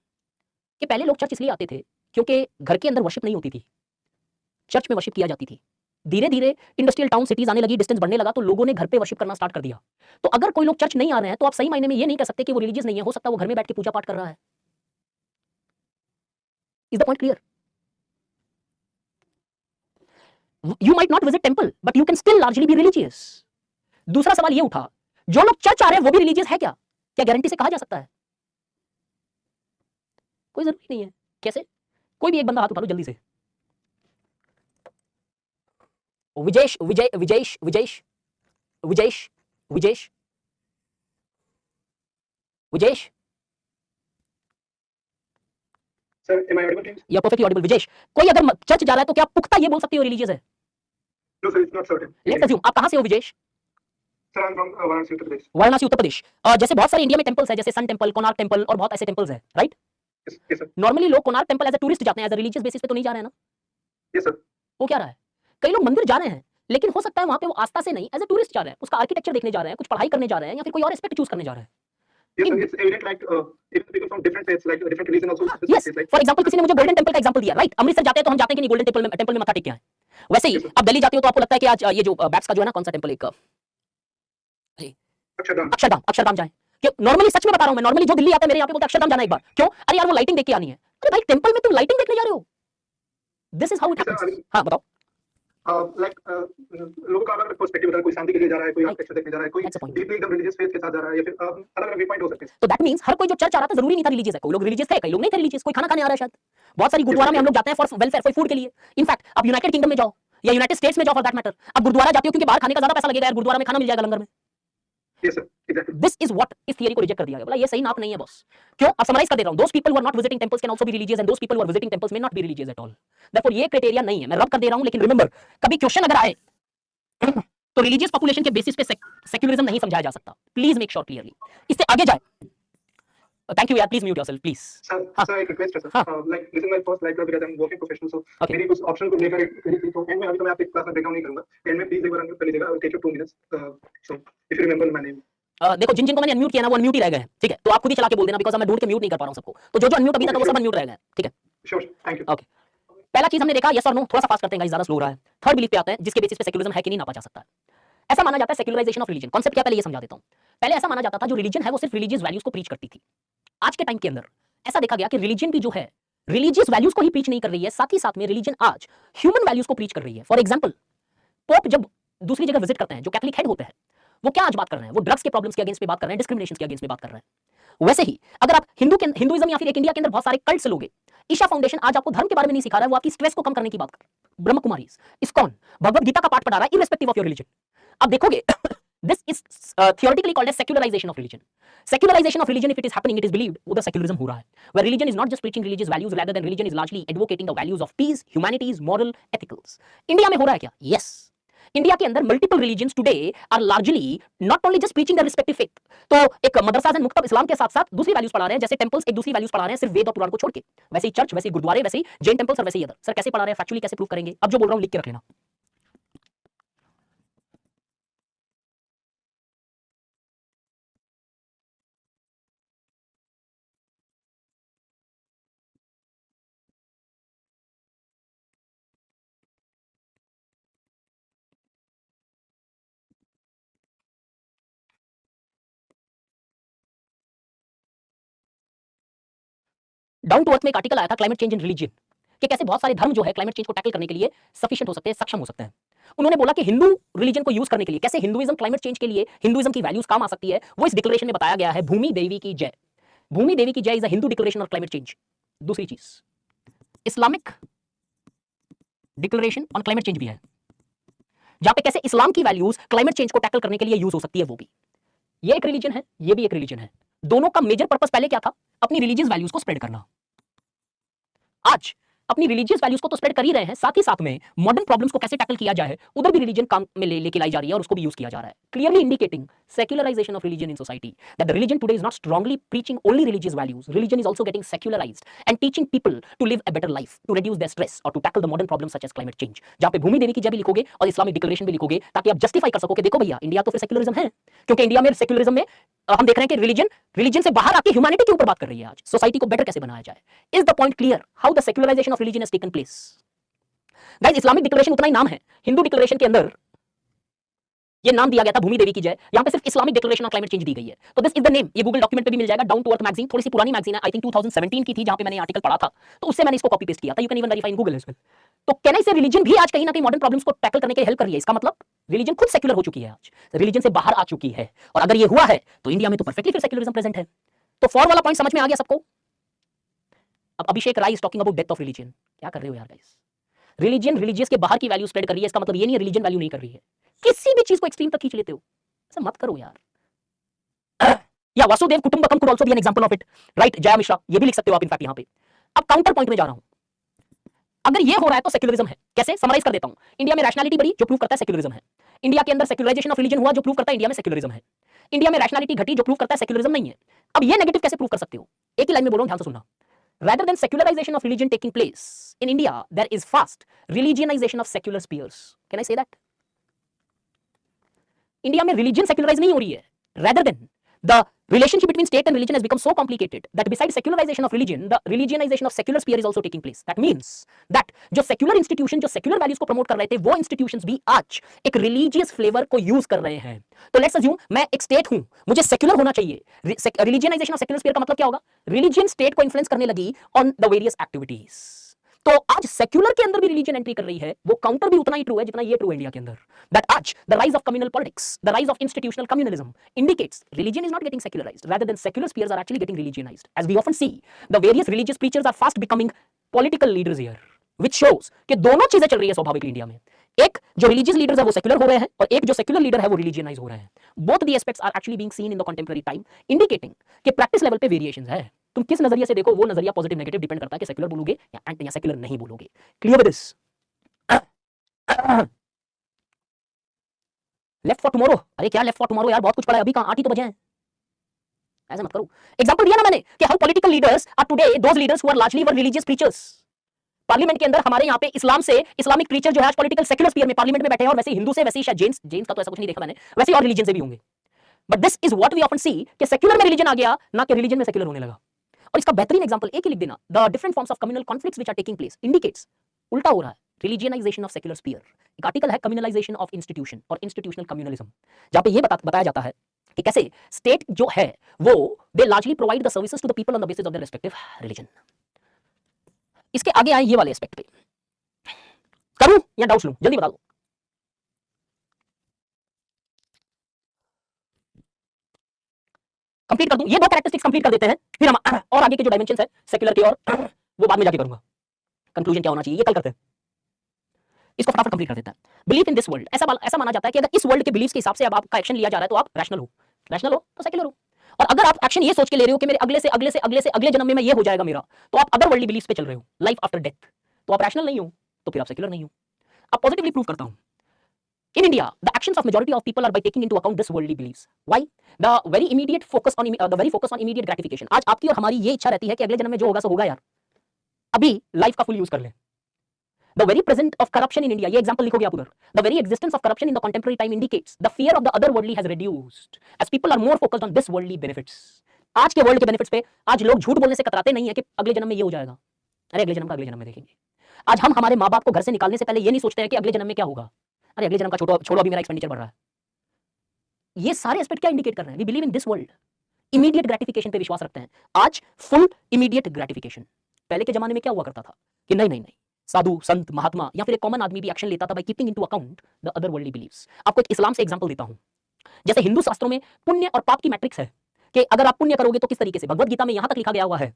कि पहले लोग चर्च इसलिए आते थे क्योंकि घर के अंदर वर्शिप नहीं होती थी, चर्च में वर्शिप किया जाती थी। धीरे धीरे इंडस्ट्रियल टाउन सिटीज आने लगी, डिस्टेंस बढ़ने लगा, तो लोगों ने घर पे वर्शिप करना स्टार्ट कर दिया। तो अगर कोई लोग चर्च नहीं आ रहे हैं, तो आप सही मायने में ये नहीं कह सकते कि वो रिलीजियस नहीं है, हो सकता है वो घर में बैठ के पूजा पाठ कर रहा है। Is the point clear? You might not visit temple, but you can still largely be religious. दूसरा सवाल ये उठा, जो लोग चर्च आ रहे हैं वो भी रिलीजियस है क्या? क्या गारंटी से कहा जा सकता है? कोई जरूरी नहीं है। कैसे? कोई भी एक बंदा हाथ उठा लो जल्दी से। Vijesh Vijay Vijesh Vijesh Vijesh Vijesh Vijesh Sir, am I audible to you? या परफेक्टली ऑडिबल। विजेश, कोई अगर चर्च जा रहा है तो क्या आप पुख्ता ये बोल सकते हो रिलीजियस है? No, sir, it's not certain. Let's assume, आप कहां से हो Vijesh? Sir, I'm from Varanasi, Uttar Pradesh. Varanasi Uttar Pradesh. जैसे बहुत सारे इंडिया में टेंपल्स है, जैसे सन टेंपल, कोणार्क टेंपल और बहुत ऐसे टेंपल्स है, राइट? Yes, sir. नॉर्मली लोग Konark temple as a tourist जाते हैं, एज अ रिलीजियस बेसिस पे तो नहीं जा रहे हैं ना? Yes, sir. वो क्या रहा है, कई लोग मंदिर जा रहे हैं, लेकिन हो सकता है वहां पे वो आस्था से नहीं, एज अ टूरिस्ट जा रहे हैं, उसका आर्किटेक्चर देखने जा रहे हैं, कुछ पढ़ाई करने जा रहे हैं, या फिर कोई और एस्पेक्ट चूज करने जा रहे हैं। Yes, sir. It's evident like even people from different faiths, like different religion also. Yes, for example किसी ने मुझे गोल्डन टेंपल का एग्जांपल दिया, राइट? अमृतसर जाते हैं तो हम जाते हैं कि नहीं गोल्डन टेंपल में मत्था टेक के आए। वैसे ही आप दिल्ली जाते हो तो आपको लगता है कि आज ये जो बैप्स का जो है ना, कौन सा टेंपल, एक Akshardham. अक्षरधाम जाए। कि नॉर्मली सच में बता रहा हूं मैं, नॉर्मली जो दिल्ली आता है मेरे यहाँ पे बोलते अक्षरधाम जाना एक बार, क्यों? अरे यार वो लाइटिंग देख के आनी है। अरे भाई टेंपल में तुम लाइटिंग देखने जा रहे हो, this is how it Yes, sir. Happens. हाँ बताओ। लोगों का अलग पर्सपेक्टिव होता है, कोई शांति के लिए जा रहा है, कोई आर्किटेक्चर देखने जा रहा है, कोई That's the point. डीपली एकदम रिलीजियस फेथ के साथ जा रहा है, या फिर अलग-अलग व्यू पॉइंट हो सकते हैं। तो दैट मींस हर कोई जो चर्च आ रहा था जरूरी नहीं था रिलीजियस है, कोई लोग रिलीजियस थे, कई लोग नहीं थे रिलीजियस, कोई खाना खाने आ रहा है शायद। बहुत सारी गुरुद्वारा में हम लोग जाते हैं फॉर वेलफेयर, फॉर फूड के लिए। इनफैक्ट आप यूनाइटेड किंगडम में जाओ या यूनाइटेड स्टेट्स में जाओ फॉर दैट मैटर, आप गुरुद्वारा जाते हो क्योंकि बाहर खाने का ज्यादा पैसा लगेगा यार, गुरुद्वारा में खाना मिल जाएगा लंगर में। Yes, sir. Exactly. This is what is theory को रिजेक्ट कर दिया गया, बोला ये सही नाप नहीं है बॉस। क्यों? अब समराइज कर दे रहा हूं, those people who are not visiting temples can also be religious and those people who are visiting temples may not be religious at all. Therefore ये क्राइटेरिया नहीं है, मैं रब कर दे रहा हूं, लेकिन रिमेंबर कभी क्वेश्चन अगर आए तो रिलीजियस पॉपुलेशन के बेसिस पे सेक्युलरिज्म नहीं समझाया जा सकता। Please make sure clearly. इससे आगे जाए, थैंक यू यार, please mute yourself please. Sir, sir, एक रिक्वेस्ट है sir, like this is my first live class because I'm working professional, so Okay. मेरी कुछ ऑप्शन को लेकर एक मेरी थी, तो एंड में अभी तो मैं आपकी क्लास में ब्रेकडाउन नहीं करूंगा, एंड में प्लीज एक बार अनम्यूट कर लीजिएगा, I will take you 2 minutes, so if you remember my name. देखो जिन जिनको मैंने अनम्यूट किया ना वो अनम्यूट ही रह गए हैं, ठीक है? तो आप खुद ही चला के बोल देना, बिकॉज़ मैं ढूंढ के म्यूट नहीं कर पा रहा हूं सबको। तो जो जो अनम्यूट अभी था वो सब अनम्यूट रह गए हैं, ठीक है? Sure, thank you. ओके, पहला चीज हमने देखा, यस और नो, थोड़ा सा फास्ट करते हैं गाइस, ज्यादा स्लो हो रहा है। थर्ड बिलीफ पे आते हैं, जिसके बेसिस पे सेक्युलरिज्म है कि नहीं नापा जा सकता है। ऐसा माना जाता है सेक्युलराइजेशन ऑफ रिलीजन। कॉन्सेप्ट क्या, पहले ये समझा देता हूं। पहले ऐसा माना जाता था जो रिलीजन है वो सिर्फ रिलीजियस वैल्यूज को प्रीच करती थी। आज के टाइम के अंदर ऐसा देखा गया कि रिलीजन भी जो है रिलीजियस वैल्यूज को ही प्रीच नहीं कर रही है, साथ ही साथ में रिलीजन आज ह्यूमन वैल्यूज को प्रीच कर रही है। फॉर एग्जांपल, पोप जब दूसरी जगह विजिट करते हैं, जो कैथोलिक हेड होते हैं, वो क्या आज बात कर रहे हैं? वो ड्रग्स के प्रॉब्लम्स के अगेंस्ट पे बात कर रहे हैं, डिस्क्रिमिनेशन के अगेंस्ट पे बात कर रहे हैं। वैसे ही अगर आप हिंदुइज्म या फिर एक इंडिया के अंदर बहुत सारे कल्ट्स लोगे, ईशा फाउंडेशन आज आपको धर्म के बारे में नहीं सिखा रहा है, वो आपकी स्ट्रेस को कम करने की बात कर रहा है। ब्रह्म कुमारीज, इस्कॉन भगवत गीता का पाठ पढ़ा रहा है इर्रेस्पेक्टिव ऑफ योर रिलीजन। आप देखोगे this is theoretically called as secularization of religion. Secularization of religion, if it is happening, it is believed उधर secularism हो रहा है, where religion is not just preaching religious values, rather than religion is largely advocating the values of peace, humanities, moral, ethicals. India में हो रहा है क्या? Yes. India के अंदर multiple religions today are largely not only just preaching the respective faith, तो एक मदरसा and मुक्तब इस्लाम के साथ साथ दूसरी वैल्यूज पढ़ा रहे हैं, जैसे टेंपल्स एक दूसरी वैल्यूज पढ़ा रहे हैं सिर्फ वेद और पुराण को छोड़ के, वैसे ही चर्च, वैसे ही गुरुद्वारे, वैसे ही जैन टेंपल्स और वैसे ही अदर। सर कैसे पढ़ा रहे हैं, फैक्चुअली कैसे प्रूव करेंगे? अब जो बोल रहा हूं लिख के रख लेना। डाउन टू अर्थ में एक आर्टिकल आया था, क्लाइमेट चेंज इन रिलीजन, कि कैसे बहुत सारे धर्म जो है क्लाइमेट चेंज को टैकल करने के लिए सफिशिएंट हो सकते हैं, सक्षम हो सकते हैं। उन्होंने बोला कि हिंदू रिलीजन को यूज करने के लिए कैसे हिंदुइज्म क्लाइमेट चेंज के लिए हिंदुइज्म की वैल्यूज काम आ सकती है, वो इस डिक्लेरेशन में बताया गया है। भूमि देवी की जय, भूमि देवी की जय is a Hindu declaration of climate change. दूसरी चीज, Islamic declaration on climate change भी है। जहां पे कैसे इस्लाम की वैल्यूज क्लाइमेट चेंज को टैकल करने के लिए यूज हो सकती है, वो भी। ये एक रिलीजन है, ये भी एक रिलीजन है। दोनों का मेजर पर्पस पहले क्या था? अपनी रिलीजियस वैल्यूज को स्प्रेड करना। आज अपनी रिलीजियस वैल्यूज को तो स्प्रेड कर ही रहे हैं, साथ ही साथ में मॉडर्न प्रॉब्लम्स को कैसे टैकल किया जाए उधर भी रिलीजन काम में लेके लाई जा रही है और उसको भी यूज किया जा रहा है, clearly indicating secularization of religion in society, that the religion today is not strongly preaching only religious values, religion is also getting secularized and teaching people to live a better life, to reduce their stress और to tackle the modern problems such as climate change. जहां पे भूमि देवी की जय भी लिखोगे और Islamic declaration भी लिखोगे, ताकि आप जस्टिफाई कर सको कि देखो भैया इंडिया तो फिर सेक्युलरिज्म है, क्योंकि इंडिया में सेक्युलरिज्म में हम देख रहे हैं कि रिलीजन से बाहर आके ह्यूमैनिटी के ऊपर बात कर रही है। आज सोसाइटी को बेटर कैसे बनाया जाए, is the point clear how the secularisation of religion has taken place. Guys, Islamic declaration उतना ही नाम है, हिंदू डिक्लेरेशन के अंदर ये नाम दिया गया था भूमि देवी की जय, यहां पे सिर्फ Islamic declaration of climate change the गई है। तो दिस इज द नेम, ये गूगल डॉक्यूमेंट पे भी मिल जाएगा, डाउन टू अर्थ मैगजीन, थोड़ी सी पुरानी मैगजीन है, आई थिंक 2017 की थी जहां पे मैंने आर्टिकल पढ़ा था, तो उससे मैंने इसको कॉपी पेस्ट किया था, you can even verify in Google as well. तो कैन आई से रिलीजन भी आज कहीं ना कहीं मॉडर्न प्रॉब्लम्स को टैकल करने के लिए हेल्प कर रही है? इसका मतलब रिलीजन खुद सेक्युलर हो चुकी है, आज रिलीजन से बाहर आ चुकी है, और अगर ये हुआ है तो इंडिया में तो परफेक्टली फिर सेक्युलरिज्म प्रेजेंट है। तो फॉर वाला पॉइंट समझ में आ गया सबको? अब Abhishek Rai is talking about death of religion, क्या कर रहे हो यार गाइस? रिलीजन रिलीजियस के बाहर की वैल्यू स्प्रेड कर रही है, इसका मतलब ये नहीं है रिलीजन वैल्यू नहीं कर रही है। किसी भी चीज को एक्सट्रीम तक खींच लेते हो, ऐसा मत करो यार। या Vasudhaiva Kutumbakam could also be an example of it, right? Jaya Mishra, ये भी लिख सकते हो आप इनफैक्ट यहां पे। अब काउंटर पॉइंट में जा रहा हूं, अगर ये हो रहा है तो सेक्युलरिज्म है। कैसे? समराइज कर देता हूं। इंडिया में रैशनैलिटी बढ़ी, जो प्रूव करता है सेक्युलरिज्म है। इंडिया के अंदर सेक्युलराइजेशन ऑफ रिलीजन हुआ, जो प्रूव करता है इंडिया में सेक्युलरिज्म है। इंडिया में रैशनैलिटी घटी, जो प्रूव करता है सेक्युलरिज्म नहीं है। अब ये नेगेटिव कैसे प्रूव कर सकते हो? एक ही लाइन में बोल रहा हूं, ध्यान से सुनना। Rather than secularization of religion taking place in India, there is fast religionization of secular spheres. Can I say that? India में religion secularize नहीं हो रही है. Rather than the relationship between state and religion has become so complicated that besides secularization of religion, the religionization of secular sphere is also taking place. That means that जो secular institution, जो secular values को promote कर रहे थे, वो institutions भी आज एक religious flavor को use कर रहे हैं. तो let's assume मैं एक state हूं, मुझे secular होना चाहिए. Religionization of secular sphere का मतलब क्या होगा? Religion state को influence करने लगी on the various activities. तो आज सेक्युलर के अंदर भी रिलीजन एंट्री कर रही है, वो काउंटर भी उतना ही ट्रू है जितना ये ट्रू है इंडिया के अंदर। दैट आज the rise of communal politics, the rise of institutional communalism indicates religion is not getting secularised, rather than secular spheres are actually getting religionized. As we often see, the various religious preachers are fast becoming political leaders here, which shows कि दोनों चीजें चल रही है स्वाभाविक India में। एक जो रिलीजियस लीडर्स है वो सेक्युलर हो रहे हैं, और एक जो सेक्युलर लीडर है वो रिलीजियनाइज हो रहे हैं। Both the aspects are actually being seen in the contemporary time, indicating कि प्रैक्टिस लेवल पे वेरिएशंस है। तुम किस नजरिए से देखो, वो नजरिया पॉजिटिव नेगेटिव डिपेंड करता है कि सेक्युलर बोलोगे या एंटी या सेक्युलर नहीं बोलोगे। Clear with this? Left for tomorrow, अरे क्या लेफ्ट फॉर टुमारो यार, बहुत कुछ पढ़ा है, अभी कहां 8 ही तो बजे हैं, ऐसे मत करो। एग्जांपल दिया ना मैंने कि how political leaders are today those leaders who are largely were religious preachers. Parliament के अंदर हमारे यहाँ पे इस्लाम से इस्लामिक प्रीचर जो है आज पॉलिटिकल सेक्युलर स्फीयर में पार्लियामेंट में बैठे हैं, और वैसे हिंदू से, वैसे शायद जेन्स का तो ऐसा कुछ नहीं देखा मैंने, वैसे और रिलीजन से भी होंगे। But this is what we often see कि सेक्युलर में रिलीजन आ गया, ना कि रिलीजन में सेक्युलर होने लगा। और इसका बेहतरीन एग्जांपल एक ही लिख देना, the different forms of communal conflicts which are taking place indicates उल्टा हो रहा है, रिलीजियनाइजेशन ऑफ सेक्युलर स्फीयर। एक आर्टिकल है कम्युनलाइजेशन ऑफ इंस्टीट्यूशन और इंस्टीट्यूशनल कम्युनलिज्म, जहां पे ये बताया जाता है कि कैसे स्टेट जो है वो they largely provide the services to the people on the basis of their respective religion. इसके आगे आए ये वाले एस्पेक्ट पे, करूं या डाउट्स लूं, जल्दी बता दो। कंप्लीट कर दूं, ये दो कैरेक्टरिस्टिक्स कंप्लीट कर देते हैं, फिर हम और आगे के जो डायमेंशंस है सेक्युलर के और वो बाद में जाके करूंगा। कंक्लूजन क्या होना चाहिए ये कल करते हैं, इसको फटाफट कंप्लीट कर देता है। बिलीफ इन दिस वर्ल्ड, ऐसा माना जाता है कि अगर इस वर्ल्ड के बिलीफ के हिसाब से अब आपका एक्शन लिया जा रहा है तो आप रैशनल हो तो सेक्युलर हो। और अगर आप एक्शन ये सोच के ले रहे हो कि मेरे अगले जन्म में मैं ये हो जाएगा मेरा, तो आप अदर वर्ल्डली बिलीफ पे चल रहे हो, लाइफ आफ्टर डेथ, तो आप रैशनल नहीं हो, तो फिर आप सेक्युलर नहीं हो। अब पॉजिटिवली प्रूव करता हूं, in India the actions of majority of people are by taking into account this worldly beliefs. Why? The very focus on immediate gratification. आज आपकी और हमारी ये इच्छा रहती है कि अगले जन्म में जो होगा सो होगा यार, अभी लाइफ का फुल यूज कर ले। The very presence of corruption in India, ये एग्जांपल लिखोगे आप उधर, the very existence of corruption in the contemporary time indicates the fear of the other worldly has reduced as people are more focused on this worldly benefits. आज के world के benefits पे आज लोग झूठ बोलने से कतराते नहीं है कि अगले जन्म में ये हो जाएगा, अरे अगले जन्म का अगले जन्म में देखेंगे। आज हम हमारे माँ बाप को घर से निकालने से पहले ये नहीं सोचते हैं कि अगले जन्म में क्या होगा, अरे अगले जन्म का छोड़ो अभी मेरा एक्सपेंडिचर बढ़ रहा है। ये सारे एस्पेक्ट क्या इंडिकेट कर रहे हैं? We believe in this world, immediate gratification पे विश्वास रखते हैं। आज फुल इमीडिएट ग्रेटिफिकेशन। पहले के जमाने में क्या हुआ करता था कि नहीं, साधु संत महात्मा या फिर एक कॉमन आदमी भी एक्शन लेता था by keeping into account the other worldly beliefs. आपको एक इस्लाम से एग्जांपल देता हूं, जैसे हिंदू शास्त्रों में पुण्य और पाप की मैट्रिक्स है कि अगर आप पुण्य करोगे तो किस तरीके से, भगवत गीता में यहां तक लिखा गया हुआ है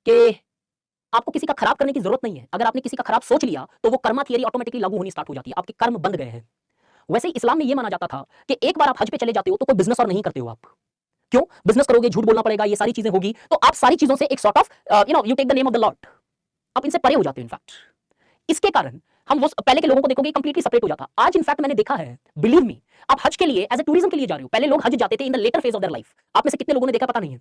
कि आपको किसी का खराब करने की जरूरत नहीं है, अगर आपने किसी का खराब सोच लिया तो वो कर्मा थियरी ऑटोमेटिकली लागू होनी स्टार्ट हो जाती है, आपके कर्म बंद गए हैं। वैसे ही इस्लाम में यह माना जाता था कि एक बार आप हज पे चले जाते हो तो कोई बिजनेस और नहीं करते हो आप। क्यों? बिजनेस करोगे, झूठ बोलना पड़ेगा, ये सारी चीजें होगी, तो आप सारी चीजों से एक sort of you take the name of the lord, आप इनसे परे हो जाते हो इनफैक्ट। इसके कारण हम वो पहले के लोगों को देखोगे कंप्लीटली सेपरेट हो जाता। आज इनफैक्ट मैंने देखा है, बिलीव मी, आप हज के लिए एज ए टूरिज्म के लिए जा रहे हो, पहले लोग हज जाते थे in the later phase of their life. आप में से कितने लोगों ने देखा पता नहीं है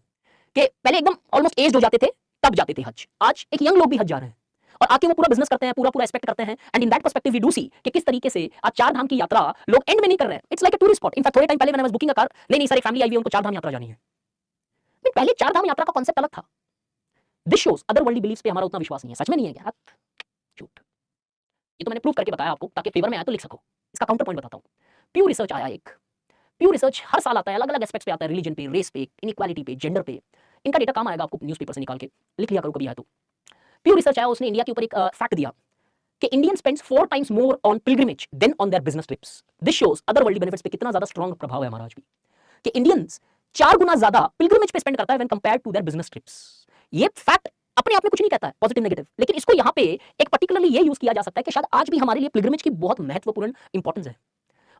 कि पहले एकदम ऑलमोस्ट एज्ड हो जाते थे तब जाते थे हज। आज एक यंग लोग भी हज जा रहे हैं और आके वो पूरा बिजनेस करते हैं, पूरा एस्पेक्ट करते हैं। And in that perspective we do see कि किस तरीके से आज चार धाम की यात्रा लोग एंड में नहीं कर रहे हैं। It's like a tourist spot. In fact थोड़े टाइम पहले मैंने बस बुकिंग का कार, नहीं सर एक फैमिली आई हुई है, उनको चार धाम यात्रा जानी है। पहले चार धाम यात्रा का कांसेप्ट अलग था। This shows other worldly beliefs पे हमारा उतना विश्वास नहीं है। सच में नहीं है क्या? झूठ। ये तो मैंने प्रूव करके बताया आपको ताकि फेवर में आया तो लिख सको। इसका काउंटर पॉइंट बताता हूं। प्यू रिसर्च आया एक, प्यू रिसर्च हर साल आता है, अलग अलग एस्पेक्ट्स पे आता है, रिलीजन पे, रेस पे, इनइक्वालिटी पे, जेंडर पे। इनका डेटा काम आएगा आपको न्यूज़पेपर से निकाल के, लिख लिया करो कभी आए तो। प्यू रिसर्च आया, उसने इंडिया के ऊपर एक फैक्ट दिया कि Indian spends 4 times more on pilgrimage than on their business trips. This shows other worldly benefits पे कितना ज्यादा स्ट्रांग प्रभाव है हमारा आज भी, कि इंडियंस 4 गुना ज्यादा पिलग्रिमेज पे स्पेंड करता है when compared to their business trips. ये फैक्ट अपने आप में कुछ नहीं कहता है पॉजिटिव नेगेटिव, लेकिन इसको यहाँ पे एक पर्टिकुलरली ये यूज किया जा सकता है कि शायद आज भी हमारे लिए पिलग्रिमेज की बहुत महत्वपूर्ण इंपॉर्टेंस है।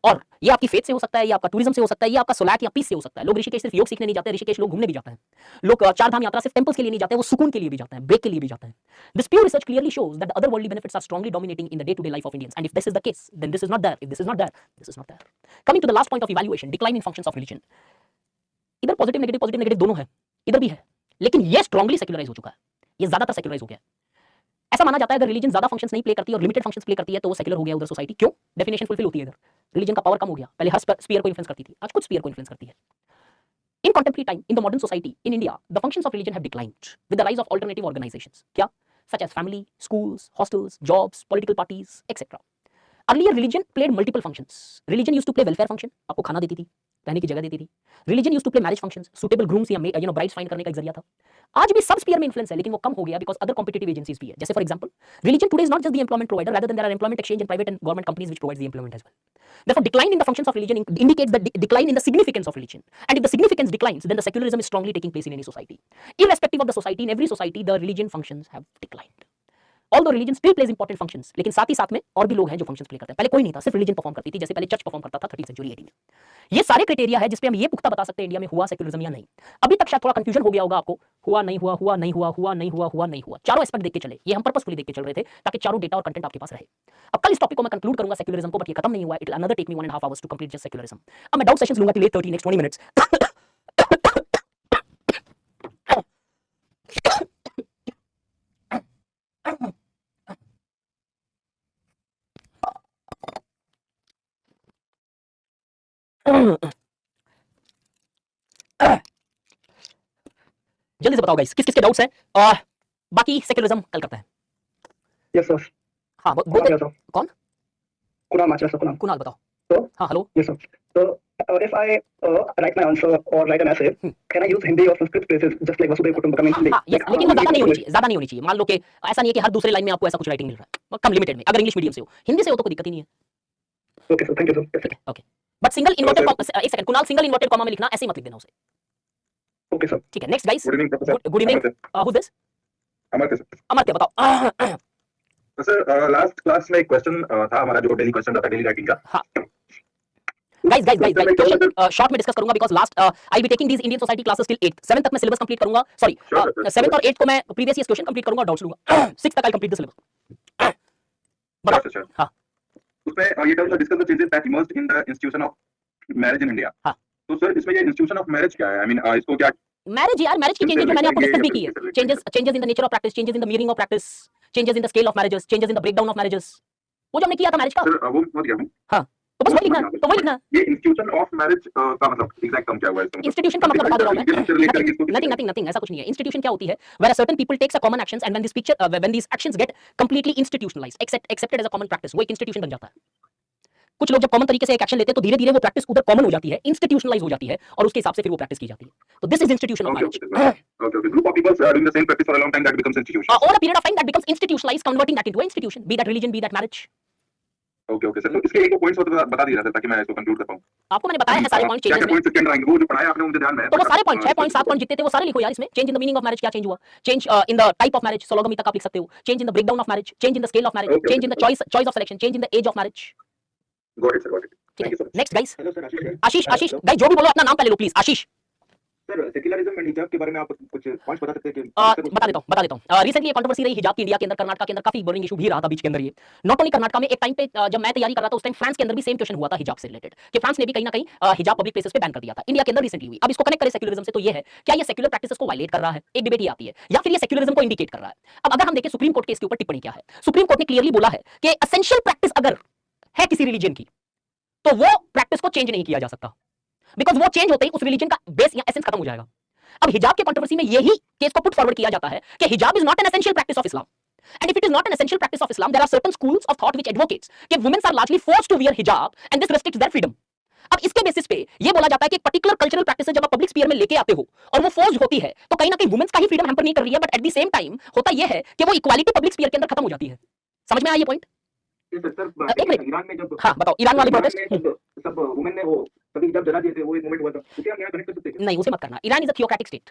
और ये आपकी फेथ से हो सकता है, ये आपका टूरिज्म से हो सकता है, ये आपका सोलैक या पीस से हो सकता है। लोग ऋषिकेश सिर्फ योग सीखने नहीं जाते, ऋषिकेश लोग घूमने भी जाते हैं। लोग चार धाम यात्रा सिर्फ टेंपल्स के लिए नहीं जाते, वो सुकून के लिए भी जाते हैं, ब्रेक के लिए भी जाते हैं। This pure research clearly shows that the other worldly benefits are strongly dominating in the day to day life of Indians, and if this is the case then this is not there, if this is not there, this is not there. Coming to the last point of evaluation, decline in functions of religion. इधर positive negative दोनों है, इधर भी है, लेकिन ये strongly सेक्युलराइज हो चुका है, ये ज्यादातर सेक्युलराइज हो गया है। ऐसा माना जाता है अगर रिलीजन ज्यादा फंक्शंस नहीं प्ले करती है और लिमिटेड फंक्शंस प्ले करती है तो वो सेक्युलर हो गया उधर सोसाइटी। क्यों? डेफिनेशन फुलफिल होती है इधर, रिलीजन का पावर कम हो गया। पहले हर स्फीयर को इन्फ्लुएंस करती थी, आज कुछ स्फीयर को इन्फ्लुएंस करती है। In contemporary time, in the modern society, in India, the functions of religion have declined with the rise of alternative organizations, क्या? Such as family, schools, hostels, jobs, political parties, etc. Earlier, religion played multiple functions. Religion used to play welfare function, आपको खाना देती थी, रहने की जगह देती थी। Religion used to play marriage functions, suitable grooms या brides find करने का एक जरिया था। आज भी सब स्फीयर में इन्फ्लुएंस है, लेकिन वो कम हो गया because other competitive agencies भी है। जैसे for example, religion today is not just the employment provider, rather than there are employment exchange and private and government companies which provides the employment as well. Therefore, decline in the functions of religion indicates the decline in the significance of religion. And if the significance declines, then the secularism is strongly taking place in any society. Irrespective of the society, in every society, the religion functions have declined. Although religion still plays important functions, लेकिन साथ ही साथ में और भी लोग हैं जो functions play करते हैं। पहले कोई नहीं था, सिर्फ religion परफॉर्म करती थी, जैसे पहले चर्च परफॉर्म करता था 13th century AD में। ये सारे क्राइटेरिया है जिसपे हम ये पुख्ता बता सकते हैं इंडिया में हुआ सेक्युलरिज्म या नहीं। अभी तक शायद थोड़ा कंफ्यूजन हो गया होगा आपको, हुआ नहीं हुआ, हुआ नहीं हुआ, हुआ नहीं हुआ, हुआ नहीं हुआ। चारों एस्पेक्ट देख के चले, ये हम पर्पसफुली देख के चल रहे थे ताकि चारों डेटा और कंटेंट आपके पास रहे। अब कल इस टॉपिक को मैं कंक्लूड करूंगा सेक्युलरिज्म को, बट ये खत्म नहीं हुआ। It will another take me 1.5 hours to complete just secularism. अब मैं डाउट सेशंस लूंगा till 8:30 next 20 minutes. जल्दी से बताओ गाइस, किस किस के डाउट्स हैं? बाकी सेक्युलरिज्म कल करते हैं। Yes sir. हाँ कौन? कुणाल माचरा सर। कुणाल बताओ। तो हाँ hello. Yes sir. So if I write my answer or write an essay, can I use Hindi or Sanskrit phrases just like Vasudhaiv Kutumbakam in Hindi? हाँ, yes, लेकिन वो ज्यादा नहीं होनी चाहिए, ज्यादा नहीं होनी चाहिए। मान लो कि ऐसा नहीं है कि हर दूसरे लाइन में आपको ऐसा कुछ राइटिंग मिल रहा है, कम लिमिटेड में। अगर इंग्लिश मीडियम से हो, हिंदी से हो तो कोई दिक्कत ही नहीं है। Okay sir, thank you sir. ठीक है, okay. But single inverted comma, एक second, Kunal single inverted comma में लिखना, ऐसे ही मत लिख देना उसे। Okay sir. ठीक है, next guys. Good evening professor. Good evening. Who this? Amartya sir. Amartya बताओ। सर लास्ट क्लास में एक क्वेश्चन था हमारा, जो डेली क्वेश्चन था डेली राइटिंग का। हाँ गाइस क्वेश्चन शॉर्ट में डिस्कस करूंगा because last I be taking these Indian society classes till 8th 7th तक मैं सिलेबस कंप्लीट करूंगा। सॉरी 7th और 8th को मैं प्रीवियस ईयर क्वेश्चन कंप्लीट करूंगा, डाउट्स लूंगा। 6th तक आई कंप्लीट द सिलेबस। बताओ। हां उसमें ये term discuss the changes that emerged in the institution of marriage in India. हां तो सर इसमें ये इंस्टीट्यूशन ऑफ मैरिज क्या है? आई मीन इसको क्या मैरिज यार, मैरिज की चेंजेस जो मैंने आपको डिस्कस भी की है। Changes in the nature of practice, changes in the meaning of practice, changes in the scale of marriages, changes in the breakdown of marriages, वो जो हमने किया था मैरिज का। सर वो मत गया हूं। हां तो बस वही लिखना है, तो वही लिखना है। ये इंस्टीट्यूशन ऑफ मैरिज का मतलब एग्जैक्ट टर्म क्या हुआ इसका? इंस्टीट्यूशन का मतलब बता दे रहा हूं मैं। नथिंग ऐसा कुछ नहीं है। इंस्टीट्यूशन क्या होती है? Where a certain people takes a common actions and when these actions get completely institutionalized, accepted as a common practice, वो एक इंस्टीट्यूशन बन जाता है। कुछ लोग जब कॉमन तरीके से एक एक्शन लेते हैं तो धीरे-धीरे वो प्रैक्टिस उधर कॉमन हो जाती है, इंस्टीट्यूशनलाइज हो जाती है और उसके हिसाब से फिर वो प्रैक्टिस की जाती है। तो this is institution of marriage. Okay. Group of people are doing the same practice for a long time, that becomes institution. Over a period of time that becomes institutionalized, converting that into an institution, be that religion, be that marriage. Okay sir. तो इसके एक points बता दीजिए sir ताकि मैं इसको conclude कर पाऊं। आपको मैंने बताया है सारे पॉइंट चेंजेस में। पॉइंट्स इसके अंदर आएंगे, वो जो पढ़ाया आपने मुझे ध्यान में है। तो वो सारे पॉइंट 6 पॉइंट 7 पॉइंट जितने थे वो सारे लिखो यार इसमें। Change in the meaning of marriage क्या चेंज हुआ, change in the type of marriage, sologamy तक आप लिख सकते हो, change in the breakdown of marriage, change in the scale of marriage, change in the choice of selection, change in the age of marriage. Got it sir, got it. ठीक Thank you है, so much. Next guys, hello sir, Ashish है। Ashish, Hello, Ashish hello. Guys जो भी बोलो अपना नाम पहले लो please, Ashish. Sir secularism and hijab के बारे में आप कुछ पॉइंट्स बता सकते हैं कि बता देता हूँ। रिसेंटली ये कंट्रोवर्सी रही हिजाब की इंडिया के अंदर, कर्नाटक के अंदर काफी बर्निंग इशू भी रहा था बीच के अंदर। ये नॉट ओनली कर्नाटक में, एक टाइम पे जब मैं तैयारी कर रहा था उस टाइम फ्रांस के अंदर भी सेम क्वेश्चन हुआ था हिजाब से रिलेटेड, कि फ्रांस ने भी कहीं ना कहीं हिजाब पब्लिक प्लेसेस पे बैन कर दिया था। इंडिया के अंदर रिसेंटली हुई। अब इसको कनेक्ट करें सेक्युलरिज्म से, तो ये है क्या ये सेक्युलर प्रैक्टिसेस को वायलेट कर रहा है, एक डिबेट ये आती है, या फिर ये सेक्युलरिज्म को इंडिकेट कर रहा है। अब अगर हम देखें सुप्रीम कोर्ट के इसके ऊपर टिप्पणी क्या है, सुप्रीम कोर्ट ने क्लियरली बोला है कि एसेंशियल प्रैक्टिस अगर है किसी रिलीजन की तो वो प्रैक्टिस को चेंज नहीं किया जा सकता, बिकॉज वो चेंज होते ही उस रिलीजन का बेस या एसेंस खत्म हो जाएगा। अब हिजाब के कंट्रोवर्सी में यही केस को पुट फॉरवर्ड किया जाता है कि hijab is not an essential practice of Islam, and if it is not an essential practice of Islam, there are certain schools of thought which advocates कि women are largely forced to wear hijab and this restricts their freedom. अब इसके basis पे ये बोला जाता है कि एक पर्टिकुलर कल्चरल प्रैक्टिस जब आप पब्लिक स्फीयर में लेके आते हो और वो फोर्स्ड होती है, तो कहीं ना कहीं वुमेन्स का ही फ्रीडम हैम्पर नहीं कर रही है, but at the same time होता यह है कि वो इक्वालिटी पब्लिक स्फीयर के अंदर खत्म हो जाती है। समझ में आया ये पॉइंट? एक मिनट, ईरान में जब हाँ बताओ, ईरान वाली प्रोटेस्ट। सब वुमेन ने वो सभी हिजाब जला दिए थे, वो एक मोमेंट हुआ था, उसे हम यहाँ कनेक्ट कर सकते हैं? नहीं, उसे मत करना। Iran is a theocratic state.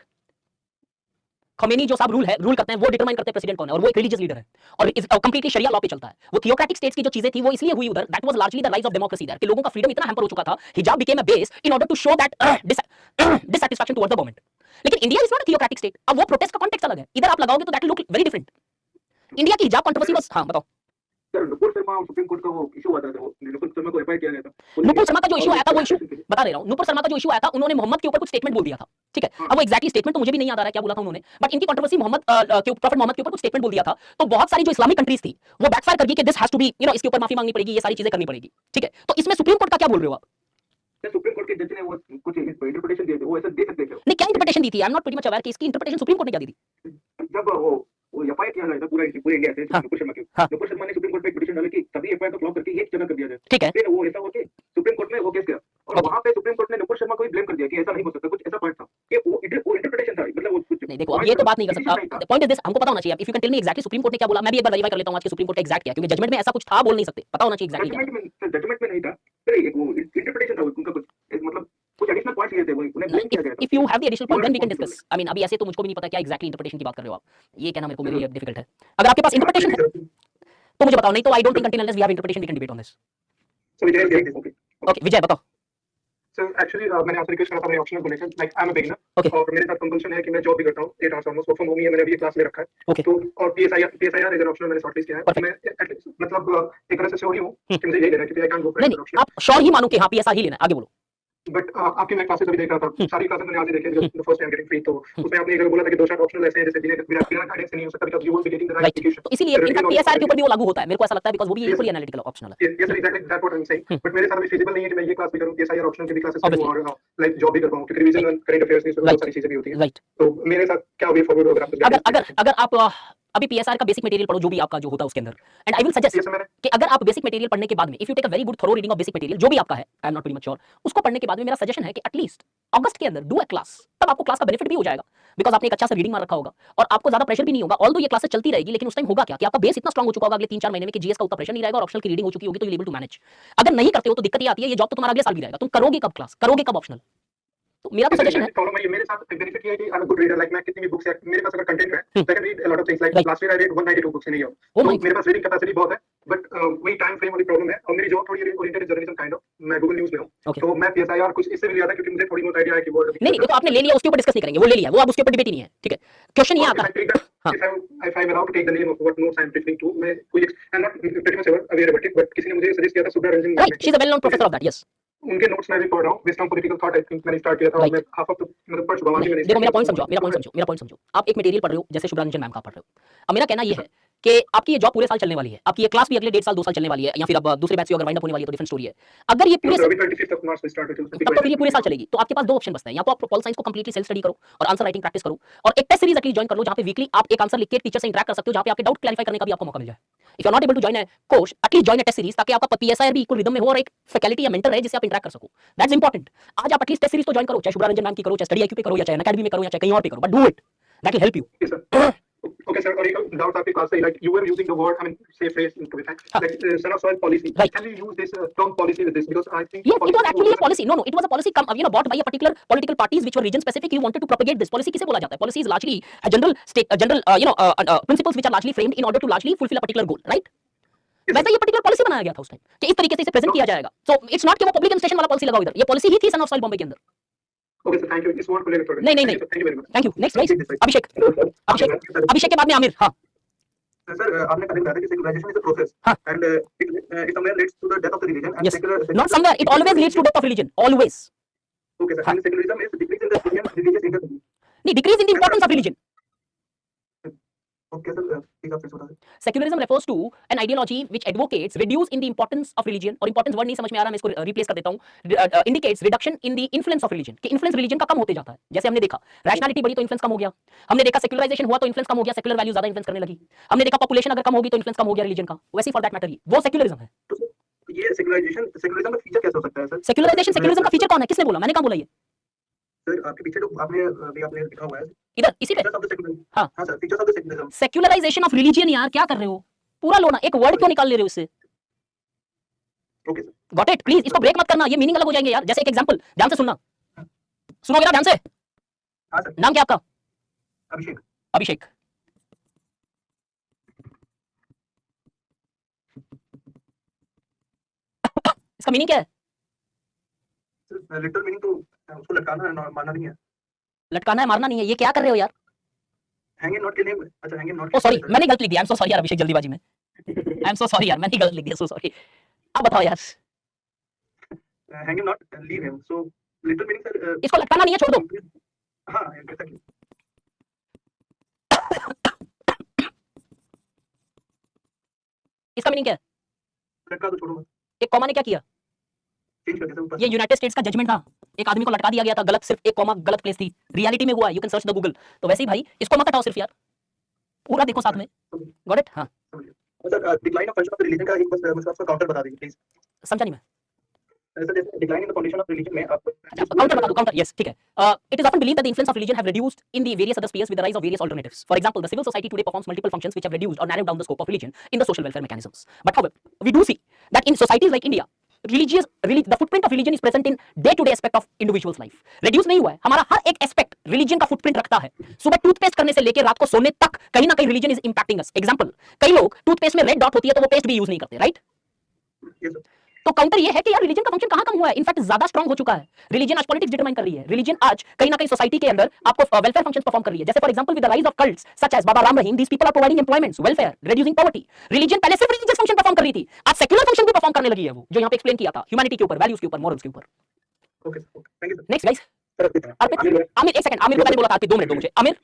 Khamenei जो साहब रूल करते हैं, वो डिटरमाइन करते हैं प्रेसिडेंट कौन है, और वो एक रिलीजियस लीडर है और कंप्लीटली शरिया लॉ पे चलता है। वो थियोक्रेटिक स्टेट्स की जो चीजें थी वो इसलिए हुई उधर, that was largely the rise of democracy there, कि लोगों का फ्रीडम इतना हैम्पर हो चुका था, hijab became a base in order to show that dissatisfaction towards the government. लेकिन India is not a theocratic state. अब वो प्रोटेस्ट का कॉन्टेक्स्ट अलग है, इधर आप लगाओगे तो that look very different. India की हिजाब कंट्रोवर्सी बस, हाँ बताओ। सर नुपुर शर्मा और सुप्रीम कोर्ट का वो इशू हुआ था, वो नुपुर शर्मा को एफआईआर किया गया था। नुपुर शर्मा का जो इशू आया था, वो इशू बता दे रहा हूं। नुपुर शर्मा का जो इशू आया था, उन्होंने मोहम्मद के ऊपर कुछ स्टेटमेंट बोल दिया था, ठीक है। अब वो एग्जैक्टली स्टेटमेंट तो मुझे भी नहीं याद आ रहा है क्या बोला था उन्होंने, बट इनकी कंट्रोवर्सी मोहम्मद के प्रॉफेट मोहम्मद के ऊपर कुछ स्टेटमेंट बोल दिया था, तो बहुत सारी जो इस्लामिक कंट्रीज थी वो बैकफायर कर गई कि this has to be, you know, इसके ऊपर माफी मांगनी पड़ेगी, ये सारी चीजें करनी पड़ेगी, ठीक है। तो इसमें सुप्रीम कोर्ट का क्या बोल रहे हो आप? सुप्रीम कोर्ट के जज ने वो कुछ इंटरप्रिटेशन दिए थे, वो ऐसा दे सकते थे? नहीं, क्या इंटरप्रिटेशन दी थी? आई am not pretty much aware कि इसकी इंटरप्रिटेशन सुप्रीम कोर्ट ने क्या दी थी। जब वो एफआईआर किया गया था पूरे इंडिया से नुपुर शर्मा के, नुपुर शर्मा ने सुप्रीम कोर्ट में एक पिटीशन डाली कि तभी एफआईआर को क्लॉक करके ये जमा कर दिया जाए, ठीक है। फिर वो ऐसा हुआ कि सुप्रीम कोर्ट में वो केस गया और वहां पे सुप्रीम कोर्ट ने नुपुर शर्मा को ही ब्लेम कर दिया कि ऐसा नहीं हो सकता, कुछ ऐसा पॉइंट था कि वो इंटरप्रिटेशन था, मतलब वो कुछ नहीं। देखो, अब ये तो बात नहीं कर सकता। पॉइंट इज दिस, हमको पता होना चाहिए। If you can tell me exactly Supreme Court ने क्या बोला, मैं भी एक बार वेरीफाई कर लेता हूं आज के सुप्रीम कोर्ट का एग्जैक्ट क्या, क्योंकि जजमेंट में ऐसा कुछ था बोल नहीं सकते, पता होना चाहिए एग्जैक्टली। जजमेंट में नहीं था, फिर एक वो इंटरप्रिटेशन था उनका, कुछ मतलब कुछ एडिशनल पॉइंट्स लिए थे, वो उन्हें ब्लेम किया गया था। If you have the additional point then we can discuss. I mean अभी ऐसे तो मुझको भी नहीं पता क्या एग्जैक्टली इंटरप्रिटेशन की बात कर रहे हो आप, ये कहना मेरे को मेरे लिए डिफिकल्ट है। अगर आपके पास इंटरप्रिटेशन है तो मुझे बताओ, नहीं तो I don't think until unless we have interpretation we can debate on this. Okay Vijay बताओ। सर एक्चुअली मैंने आपसे रिक्वेस्ट करा था अपने ऑप्शनल को लेकर, like I am a beginner और मेरे साथ कंपल्शन है कि मैं जॉब भी करता हूं, 8 hours almost work from home ही है, मैंने अभी एक क्लास में रखा है। तो और पीएसआईआर इज एन ऑप्शन मैंने शॉर्टलिस्ट किया है। मैं एटलीस्ट मतलब एक तरह से श्योर ही हूं कि मुझे यही लेना है, क्योंकि I can't go for other option. आप श्योर ही मानो कि हां पीएसआर ही लेना है, आगे बोलो। बट आपकी मैं क्लासेस अभी देख रहा था, सारी क्लासेस मैंने आज ही देखी, the first time getting free, तो उसमें आपने एक बोला था कि दो चार ऑप्शनल ऐसे हैं जैसे बिना गाइडेंस नहीं हो सकता, because you won't be getting the right education. तो इसीलिए इनफैक्ट पीएसआर के ऊपर भी वो लागू होता है, मेरे को ऐसा लगता है, बिकॉज़ वो भी इक्वली एनालिटिकल ऑप्शनल है। Yes sir, exactly that what I am saying. But मेरे साथ अभी फिजिबल नहीं है कि मैं ये क्लास भी करूं, पीएसआईआर ऑप्शनल की भी क्लासेस करूं और लाइक जॉब भी कर पाऊं, क्योंकि रिवीजन करंट अफेयर्स में बहुत सारी चीजें भी होती हैं। राइट। तो मेरे साथ क्या वे फॉरवर्ड होगा आप? अगर आप अभी पीएसआर का बेसिक मटेरियल पढ़ो, जो भी आपका जो होता है उसके अंदर, एंड आई विल सजेस्ट कि अगर आप बेसिक मटेरियल पढ़ने के बाद में if you take a very good thorough reading of basic material जो भी आपका है, I am not very much sure, उसको पढ़ने के बाद में मेरा सजेशन है कि एटलीस्ट अगस्त के अंदर डू अ क्लास, तब आपको क्लास का बेनिफिट भी हो जाएगा, बिकॉज आपने एक अच्छा सा रीडिंग मार रखा होगा और आपको ज्यादा प्रेशर भी नहीं होगा। ऑल्दो ये क्लासेस चलती रहेगी, लेकिन उस टाइम होगा क्या कि आपका बेस इतना स्ट्रांग हो चुका होगा अगले 3-4 महीने में कि जीएस का उतना प्रेशर नहीं रहेगा और ऑप्शनल की रीडिंग हो चुकी होगी, तो यू एबल टू मैनेज। अगर नहीं करते हो तो दिक्कत ये आती है, ये जॉब तो तुम्हारा अगले साल भी रहेगा, तुम करोगे कब क्लास, करोगे कब ऑप्शनल। तो मेरा तो सजेशन है, प्रॉब्लम है मेरे साथ बेनिफिट ये है कि I am a good reader, like मैं कितनी भी बुक्स है मेरे पास अगर कंटेंट है तो I can read a lot of things, like last year I read 192 books in a year. तो मेरे पास रीडिंग कैपेसिटी बहुत है, बट वही टाइम फ्रेम वाली प्रॉब्लम है। और मेरी जॉब थोड़ी ओरिएंटेड जर्नलिज्म काइंड ऑफ, मैं गूगल न्यूज़ में हूं, तो मैं पीएसआईआर कुछ इससे भी लिया था क्योंकि मुझे थोड़ी बहुत आईडिया है कि वो नहीं तो आपने ले लिया, उसके ऊपर डिस्कस नहीं करेंगे, वो ले लिया, वो अब उसके ऊपर डिबेट ही नहीं है, ठीक है। क्वेश्चन ये आता है, if I'm allowed to take the name of what notes I'm referring to, मैं कोई I'm not pretty much aware about it, but किसी ने मुझे सजेस्ट किया था Subra Ranjan, right, she is a well known professor of that, yes. उनके notes मैं भी पढ़ रहा हूं, based on political thought, I think मैंने स्टार्ट किया था और मैं हाफ ऑफ मतलब पढ़ चुका हूं। देखो मेरा पॉइंट समझो। आप एक मटेरियल पढ़ रहे हो, जैसे शुभ्रा रंजन मैम का पढ़ रहे हो। अब मेरा कहना ये है कि आपकी ये जॉब पूरे साल चलने वाली है, आपकी ये क्लास भी अगले 1.5 साल 2 साल चलने वाली है, या फिर अब दूसरे बैच से अगर वाइंड अप होने वाली है तो डिफरेंट स्टोरी है। अगर ये पूरे 25 मार्च से स्टार्ट होती है, तब तो फिर ये पूरे साल चलेगी, तो आपके पास 2 ऑप्शन बचते हैं, या तो आप पॉल साइंस को कंप्लीटली सेल्फ स्टडी करो और आंसर राइटिंग प्रैक्टिस करो, और एक टेस्ट सीरीज एटलीस्ट जॉइन कर लो जहां पे वीकली आप एक आंसर लिख के टीचर से इंटरेक्ट कर सकते हो, जहां पे आपके डाउट क्लैरिफाई करने का भी आपको मौका मिल जाए। If you are not able to join a course, at least join a test series, ताकि आपका पीएसआईआर भी इक्वल रिदम में हो और एक फैकल्टी या मेंटर रहे जिससे आप इंटरेक्ट कर सको। That's important. आज आप एटलीस्ट टेस्ट सीरीज तो जॉइन करो, चाहे शुभ्रा रंजन मैम की करो, चाहे स्टडी आईक्यू पे करो, या चाहे अकेडमी में करो, या चाहे कहीं और पे करो, but do it, that will help you. Okay, sir. Or a doubt आपके क्लास से, like you were using the word, I mean, say phrase to be fact, like son of soil policy. Right. Can you use this term policy with this? Because I think yes, it was actually a policy. No, it was a policy bought by a particular political parties which were region specific. You wanted to propagate this policy. किसे बोला जाता है? Policy is largely a general principles which are largely framed in order to largely fulfill a particular goal, right? वैसे ये particular policy बनाया गया था उस टाइम कि इस तरीके से इसे प्रेजेंट किया जाएगा। सो इट्स नॉट कि वो पब्लिक इंस्टेशन वाला पॉलिसी लगाओ इधर, ये पॉलिसी ही थी सन ऑफ सॉइल बॉम्बे के अंदर। Okay sir, thank you. इस वर्ड को लेकर थोड़ा नहीं नहीं नहीं, thank you very much. Thank you. Next guys, Abhishek. Abhishek के बाद में आमिर। हाँ सर, आपने पहले बताया था कि सेकुलराइजेशन इज अ प्रोसेस हाँ and it somewhere leads to the death of the religion and yes, not somewhere, it always leads to death of religion, always. Okay sir, हाँ and secularism is decrease in the Indian religious interview. नहीं, decrease in the importance of religion. Okay sir, please आप फिर से बता दें। Secularism refers to an ideology which advocates reduce in the importance of religion, और importance word नहीं समझ में आ रहा, मैं इसको रिप्लेस कर देता हूँ, indicates reduction in the influence of religion, कि influence religion का कम होते जाता है। जैसे हमने देखा रैशनैलिटी बढ़ी तो इन्फ्लुएंस कम हो गया, हमने देखा सेक्युलराइजेशन हुआ तो इन्फ्लुएंस कम हो गया, सेक्युलर वैल्यू ज्यादा इन्फ्लुएंस करने लगी, हमने देखा पॉपुलेशन अगर कम होगी तो इन्फ्लुएंस कम हो गया रिलीजन का, वैसे फॉर दैट मैटर वो सेक्युलरिज्म है। तो ये सेकुलरिज्म का फीचर कैसे हो सकता है सर? सेक्युलराइजेशन का फीचर कौन है, किसने बोला, मैंने कहाँ बोला ये? सर, आपके पीछे जो आपने लिखा हुआ है इधर इसी पे। Features of the secularism. हाँ हां sir, features of the secularism. Secularisation of religion, यार क्या कर रहे हो, पूरा लो ना, एक वर्ड क्यों निकाल ले रहे हो इससे? Okay sir, got it, please इसको ब्रेक मत करना, ये मीनिंग अलग हो जाएंगे यार। जैसे एक एग्जांपल, ध्यान से सुनना, सुनोगे ना ध्यान से? हां सर। नाम क्या आपका? अभिषेक। अभिषेक। इसका मीनिंग क्या है? सर, लिटरल मीनिंग तो उसको लटकाना है, मारना नहीं है। लटकाना है, मारना नहीं है, ये क्या कर रहे हो यार? हैंग नॉट के नेम। अच्छा, हैंग नॉट। ओ सॉरी, मैंने गलत लिख दिया, आई एम सो सॉरी यार अभिषेक, जल्दीबाजी में, आई एम सो सॉरी यार, मैंने गलत लिख दिया, सो सॉरी। आप बताओ यार। Hang not leave him, so literal meaning sir इसको लटकाना नहीं है, छोड़ दो। हां, एग्जैक्टली। इसका मीनिंग क्या है? लटका दो, छोड़ो मत। एक कॉमा ने क्या किया? चेंज कर देता ऊपर। ये यूनाइटेड स्टेट्स का जजमेंट था, एक आदमी को लटका दिया गया था, गलत, सिर्फ एक कॉमा गलत प्लेस थी, रियलिटी में हुआ, you can search the Google. तो वैसे ही भाई इसको मत हटाओ सिर्फ यार, पूरा देखो साथ में। Got it? हाँ sir, decline of function of religion का एक बस मुझे आपका काउंटर बता दीजिए प्लीज। समझा नहीं मैं। सर, जैसे decline in the foundation of religion में आप काउंटर बता दो, काउंटर, यस ठीक है। It is often believed that the influence of religion have reduced in the various other spheres with the rise of various alternatives. For example, the civil society today performs multiple functions which have reduced और narrowed down the scope of religion in the social welfare mechanisms. But however, we do see that in societies like India, the footprint of religion is present in day-to-day aspect of individual's life. Reduce नहीं हुआ है, हमारा हर एक aspect religion का footprint रखता है। सुबह toothpaste करने से लेकर रात को सोने तक कहीं ना कहीं religion is impacting us. Example, कई लोग टूथपेस्ट में रेड डॉट होती है तो वो पेस्ट भी यूज नहीं करते, राइट? तो काउंटर ये है कि यार रिलीजन का फंक्शन कहां कम हुआ है, इनफैक्ट ज्यादा स्ट्रांग हो चुका है। रिलीजन आज पॉलिटिक्स डिटरमाइन कर रही है, रिलीजन आज कहीं ना कहीं सोसाइटी के अंदर आपको वेलफेयर फंक्शंस परफॉर्म कर रही है। जैसे for example with the rise of cults such as Baba Ram Rahim, these people are providing employments, welfare, reducing poverty. Religion पहले सिर्फ रिलीजियस फंक्शन परफॉर्म कर रही थी, आज सेक्युलर फंक्शन भी परफॉर्म करने लगी है, वो जो यहां पे एक्सप्लेन किया था, ह्यूमैनिटी के ऊपर, वैल्यूज के ऊपर, मॉरल्स के ऊपर। Okay, thank you sir. Next guys, Aamir एक सेकंड, आमिर को मैंने बोला था कि 2 मिनट दो मुझे। आमिर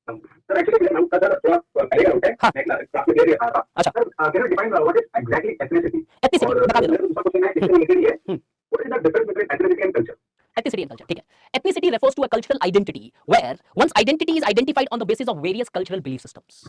सर, एक्चुअली मैं नाम का सर थोड़ा पहले होता है। हाँ। मैं आपको दे दिया था। अच्छा, sir, can you define what is exactly ethnicity? Ethnicity बता दो। दूसरा क्वेश्चन है इसमें लिखा है what is the difference between ethnicity and culture? Ethnicity and culture, ठीक है। Ethnicity refers to a cultural identity where one's identity is identified on the basis of various cultural belief systems.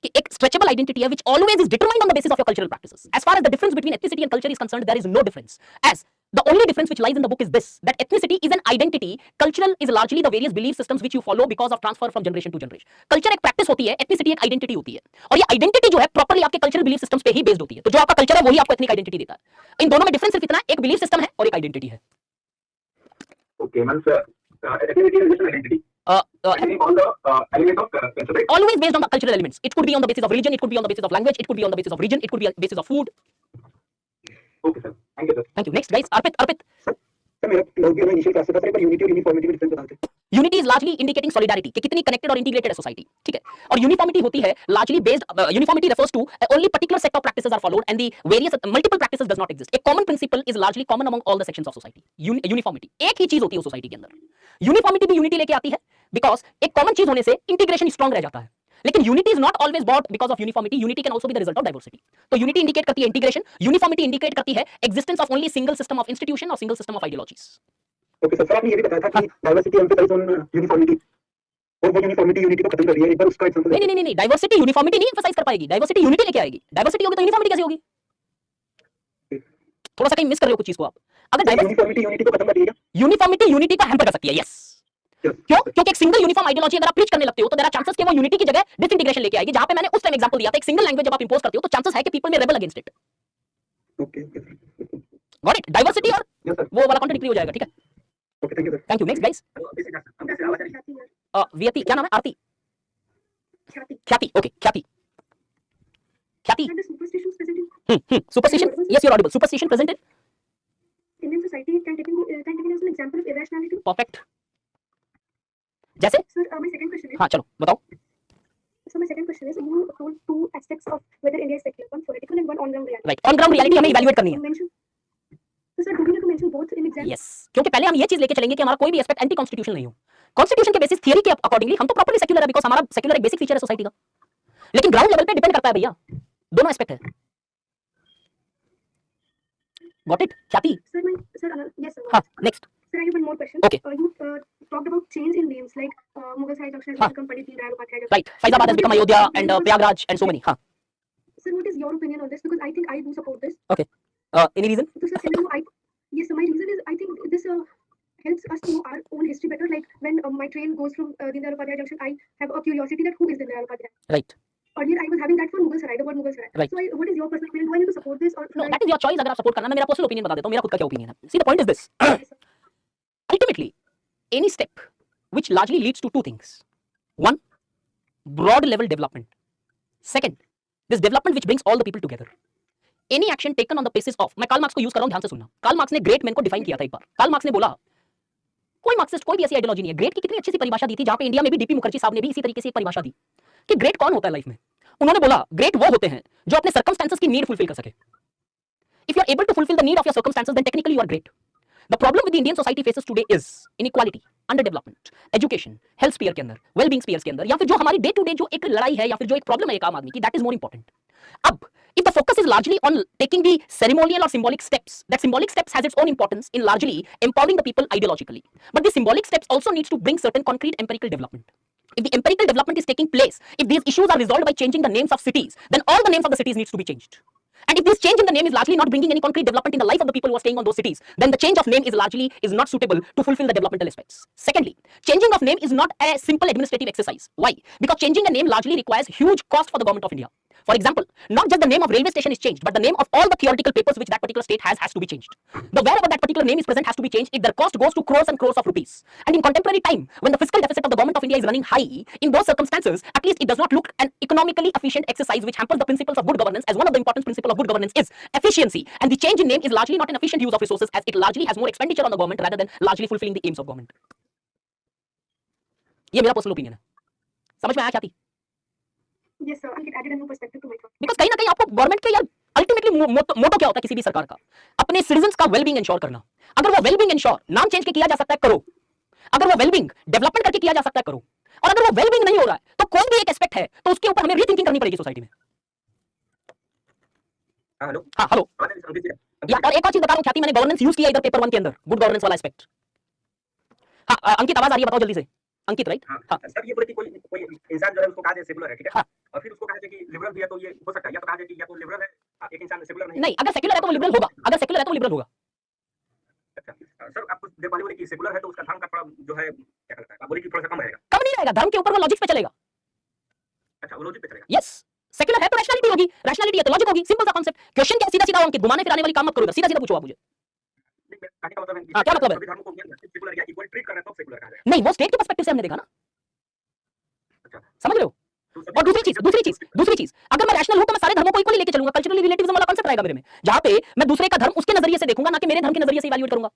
कि एक stretchable identity है which always is determined on the basis of your cultural practices. As far as the difference between ethnicity and culture is concerned, there is no difference. As the only difference which lies in the book is this, that ethnicity is an identity, cultural is largely the various belief systems which you follow because of transfer from generation to generation. Culture एक practice होती है, ethnicity एक identity होती है, और ये identity जो है properly आपके cultural belief systems पे ही based होती है। तो जो आपका culture है वही आपको ethnic identity देता है। इन दोनों में difference सिर्फ इतना है, एक belief system है और एक identity है। Okay, man, sir, ethnicity is just an identity. All the elements of culture, right? Always based on the cultural elements. It could be on the basis of religion, it could be on the basis of language, it could be on the basis of region, it could be on the basis of food. Okay, sir. Thank you, sir. Thank you. Next guys, Arpit. Sir, मेरा initial class से था पर unity और uniformity में difference बताते हैं। Unity is largely indicating solidarity, कि कितनी connected और integrated है society, ठीक है। और uniformity होती है largely based, uniformity refers to only particular set of practices are followed and the various multiple practices does not exist. A common principle is largely common among all the sections of society. Uniformity, एक ही चीज होती है society के अंदर। Uniformity भी unity लेके आती है because एक common चीज होने से integration strong रह जाता है। लेकिन unity is not always bought because of uniformity. Unity can also be the result of diversity. तो unity indicate करती है integration, uniformity indicate करती है existence of only single system of institution or single system of ideologies. Okay sir, आपने ये भी बताया था कि डाइवर्सिटी एम्फसाइज ऑन यूनिफॉर्मिटी, और वो यूनिफॉर्मिटी यूनिटी को खत्म कर रही है। एक बार उसका एग्जांपल नहीं, डाइवर्सिटी यूनिफॉर्मिटी नहीं एम्फसाइज कर पाएगी, डाइवर्सिटी यूनिटी लेके आएगी। डाइवर्सिटी होगी तो यूनिफॉर्मिटी कैसे होगी? थोड़ा सा कहीं मिस कर रहे हो कुछ चीज को आप। अगर यूनिफॉर्मिटी यूनिटी को खत्म कर रही है, यूनिफॉर्मिटी यूनिटी को हैम्पर कर सकती है, यस। क्यों? क्योंकि एक सिंगल यूनिफॉर्म आइडियोलॉजी अगर आप प्रीच करने लगते हो तो देयर आर चांसेस कि वो यूनिटी की जगह डिसइंटीग्रेशन लेके आएगी। जहां पे मैंने उस टाइम एग्जांपल दिया था, एक सिंगल लैंग्वेज जब आप इंपोज करते हो तो चांसेस है कि people may rebel against it. Okay, got it? Diversity और वो वाला कॉन्ट्राडिक्टरी हो जाएगा, ठीक है। Okay, thank you sir. Thank you. Next guys, वियति, क्या नाम है? आरती, ख्याति, ओके, ख्याति ख्याति, Are the superstitions present in superstition, yes you're audible, superstition present in Indian society can taken as an example of irrationality? perfect, जैसे Sir, my second question is. हाँ चलो बताओ. So my second question is, you told two aspects of whether India is secular, one political and one on-ground reality. Right, on ground reality हमें evaluate करनी है. Mention. So sir, do we need to mention both in exam? Yes, क्योंकि पहले हम ये चीज लेके चलेंगे कि हमारा कोई भी एस्पेक्ट एंटी कॉन्स्टिट्यूशनल नहीं हो. कॉन्स्टिट्यूशन के बेसिस थियरी के अकॉर्डिंगली हम तो प्रॉपर्ली सेक्युलर है, बिकॉज़ हमारा सेक्युलर एक बेसिक फीचर है सोसाइटी का. लेकिन ग्राउंड लेवल पे डिपेंड करता है भैया, दोनों एस्पेक्ट है. गॉट इट ख्याति? Sir, yes sir. हाँ next. Sir, I have one more question. Okay. You talked about change in names like Mughal Sarai Junction has become Pandit Deen Dayal Upadhyay. Right, Faizabad has become Ayodhya and Prayagraj and so many. हाँ Sir, what is your opinion on this? Because I think I do support this. Any reason? So sir, can you, yes, so my reason is I think this helps us to know our own history better. Like when my train goes from Deen Dayal Upadhyay Junction, I have a curiosity that who is Deen Dayal Upadhyay. Right. Earlier I was having that for Mughal Sarai, the word Mughal Sarai. Right. So what is your personal opinion? Do I need to support this or know that is your choice. अगर आप support करना, मैं मेरा personal opinion बता देता हूं, मेरा खुद का क्या ओपिनियन है. See the point is this, ultimately any step which largely leads to two things: one, broad level development; second, this development which brings all the people together. Any action taken on the basis of, मैं Karl Marx को use कर रहा हूं, ध्यान से सुनना. Karl Marx ने great man को डिफाइन किया था एक बार. कार्ल मार्क्स ने बोला, कोई मार्क्सिस्ट कोई भी ऐसी आइडियोलॉजी नहीं है. ग्रेट की कितनी अच्छी सी परिभाषा दी थी, जहां पे इंडिया में भी डीपी मुखर्जी साहब ने भी इसी तरीके से एक परिभाषा दी कि ग्रेट कौन होता है लाइफ में. उन्होंने बोला ग्रेट वो होते हैं जो अपने सर्कमस्टेंसेस की नीड फुलफिल कर सके. If you are able to fulfil the need of your circumstances, then technically you are great. The problem with the Indian society faces today is inequality, underdevelopment, education, health sphere के अंदर, well-being spheres के अंदर, या फिर जो हमारी day to day जो एक लड़ाई है या फिर जो एक प्रॉब्लम है एक आम आदमी की, that is more important. अब if the focus is largely on taking the ceremonial or symbolic steps, that symbolic steps has its own importance in largely empowering the people ideologically, but the symbolic steps also needs to bring certain concrete empirical development. If the empirical development is taking place, if these issues are resolved by changing the names of cities, then all the names of the cities needs to be changed. And if this change in the name is largely not bringing any concrete development in the life of the people who are staying on those cities, then the change of name is not suitable to fulfill the developmental aspects. Secondly, changing of name is not a simple administrative exercise. Why? Because changing a name largely requires huge cost for the government of India. For example, not just the name of railway station is changed, but the name of all the theoretical papers which that particular state has to be changed. The wherever that particular name is present has to be changed. If their cost goes to crores and crores of rupees. And in contemporary time, when the fiscal deficit of the government of India is running high, in those circumstances, at least it does not look an economically efficient exercise which hampers the principles of good governance, as one of the important principles of good governance is efficiency. And the change in name is largely not an efficient use of resources, as it largely has more expenditure on the government rather than largely fulfilling the aims of government. ये मेरा personal opinion है. समझ में आया ख्याति? Yes sir, I can add a new perspective to my thought. Because कहीं ना कहीं आपको गवर्नमेंट के यार अल्टीमेटली मोटो क्या होता है किसी भी सरकार का? अपने सिटीजंस का वेलबींग इंश्योर करना. अगर वो वेलबींग इंश्योर नाम चेंज के किया जा सकता है, करो. अगर वो वेलबींग डेवलपमेंट करके किया जा सकता है, करो. और अगर वो वेलबींग नहीं हो रहा है तो कोई भी एक एस्पेक्ट है तो उसके ऊपर हमें रीथिंकिंग करनी पड़ेगी सोसाइटी में. हेलो. हाँ हेलो. यार और एक और चीज बता रहा हूं ख्याति, मैंने गवर्नेंस यूज किया इधर पेपर 1 के अंदर, गुड गवर्नेंस वाला एस्पेक्ट. हाँ अंकित आवाज आ रही है, बताओ जल्दी से. अंकित राइट? हाँ सर, ये बोले कि कोई इंसान जो है उसको कहा जाए सेकुलर है, ठीक है, और फिर उसको कहा जाए कि लिबरल भी है, तो ये हो सकता है, या तो कहा जाए कि या तो लिबरल है एक इंसान सेकुलर नहीं, अगर सेक्युलर है तो वो लिबरल होगा. अगर सेक्युलर है तो वो लिबरल होगा. अच्छा सर, आप कुछ देर पहले बोले कि सेकुलर है तो उसका धर्म का थोड़ा जो है क्या कहता है, आप बोले कि थोड़ा सा कम रहेगा. कम नहीं रहेगा, धर्म के ऊपर वो लॉजिक पे चलेगा. अच्छा, वो लॉजिक पे चलेगा. यस, सेक्युलर है तो रैशनैलिटी होगी, रैशनैलिटी है तो लॉजिक होगी. सिंपल सा कांसेप्ट. क्वेश्चन क्या सीधा सीधा अंकित, घुमाने फिराने वाली काम मत करो, सीधा सीधा पूछो आप मुझे. कहने का मतलब है हाँ, क्या मतलब है? सभी धर्मों को सेकुलर या इक्वल ट्रीट कर रहे हैं तो सेकुलर कहा जाए. नहीं, वो स्टेट के पर्सपेक्टिव से हमने देखा ना. अच्छा, समझ रहे हो? और दूसरी चीज, अगर मैं रैशनल हूं तो मैं सारे धर्मों को इक्वली लेके चलूंगा. कल्चरली रिलेटिविज्म वाला कांसेप्ट रहेगा मेरे में, जहां पे मैं दूसरे का धर्म उसके नजरिए से देखूंगा, ना कि मेरे धर्म के नजरिए से इवैल्यूएट करूंगा.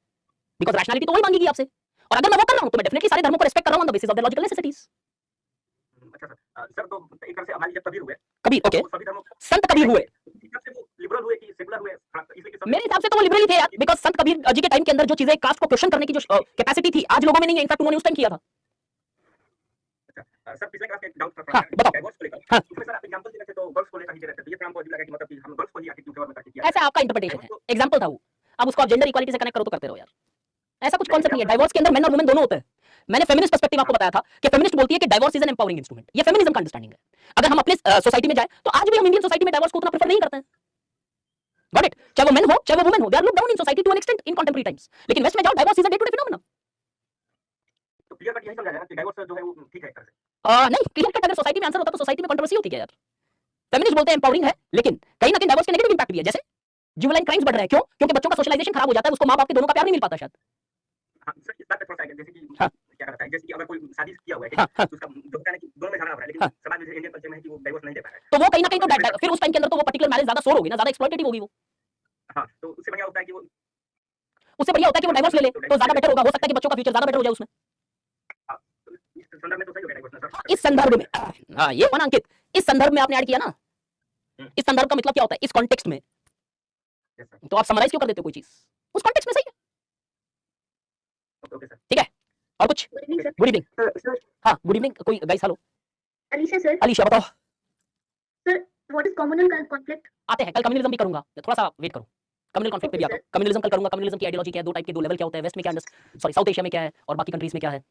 बिकॉज़ रैशनैलिटी तो वही मांगेगी आपसे. और अगर मैं वो कर रहा हूं तो मैं डेफिनेटली सारे धर्मों को रिस्पेक्ट कर रहा हूं on the basis of the logical necessities. अच्छा सर, तो एक तरह से हमारी जब कबीर हुए, कबीर, ओके, तो सभी धर्मों संत कबीर हुए, जब से वो लिबरल हुए कि सेकुलर हुए, इसलिए कि मेरे हिसाब से तो वो लिबरल ही थे यार. बिकॉज़ संत कबीर जी के टाइम के अंदर जो चीजें कास्ट को क्वेश्चन करने की जो कैपेसिटी थी, आज लोगों में नहीं है. इनफैक्ट उन्होंने उस टाइम किया था. सर पिछले क्लास में एक डाउट था, हाँ, बताओ. डाइवोर्स को लेकर. हाँ. उसमें सर आप एग्जांपल दे रहे थे तो गर्ल्स को लेकर ही दे रहे थे, तो ये फिर हमको अजीब लगा कि मतलब कि हम गर्ल्स को ही आके क्यों फेवर में करके किया. ऐसा आपका इंटरप्रिटेशन है, एग्जांपल था वो. अब उसको आप जेंडर इक्वालिटी से कनेक्ट करो तो करते रहो यार. ऐसा कुछ कॉन्सेप्ट नहीं है. डाइवोर्स के अंदर मेन और वुमेन दोनों होते हैं. मैंने फेमिनिस्ट पर्सपेक्टिव आपको बताया था कि फेमिनिस्ट बोलती है कि divorce is an empowering instrument. ये फेमिनिज्म का अंडरस्टैंडिंग है. अगर हम अपने सोसाइटी में जाए तो आज भी हम इंडियन सोसाइटी में डाइवोर्स को उतना प्रेफर नहीं करते हैं. Got it? चाहे वो मेन हो चाहे वो वुमेन हो, they are looked down in society to an extent in contemporary times. लेकिन वेस्ट में जाओ, divorce is a day to day phenomena. तो क्लियर कट यही समझा जाए कि डाइवोर्स जो है वो ठीक है एक तरह से. नहीं, क्लियर कट अगर सोसाइटी में आंसर होता तो सोसाइटी में कंट्रोवर्सी होती है यार. फेमिनिस्ट बोलते हैं एम्पावरिंग है, लेकिन कहीं ना कहीं डाइवोर्स के नेगेटिव इंपैक्ट भी है. जैसे जुवेनाइल क्राइम्स बढ़ रहे हैं, क्यों? क्योंकि बच्चों का सोशलाइजेशन खराब हो जाता है, उसको मां बाप के दोनों का प्यार नहीं मिल पाता शायद. हाँ सर, इस बात पे थोड़ा सा जैसे कि हाँ. क्या करता है, जैसे कि अगर कोई शादी किया हुआ है, हाँ, हाँ. तो उसका जो होता है ना कि दोनों में झगड़ा हो रहा है, लेकिन हाँ। समाज में जैसे इंडियन कल्चर में है कि वो डाइवोर्स नहीं दे पा रहा है। तो वो कहीं ना कहीं तो फिर उस टाइम के अंदर तो वो पर्टिकुलर मैरिज ज्यादा सोर होगी ना, ज्यादा एक्सप्लॉइटेटिव होगी वो। हाँ, तो उससे बढ़िया होता है कि वो उससे बढ़िया होता है कि वो डाइवोर्स ले ले, तो ज्यादा बेटर होगा, हो सकता है कि बच्चों का फ्यूचर ज्यादा बेटर हो जाए उसमें। इस संदर्भ में तो सही हो गया डाइवोर्स ना सर। इस संदर्भ में हाँ ये हुआ ना अंकित, इस संदर्भ में आपने ऐड किया ना, इस संदर्भ का मतलब क्या होता है, इस कॉन्टेक्स्ट में। यस सर, तो आप समराइज क्यों कर देते हो कोई चीज, उस कॉन्टेक्स्ट में सही है। Okay sir. ठीक है, और कुछ? Good evening, sir. Good evening. Sir, हाँ गुड इवनिंग, कोई guys hello. Alicia, sir. Alisha बताओ। Sir, what is communal conflict? आते हैं, कल कम्युनिज्म भी करूंगा, थोड़ा सा वेट करो, कम्युनल कॉन्फ्लिक्ट पे भी आता हूं। कम्युनिज्म कल करूंगा, कम्युनिज्म की आइडियोलॉजी क्या है, दो टाइप के, दो लेवल क्या होता है, वेस्ट में क्या है, सॉरी साउथ एशिया में क्या है और बाकी कंट्रीज में क्या है।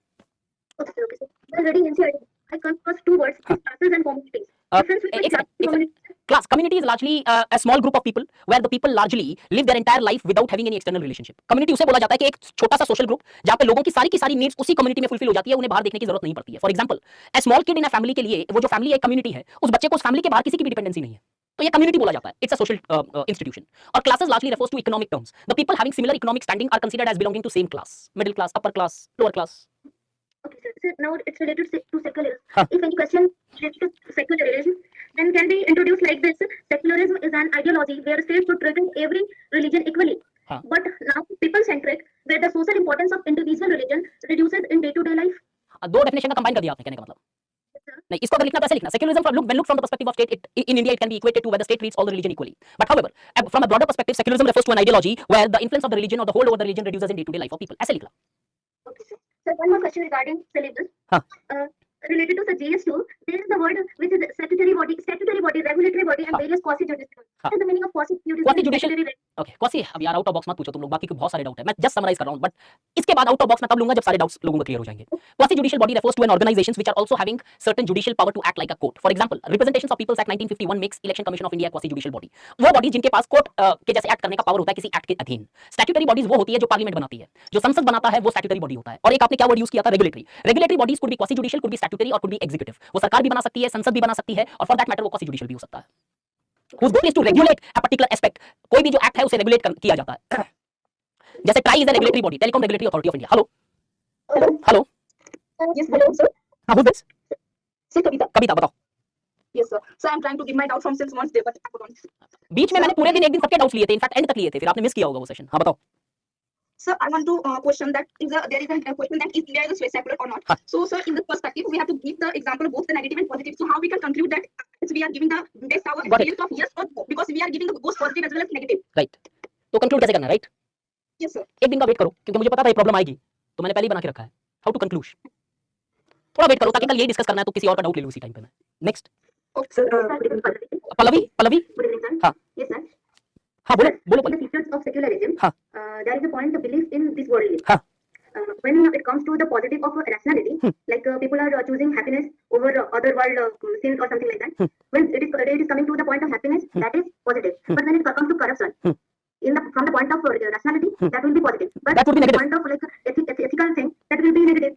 Okay, sir. While reading NCERT, I come across two words, classes and communities. Difference between एक class and second, community. class community is largely a small group of people where the people largely live their entire life without having any external relationship. Community उसे बोला जाता है कि एक छोटा सा social group जहां पे लोगों की सारी नीड्स उसी कम्युनिटी में फुलफिल हो जाती है, उन्हें बाहर देखने की जरूरत नहीं पड़ती है। For example, a small kid in a family के लिए वो जो फैमिली एक कम्युनिटी है, उस बच्चे को उस फैमिली के बाहर किसी की भी डिपेंडेंसी नहीं है, तो ये कम्युनिटी बोला जाता है। It's a social institution. और classes largely refers to economic terms. The people having similar economic standing are considered as belonging to same class, middle class, upper class, lower class. Okay, sir. Sir, now it's related to secularism. Huh. If any question related to secularism, then can be introduced like this. Secularism is an ideology where states should treat every religion equally. Huh. But now people-centric, where the social importance of individual religion reduces in day-to-day life. दो definition का combine कर दिया आपने, कहने का मतलब नहीं, इसको अगर लिखना तो ऐसे लिखना, secularism from look from the perspective of state, in India it can be equated to where the state treats all the religion equally. But however, from a broader perspective, secularism refers to an ideology where the influence of the religion or the hold over the religion reduces in day-to-day life of people. ऐसे लिखना। Okay, sir. Sir, one more question regarding syllabus. Huh. Related to the JS2, there is the word which is statutory body, regulatory body, and various quasi-judicial. Huh. What is the meaning of quasi-judicial? Quasi-judicial? Okay quasi, अब यार out of box मत पूछो तुम लोग, बाकी के बहुत सारे डाउट है, मैं जस्ट समराइज कर रहा हूं, बट इसके बाद आउट ऑफ बॉक्स मैं तब लूंगा जब सारे डाउट्स लोगों को क्लियर हो जाएंगे। Quasi judicial body refers to an organisations which are also having certain judicial power to act like a court. For example, representations of peoples act 1951 makes election commission of India quasi judicial body. वो body जिनके पास court के जैसे act करने का power होता है किसी एक्ट के अधीन। स्टैट्यूटरी बॉडीज वो होती है जो पार्लियामेंट बनाती है, जो संसद बनाता है वो स्टैट्यूटरी बॉडी होता है। और एक आपने क्या वर्ड यूज किया था, regulatory. Regulatory bodies could be quasi judicial, could be statutory और कुड बी एग्जीक्यूटिव। वो सरकार भी बना सकती है, संसद भी बना सकती है, और फॉर दैट मैटर वो क्वासी जुडिशियल भी हो सकता है। whose goal is to regulate a particular aspect। कोई भी जो एक्ट है उसे रेगुलेट किया जाता है। जैसे try is a regulatory body, telecom regulatory authority of India. Hello hello Yes, hello, sir. हाँ who's this? Sir, Kavita. कविता बताओ। Yes, sir. So I'm trying to give my doubt from since once day, but I couldn't. बीच में मैंने पूरे दिन एक दिन सबके doubts लिए थे, इनफैक्ट एंड तक लिए थे, फिर आपने मिस किया होगा वो सेशन। हाँ बताओ। Sir, I want to question that there is a question that is India is secular or not. Huh. So, sir, in this perspective, we have to give the example of both the negative and positive. So, how we can conclude that we are giving the best our Got it. experience of yes or no, because we are giving the both positive as well as negative. Right, तो conclude कैसे करना है, right? Yes, sir. एक दिन का wait करो, क्योंकि मुझे पता था ये प्रॉब्लम आएगी, तो मैंने पहले ही बना के रखा है हाउ टू कंक्लूड। थोड़ा वेट करो ताकि कल ये डिस्कस करना है तो किसी और का डाउट ले लूं उसी टाइम पे मैं। Next Okay, sir. Good evening, sir. Pallavi. Pallavi Good evening, sir. हाँ। Yes, sir. हाँ बोलो बोलो In the Pallavi. features of secularism, Huh. there is a point of belief in this worldly. Huh. When it comes to the positive of rationality, like people are choosing happiness over other world sins or something like that. When it is coming to the point of happiness, that is positive. But when it comes to corruption, from the point of rationality, that will be positive. But That would be from the negative. point of like ethical thing, that will be negative.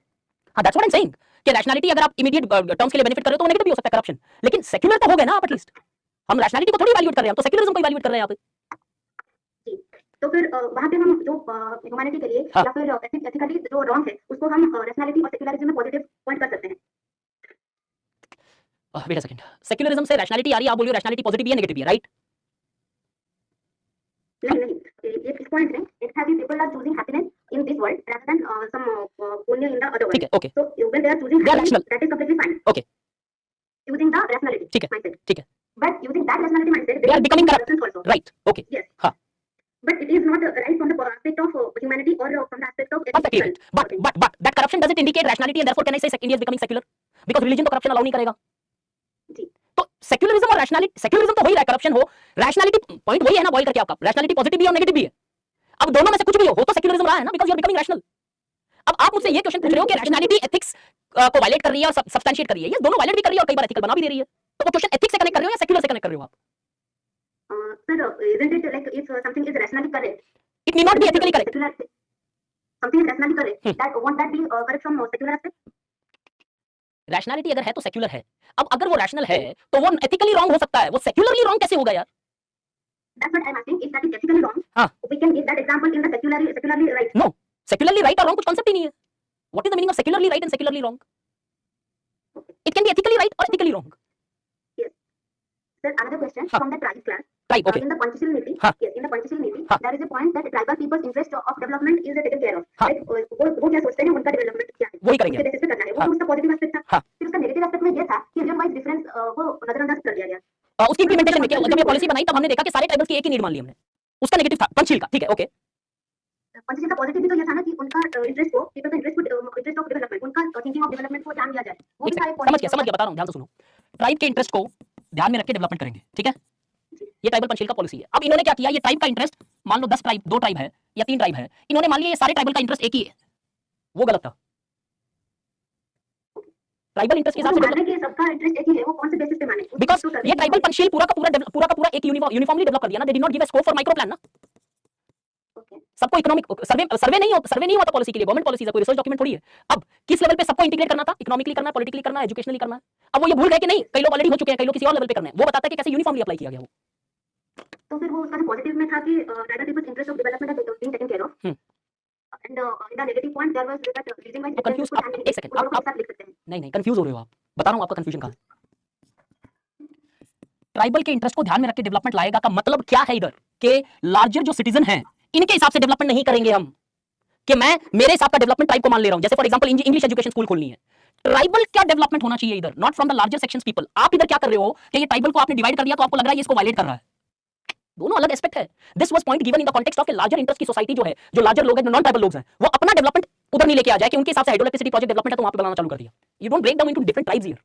हाँ that's what I am saying कि rationality अगर आप immediate terms के लिए benefit कर रहे हो तो नेगेटिव भी हो सकता है करप्शन, लेकिन सेक्युलर तो हो गए ना आप एटलीस्ट। हम रैशनैलिटी को थोड़ी इवैल्यूएट कर रहे हैं, हम तो सेक्युलरिज्म को इवैल्यूएट कर रहे हैं यहाँ पे। तो फिर वहाँ पे हम जो ह्यूमैनिटी के लिए हाँ। या फिर एथिकली जो रॉन्ग है उसको हम रैशनैलिटी और सेक्युलरिज्म में पॉजिटिव पॉइंट कर सकते हैं। वेट अ सेकंड, सेक्युलरिज्म से रैशनैलिटी आ रही है, आप बोल रहे हो रैशनैलिटी पॉजिटिव भी है नेगेटिव भी है, राइट? नहीं, ये इस पॉइंट में it have people are choosing happiness in this world rather than some punya in the other ठीक वर्ल्ड। है, okay So when they are choosing They are happiness, rational. that is completely fine. Okay. Using the rationality ठीक है, mindset. ठीक है, But using that rationality mindset, They are becoming corrupt. corruption also. Right, okay Yes. हाँ But it is not right from the aspect of humanity or from the aspect of perfectly ethical. right, but that corruption doesn't indicate rationality and therefore can I say India is becoming secular because religion तो corruption allow नहीं करेगा। जी। तो secularism और rationality, secularism तो हो ही रहा है, corruption हो, रैशनैलिटी पॉइंट वही है ना, बॉयल करके आपका रैशनैलिटी पॉजिटिव भी है और नेगेटिव भी है। अब दोनों में से कुछ भी हो तो सेक्युलरिज्म रहा है ना, because you are becoming rational. अब आप मुझसे ये क्वेश्चन पूछ रहे हो कि रैशनैलिटी एथिक्स को वायलेट कर रही है और सब्सटेंशिएट कर रही है, ये दोनों वायलेट भी कर रही है और कई बार एथिकल बना भी दे रही है, तो वो क्वेश्चन एथिक्स से कनेक्ट कर रहे हो या सेक्युलर से कनेक्ट कर रहे हो आप? Sir, isn't it like if something is rationally correct, it need not be ethically correct. secular, something is rationally correct, that won't that be correct from secular aspect? Rationality अगर है तो secular है। अब अगर वो रैशनल है तो वो एथिकली रॉन्ग हो सकता है, वो सेक्युलरली रॉन्ग कैसे होगा यार? That's what I'm asking. If that is ethically wrong, हाँ। we can give that example in the secularly right. No, secularly right और रॉन्ग कुछ कांसेप्ट ही नहीं है। What is the meaning of secularly right and secularly wrong? It can be ethically right or ethically wrong. Sir, another question हाँ. from the tribe class. Tribe, okay. In the Panchashila Niti, हाँ. yes, in the Panchashila Niti, हाँ. there is a point that tribal people's interest of development is taken care of. हाँ. Like वो क्या सोचते हैं उनका development क्या है, वही करेंगे. उसके बेसिस पे करना है. वो हाँ. तो उसका पॉजिटिव एस्पेक्ट था. हाँ. फिर उसका नेगेटिव एस्पेक्ट में ये था कि रीजन वाइज डिफरेंस को नजरअंदाज कर दिया गया. उसकी इंप्लीमेंटेशन में जब ये पॉलिसी बनाई तब हमने देखा कि सारे ट्राइबल्स की एक ही नीड मान ली हमने. उसका नेगेटिव था पंचशील का. ठीक है, ओके. पंचशील का पॉजिटिव भी तो ये था ना कि उनका इंटरेस्ट को, पीपल का इंटरेस्ट ऑफ डेवलपमेंट, उनका थिंकिंग ऑफ डेवलपमेंट को ध्यान दिया जाए. वो भी सारे समझ गया, बता रहा हूं, ध्यान से सुनो. ट्राइब के इंटरेस्ट को ध्यान में रख के डेवलपमेंट करेंगे, ठीक है. ये ट्राइबल पंचशील का पॉलिसी है. अब इन्होंने क्या किया, ये ट्राइब का इंटरेस्ट, मान लो 10 ट्राइब, 2 ट्राइब है या 3 ट्राइब है, इन्होंने मान लिया ये सारे ट्राइबल का इंटरेस्ट एक ही है. वो गलत था. ट्राइबल इंटरेस्ट के हिसाब से मानने कि सबका इंटरेस्ट एक ही है, वो कौन से बेसिस पे माने? बिकॉज़ ये ट्राइबल पंचशील पूरा का पूरा एक यूनिफॉर्मली डेवलप कर दिया ना. They did not give a scope for micro plan ना. सबको इकोनॉमिक सर्वे नहीं होता पॉलिसी के लिए. गवर्नमेंट पॉलिसी है, कोई रिसर्च डॉक्यूमेंट थोड़ी है. अब किस लेवल पे सबको इंटीग्रेट करना था, इकोनॉमिकली करना है, पॉलिटिकली करना है, एजुकेशनली करना है. अब वो ये भूल गए कि नहीं, कई लोग ऑलरेडी हो चुके हैं, कई लोग किसी और लेवल पे करना है. वो बताता है कि कैसे यूनिफॉर्मली अप्लाई किया गया वो. तो फिर वो उसका पॉजिटिव में था कि tribal peoples interest of development has been taken care of. And in the negative point there was that region wise confuse. एक सेकंड, आप लिख सकते हैं. नहीं कंफ्यूज हो रहे हो आप. बता रहा हूं आपका कंफ्यूजन कहां है. ट्राइबल के इंटरेस्ट को ध्यान में रख के डेवलपमेंट लाएगा का मतलब क्या है इधर, कि लार्जर जो सिटीजन हैं इनके हिसाब से डेवलपमेंट नहीं करेंगे हम, कि मैं मेरे हिसाब का डेवलपमेंट ट्राइब को मान ले रहा हूं. जैसे for example English education school खोलनी है, ट्राइबल क्या डेवलपमेंट होना चाहिए इधर, not from the larger sections people. आप इधर क्या कर रहे हो कि ये ट्राइबल को आपने डिवाइड कर दिया तो आपको लग रहा है ये इसको वायलेट कर रहा है. दोनों अलग एस्पेक्ट है. This was point given in the context of a larger interest की सोसाइटी जो है, जो लार्जर लोग हैं, जो नॉन ट्राइबल लोग हैं, वो अपना डेवलपमेंट उधर नहीं लेके आ जाए कि उनके हिसाब से हाइड्रोइलेक्ट्रिसिटी प्रोजेक्ट डेवलपमेंट है तो वहां पे बनाना चालू कर दिया. You don't break down into different tribes here.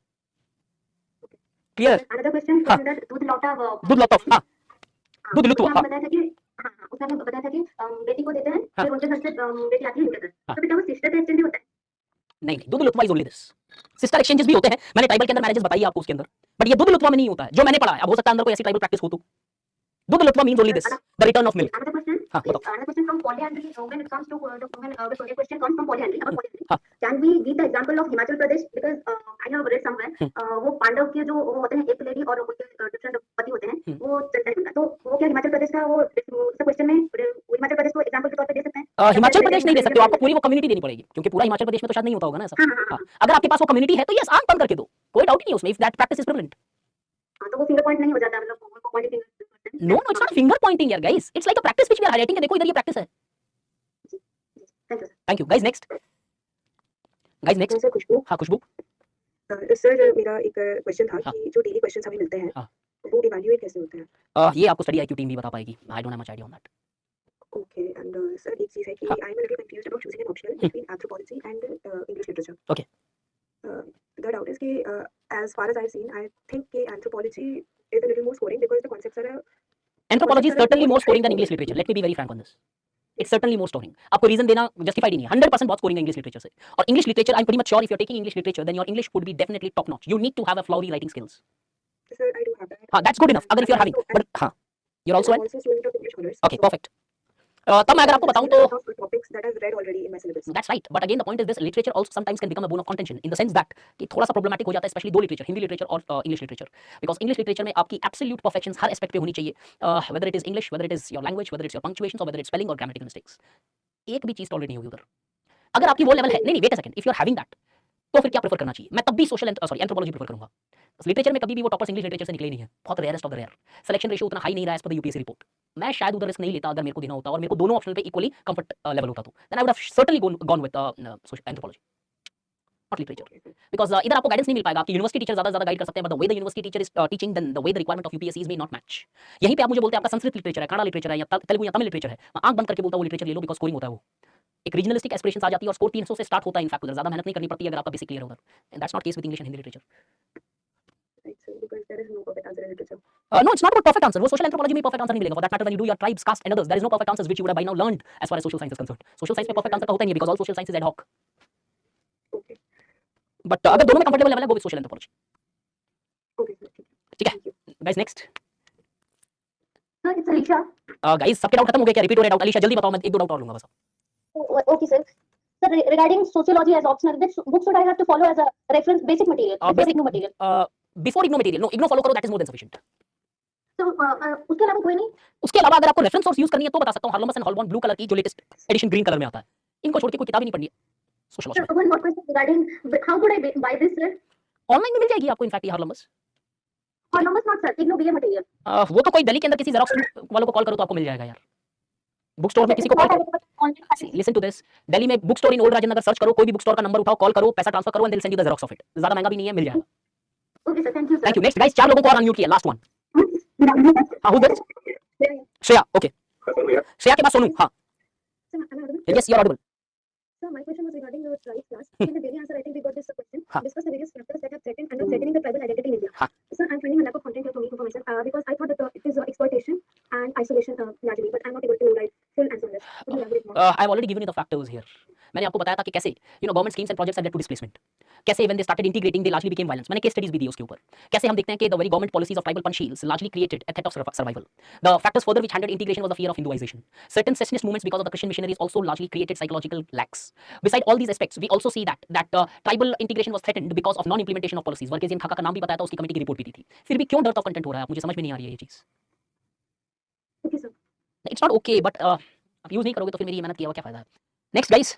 Clear. Another question हाँ. दैट दूध लौटा हां दूध लुत्वा. हां, बताया था कि उसने बताया था कि बेटी को देते हैं, फिर उनके घर से बेटी आती है उनके घर. तो बेटा वो सिस्टर एक्सचेंज भी होता है? नहीं doodh lutwa is only this. Sister exchanges भी होते हैं, मैंने ट्राइबल के अंदर मैरिजेस बताई आपको उसके अंदर, बट ये दूध लुत्वा में नहीं होता है जो मैंने पढ़ा है. अब हो सकता है अंदर कोई ऐसी ट्राइबल प्रैक्टिस हो तो. Doodh lutwa means only this, the return of milk. Another question. हाँ, बताओ. Another question from polyandry. When it comes to when a question comes from polyandry, about polyandry, हाँ. can we give the example of Himachal Pradesh? Because I have read somewhere, वो पांडव के जो वो होते हैं, एक लेडी और उनके डिफरेंट पति होते हैं, वो चलता है उनका. तो वो क्या हिमाचल प्रदेश का वो क्वेश्चन में हिमाचल प्रदेश को एग्जांपल के तौर पे दे सकते हैं? हिमाचल प्रदेश नहीं दे सकते हो, आपको पूरी वो कम्युनिटी देनी पड़ेगी, क्योंकि पूरा हिमाचल प्रदेश में तो शायद नहीं होता होगा ना ऐसा. हाँ. अगर आपके पास वो कम्युनिटी है तो यस आंख बंद करके दो, कोई डाउट नहीं है उसमें. If that practice is prevalent. तो वो फिंगर पॉइंट नहीं हो जाता, मतलब वो point finger. No, it's not finger pointing here, guys. It's like a practice which we are highlighting. देखो इधर ये practice है. Thank you. Guys, next. Sir Khushboo. हाँ खुशबू. सर मेरा एक क्वेश्चन था कि जो डेली क्वेश्चंस हमें मिलते हैं, वो इवैल्यूएट कैसे होते हैं? ये आपको स्टडी आईक्यू टीम भी बता पाएगी. I don't have much idea on that. Okay, and sir एक चीज है कि I am a little confused about choosing an optional between anthropology and English literature. Okay. The doubt is कि as far as I've seen, I think कि anthropology is a little more scoring because the concepts are Anthropology is certainly more scoring than English literature. Let me be very frank on this. It's certainly more scoring. आपको reason देना justified नहीं है. 100% बहुत scoring है English literature से. और English literature, I'm pretty much sure if you're taking English literature, then your English would be definitely top notch. You need to have a flowery writing skills. Sir, I do have that. हाँ, that's good enough. अगर if you're having, but हाँ, you're also an. student of English honors. Okay, perfect. तब मैं अगर आपको बताऊं तो topics that I've read already in my syllabus. That's right. But again, the point is this: literature also sometimes can become a bone of contention in the sense that कि थोड़ा सा problematic हो जाता है, especially दो literature, Hindi literature और English literature, because English literature में आपकी absolute perfections हर aspect पे होनी चाहिए, whether it is English, whether it is your language, whether it's your punctuations, or whether it's spelling or grammatical mistakes. एक भी चीज tolerate नहीं होगी उधर. अगर आपकी वो level है, नहीं wait a second, if you're having that, तो फिर क्या प्रेफर करना चाहिए? मैं तब भी सोशल एंथ्रोपोलॉजी प्रेफर करूंगा. लिटरेचर में कभी भी वो टॉपर्स इंग्लिश लिटरेचर से निकले नहीं है, बहुत rarest of the rare. Selection ratio उतना हाई नहीं रहा है as per the UPSC report. मैं शायद उधर रिस्क नहीं लेता अगर मेरे को देना होता और मेरे को दोनों ऑप्शन पे इक्वली कंफर्ट लेवल होता तो. Then I would have certainly gone with anthropology, not literature, because इधर आपको गाइडेंस नहीं मिल पाएगा. आपकी यूनिवर्सिटी टीचर ज्यादा गाइड कर सकते हैं, but the way the university teacher is teaching, then the way the requirement of UPSC may not match. यहीं पे आप मुझे बोलते हैं आपका संस्कृत लिटरेचर है, कन्नड़ लिटरेचर है, या तेलुगु या तमिल लिटरेचर है, मैं आंख बंद करके बोलता हूं वो लिटरेचर ले लो, बिकॉज़ स्कोरिंग होता है वो. एक रीजनलिस्टिक एस्पिरेशंस आ जाती है और स्कोर 300 से स्टार्ट होता है. इनफैक्ट उधर ज्यादा मेहनत नहीं करनी पड़ती है अगर आपका बेसिक क्लियर होगा. And that's not case with English and Hindi literature. Right, sir, because there is no perfect answer in literature. No, it's not about perfect answer. वो social anthropology में perfect answer नहीं मिलेगा. For that matter, when you do your tribes, caste and others, there is no perfect answers which you would have by now learned as far as social science is concerned. Social science में perfect answer का होता ही नहीं, because all social science is ad hoc. Okay. But अगर दोनों में comfortable level है, go with social anthropology. Okay, sir. ठीक है. Guys, next. Sir, it's Alisha. Guys, सबके डाउट खत्म हो गए क्या? रिपीट हो रहे डाउट? अलीशा जल्दी बताओ, मैं एक दो डाउट और लूंगा बस. Okay, sir. Sir, regarding sociology as optional, which book should I have to follow as a reference basic material? Basic IGNOU material. Before IGNOU material, no, IGNOU follow करो, that is more than sufficient. So, उसके अलावा कोई नहीं? उसके अलावा अगर आपको reference source use करनी है तो बता सकता हूं, हार्लोमस एंड हॉलबॉर्न ब्लू कलर की जो लेटेस्ट एडिशन ग्रीन कलर में आता है. इनको छोड़ के कोई किताब ही नहीं पढ़नी है सोशियोलॉजी में. One more question regarding how could I buy this, sir? Online में मिल जाएगी आपको इनफैक्ट ये हॉर्लमस। Hieronymus not sir, ignore BA material. वो तो कोई दिल्ली के अंदर किसी जेरोक्स वालों को कॉल करो तो आपको मिल जाएगा यार। बुक स्टोर में किसी को कॉल करो, लिसन टू दिस, दिल्ली में book store in old Rajendra Nagar search करो, कोई भी बुक स्टोर का नंबर उठाओ, कॉल करो, पैसा ट्रांसफर करो and they will send you the xerox of it. ज्यादा महंगा भी नहीं है, मिल जाएगा। Okay sir, thank you sir. Thank you. Next guys, 4 लोगों को और अनम्यूट किया, लास्ट वन। हां, who this? Shreya, okay. Shreya के बाद सोनू। हां, Sir, am I audible? Yes, you are audible. Sir, my question was regarding your rights class. In the daily answer, I think we got this question. Huh. Discuss the various factors that have threatened and are threatening the tribal identity in India. Huh. Sir, I'm finding a lack of content here for me information because I thought that it is exploitation and isolation largely, but I'm not able to write full answer on this. Could you elaborate more? I have already given you the factors here. मैंने आपको बताया था कि कैसे government schemes and projects have led to displacement, कैसे when they started integrating they largely became violence. मैंने case studies भी दी उसके ऊपर। कैसे हम देखते हैं कि the very government policies of tribal Panchsheels largely created a threat of survival. The factors further which handed integration was the fear of हिंदुआइजेशन। Certain secessionist movements because of the Christian missionaries also largely created psychological lacks. Besides all these aspects we also see that tribal integration was threatened because of non implementation of policies। वर्केजियन खाका का नाम भी बताया था, उसकी committee की report भी दी थी। फिर भी क्यों डर्थ ऑफ कंटेंट हो रहा है, मुझे समझ में नहीं आ रही है ये चीज। Okay sir. It's not okay, but आप यूज नहीं करोगे तो फिर मेरी मेहनत किया हुआ क्या फायदा है। नेक्स्ट गाइस,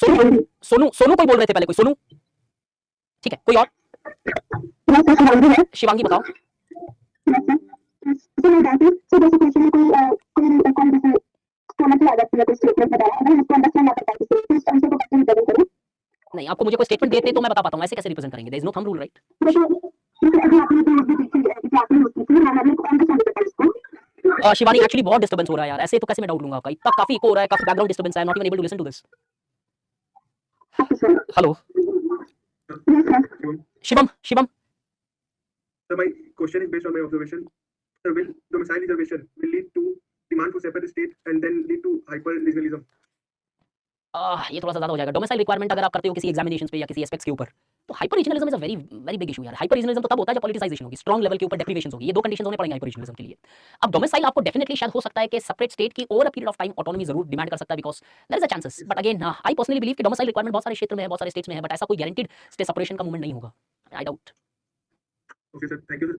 सोनू सोनू कोई बोल रहे थे पहले, कोई सोनू, ठीक है, कोई और? शिवांगी बताओ। नहीं, आपको मुझे कोई स्टेटमेंट देते तो मैं बता पाता हूँ, ऐसे कैसे रिप्रेजेंट करेंगे? There is no thumb rule, right? Shivani, actually बहुत डिस्टर्बेंस हो रहा है यार, ऐसे तो कैसे मैं डाउट लूंगा आपका? इतना काफी इको हो रहा है, काफी बैकग्राउंड डिस्टर्बेंस है, I am not even able to listen to this. Hello Shivam, Shivam, So my question is based on my observation. Sir, will domicile reservation will lead to demand for separate state and then lead to hyper regionalism? ये थोड़ा सा ज्यादा हो जाएगा। Domicile requirement अगर आप करते हो किसी एग्जामिनेशंस पे या किसी एस्पेक्ट्स के ऊपर, तो hyper regionalism is a very very big issue यार। हाइपर रीजनलिज्म तो तब होता है जब पॉलिटिसाइजेशन होगी, स्ट्रांग लेवल के ऊपर डेप्रिवेशंस होगी। ये दो कंडीशंस होने पड़ेंगे हाइपर रीजनलिज्म के लिए। अब डोमिसाइल आपको डेफिनेटली शायद हो सकता है कि सेपरेट स्टेट की over a period of time autonomy जरूर डिमांड कर सकता है, because there is a chances. But again I personally believe कि डोमिसाइल रिक्वायरमेंट बहुत सारे क्षेत्र में है, बहुत सारे स्टेट्स में है, बट ऐसा कोई गारंटीड स्टेट सेपरेशन का मूवमेंट नहीं होगा। I doubt. Okay, sir. Thank you, sir.